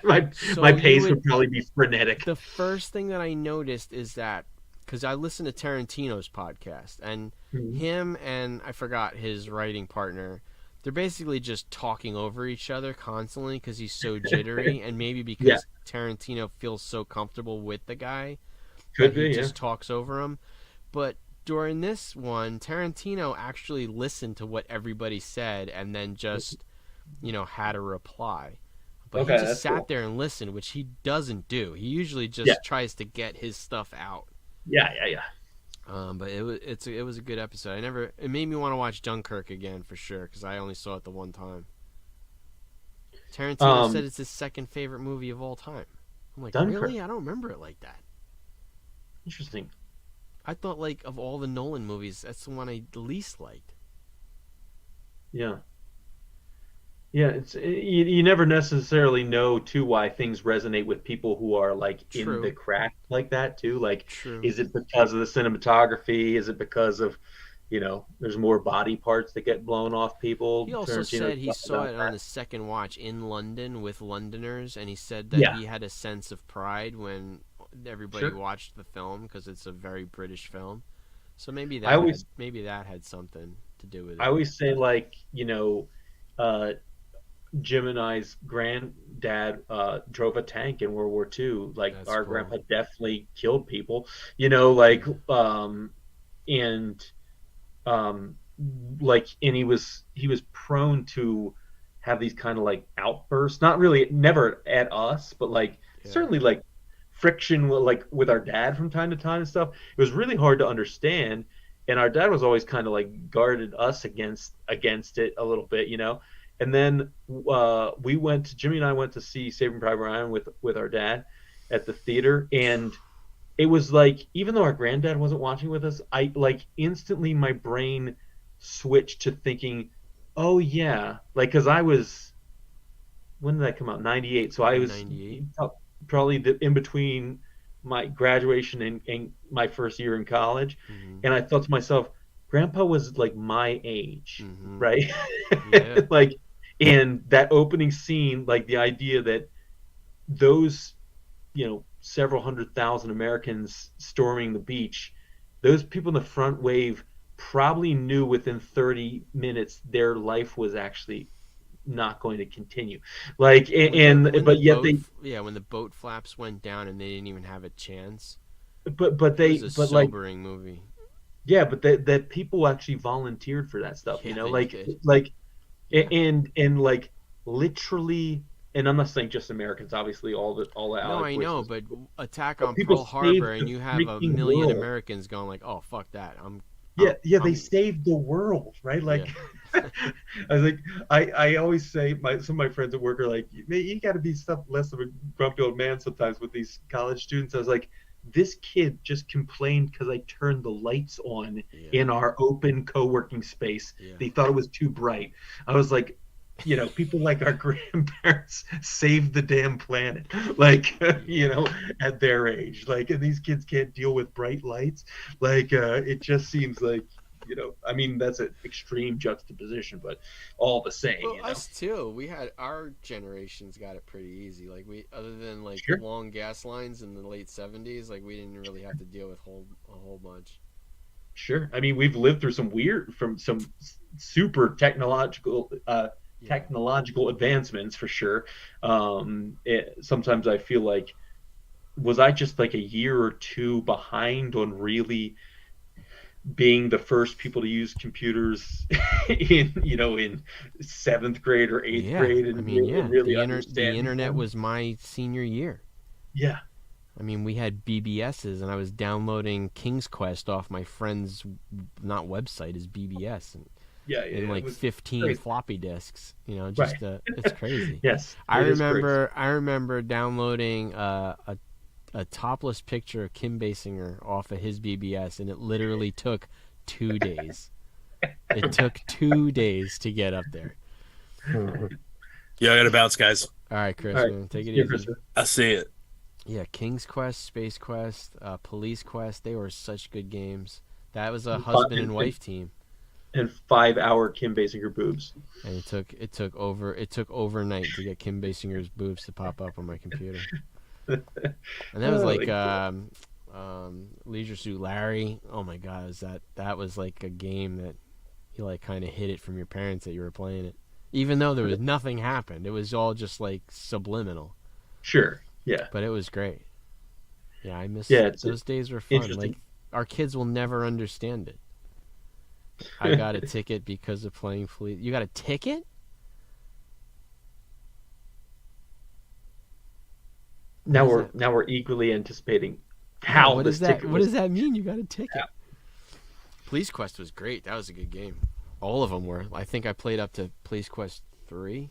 my pace would probably be frenetic.
The first thing that I noticed is that because I listened to Tarantino's podcast, and him and I forgot his writing partner, they're basically just talking over each other constantly because he's so jittery, and maybe because Tarantino feels so comfortable with the guy, he just talks over him. But during this one, Tarantino actually listened to what everybody said and then just, had a reply. But he just sat there and listened, which he doesn't do. He usually just tries to get his stuff out.
Yeah.
But it was a good episode. It made me want to watch Dunkirk again for sure because I only saw it the one time. Tarantino said it's his second favorite movie of all time. I'm like, Dunkirk. Really? I don't remember it like that.
Interesting.
I thought of all the Nolan movies, that's the one I least liked.
Yeah. Yeah, you never necessarily know too why things resonate with people who are in the craft like that too. Is it because of the cinematography? Is it because of there's more body parts that get blown off people?
He also said he saw it on his second watch in London with Londoners, and he said that he had a sense of pride when everybody watched the film because it's a very British film. So maybe that had something to do with it.
I always say Jim and I's granddad drove a tank in World War II. Our grandpa definitely killed people, and he was prone to have these kind of like outbursts, not really, never at us, but like
Yeah.
certainly like friction like with our dad from time to time and stuff. It was really hard to understand, and our dad was always kind of like guarded us against it a little bit, and then Jimmy and I went to see Saving Private Ryan with our dad at the theater, and it was like, even though our granddad wasn't watching with us, I like instantly my brain switched to thinking, oh yeah, like, because I was, when did that come out? 98. So I was
98.
probably in between my graduation and my first year in college.
Mhm.
And I thought to myself, Grandpa was like my age,
Mhm.
right?
Yeah.
Like, and that opening scene, like the idea that those, several 100,000 Americans storming the beach, those people in the front wave probably knew within 30 minutes their life was actually not going to continue. Like,
When the boat flaps went down and they didn't even have a chance.
but
It was a
like,
sobering movie.
yeah, but that people actually volunteered for that stuff,
Yeah, they
like,
did.
like,
Yeah.
and like literally, and I'm not saying just Americans, obviously all the
No,
Allied
I know,
forces,
but attack
but
on
people
Pearl Harbor,
saved
and
the
you have a
freaking
million
world.
Americans going like, "Oh, fuck that!
They saved the world, right? Like,
Yeah.
I was like, I always say, some of my friends at work are like, "Man, you got to be less of a grumpy old man sometimes with these college students." I was like, this kid just complained because I turned the lights on
Yeah.
in our open co-working space.
Yeah.
They thought it was too bright. I was like, people like our grandparents saved the damn planet, like, at their age. Like, and these kids can't deal with bright lights. Like, it just seems like, I mean, that's an extreme juxtaposition, but all the same,
Well, us too. We had our generations got it pretty easy. Like, other than like
Sure.
long gas lines in the late 70s, like we didn't really have to deal with a whole bunch.
Sure. I mean, we've lived through some super technological advancements for sure. Sometimes I feel like, was I just like a year or two behind on really being the first people to use computers in seventh grade or eighth grade, and really
the
understand
internet was my senior year.
Yeah.
I mean, we had BBSs, and I was downloading King's Quest off my friend's not website, his BBS, and in like 15
crazy.
floppy disks.
Right.
It's crazy.
Yes.
I remember downloading a topless picture of Kim Basinger off of his BBS, and it literally took 2 days. It took 2 days to get up there.
Yeah, I gotta bounce, guys.
All right, Chris,
All right.
man, take it
Yeah,
easy.
Chris.
I see it.
Yeah, King's Quest, Space Quest, Police Quest, they were such good games. That was a husband and wife team.
And 5-hour Kim Basinger boobs.
And it took overnight to get Kim Basinger's boobs to pop up on my computer. And that was like Leisure Suit Larry. Oh my God, that was like a game that you like kind of hid it from your parents that you were playing it, even though there was nothing happened. It was all just like subliminal.
Sure. Yeah.
But it was great. Yeah, I miss.
Yeah,
those days were fun. Like, our kids will never understand it. I got a ticket because of playing Fleet. You got a ticket?
Now we're equally anticipating how
what
this
does that
ticket
what
was.
does that mean? You got a ticket?
Yeah.
Police Quest was great. That was a good game. All of them were. I think I played up to Police Quest 3.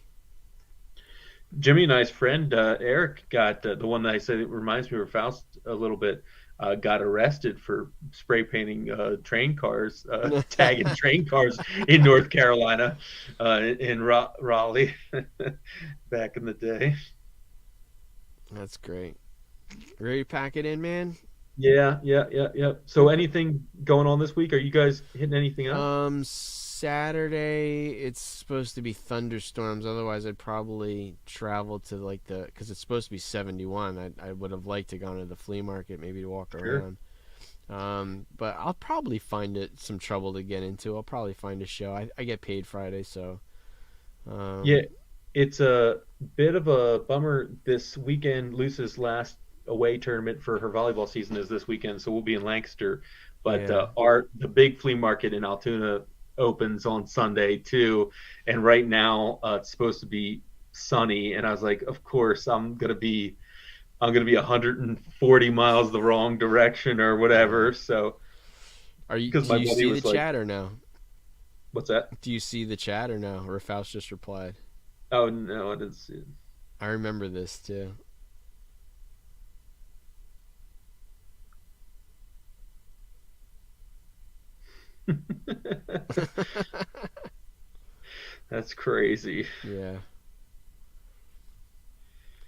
Jimmy and I's friend Eric got the one that I said, it reminds me of Faust a little bit. Got arrested for spray painting train cars, tagging train cars in North Carolina, in Raleigh, back in the day.
That's great. Ready to pack it in, man?
Yeah. So anything going on this week? Are you guys hitting anything up?
Saturday it's supposed to be thunderstorms. Otherwise, I'd probably travel to because it's supposed to be 71. I would have liked to go to the flea market, maybe to walk around. But I'll probably find it some trouble to get into. I'll probably find a show. I get paid Friday, so.
Yeah, it's a bit of a bummer. This weekend, Luce's last away tournament for her volleyball season is this weekend, so we'll be in Lancaster. But
Yeah.
the big flea market in Altoona opens on Sunday too, and right now it's supposed to be sunny, and I was like, of course I'm gonna be 140 miles the wrong direction or whatever. So because
Do
my
you
buddy
see the
was like,
chat or no?
"What's that?"
Do you see the chat or no? Or Faust just replied.
Oh no, I didn't see
I remember this too.
it. That's crazy.
Yeah.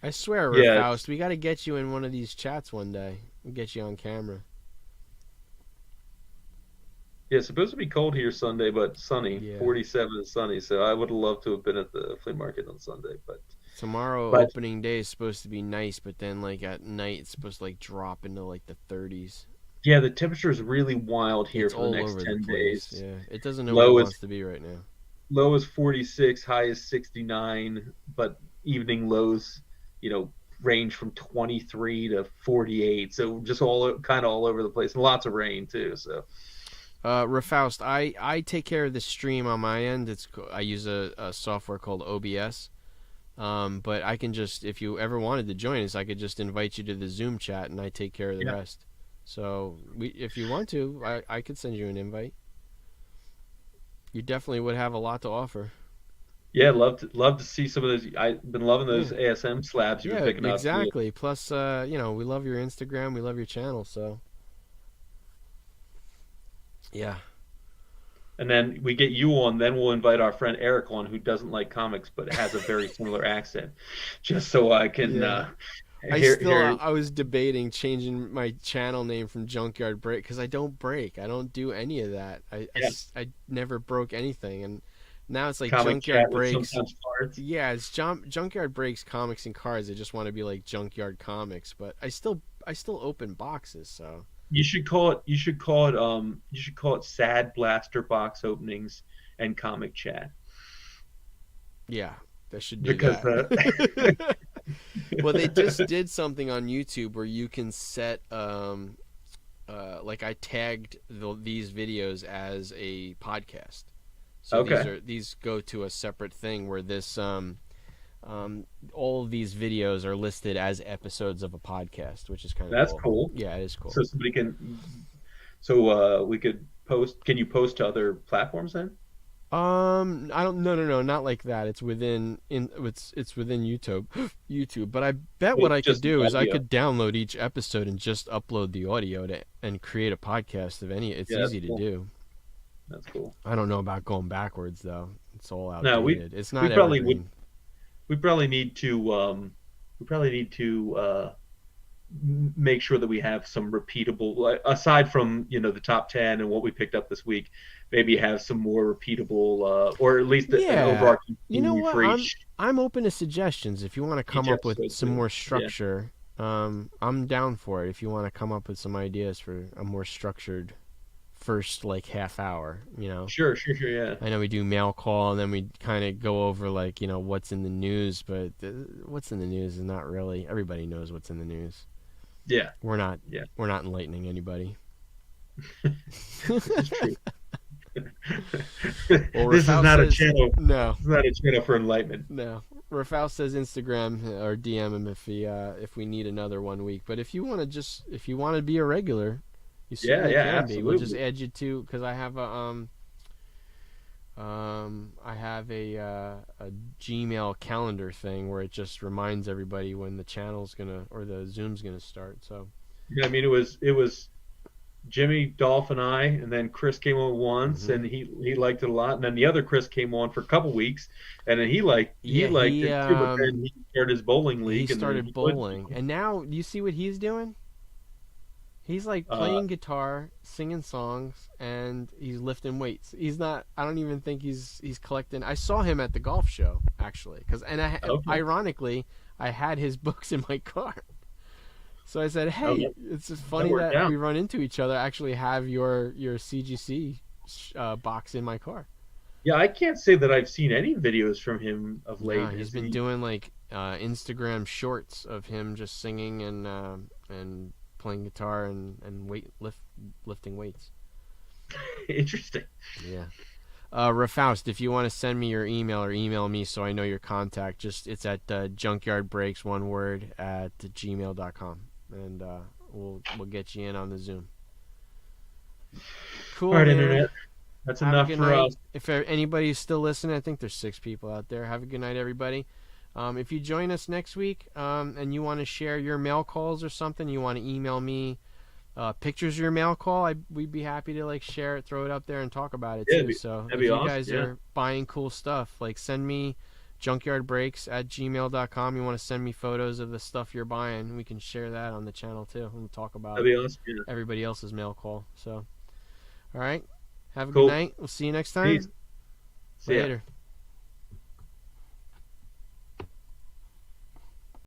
I swear,
Yeah,
Faust, we got to get you in one of these chats one day. We'll get you on camera.
yeah. It's supposed to be cold here Sunday, but sunny,
Yeah.
47 and sunny. So I would have loved to have been at the flea market on Sunday,
Tomorrow,
but
opening day is supposed to be nice, but then like at night, it's supposed to like drop into like the 30s.
yeah, the temperature is really wild here
It's
for the
all
next
over
10
the place.
days.
Yeah, it doesn't know where it
Low is
wants to be right now.
low is 46, high is 69, but evening lows, range from 23 to 48. So just all kind of all over the place, and lots of rain too. So
Rafaust, I take care of the stream on my end. I use a software called OBS. But I can just, if you ever wanted to join us, I could just invite you to the Zoom chat, and I take care of the rest. So if you want to, I could send you an invite. You definitely would have a lot to offer.
yeah, love to see some of those. I've been loving those ASM slabs you've been picking up.
Exactly. Plus, we love your Instagram, we love your channel, so yeah.
And then we get you on, then we'll invite our friend Eric on, who doesn't like comics but has a very similar accent, just so I can hear.
I was debating changing my channel name from Junkyard Break because I don't break. I don't do any of that. I never broke anything, and now it's like
Comic
Junkyard
chat with
Breaks.
sometimes cards.
Yeah, it's Junkyard Breaks comics and cards. I just want to be like Junkyard Comics, but I still open boxes. So
You should call it Sad Blaster Box Openings and Comic Chat.
yeah, that should do
Because
that. Well, they just did something on YouTube where you can set like I tagged these videos as a podcast. So
okay.
these go to a separate thing where this all of these videos are listed as episodes of a podcast, which is kind of
That's cool.
Yeah, it is cool.
So somebody can. So we could post. Can you post to other platforms then?
I don't. No, not like that. It's within it's within YouTube. YouTube. But I bet what I could do is I could download each episode and just upload the audio and create a podcast of any. It's easy to do.
That's cool.
I don't know about going backwards though. It's all outdated.
No,
it's not.
We probably
evergreen.
We probably need to. Make sure that we have some repeatable, aside from the top 10 and what we picked up this week, maybe have some more repeatable, or at least an overarching.
You know what? I'm open to suggestions. If you want to come up with some more structure, I'm down for it. If you want to come up with some ideas for a more structured first half hour,
Sure, yeah.
I know we do mail call and then we kind of go over what's in the news, but what's in the news is not really. Everybody knows what's in the news.
Yeah,
we're not enlightening anybody.
It's true.
Well,
this is not a channel.
No,
it's not a channel for enlightenment.
No. Rafael says Instagram or DM him if we need another 1 week. But if you want to be a regular, you certainly can
absolutely.
be. We'll just add you to, because I have a Gmail calendar thing where it just reminds everybody when the channel's or the Zoom's gonna start. So
yeah, I mean it was Jimmy, Dolph, and I, and then Chris came on once, and he liked it a lot, and then the other Chris came on for a couple weeks, and then he liked it too. But then he started his bowling league.
He started bowling, and now you see what he's doing. He's playing guitar, singing songs, and he's lifting weights. He's not. I don't even think he's collecting. I saw him at the golf show actually, ironically, I had his books in my car. So I said, "Hey, it's just funny that we run into each other. I actually have your CGC box in my car."
Yeah, I can't say that I've seen any videos from him of late.
No, he's been doing Instagram shorts of him just singing and playing guitar and lifting weights.
Interesting.
Yeah. Rafaust, if you want to send me your email or email me so I know your contact, it's at junkyardbreaks, one word, at gmail.com. And we'll get you in on the Zoom. Cool.
All right,
man.
Internet. That's
Have
enough
a good
for
night.
us.
If anybody's still listening, I think there's 6 people out there. Have a good night, everybody. If you join us next week and you want to share your mail calls or something, you want to email me pictures of your mail call, we'd be happy to share it, throw it up there, and talk about it too. So if you guys are buying cool stuff, send me junkyardbreaks@gmail.com. You want to send me photos of the stuff you're buying, we can share that on the channel too, and we'll talk about everybody else's mail call. So, all right, have a good night. We'll see you next time.
Peace. See ya.
Later.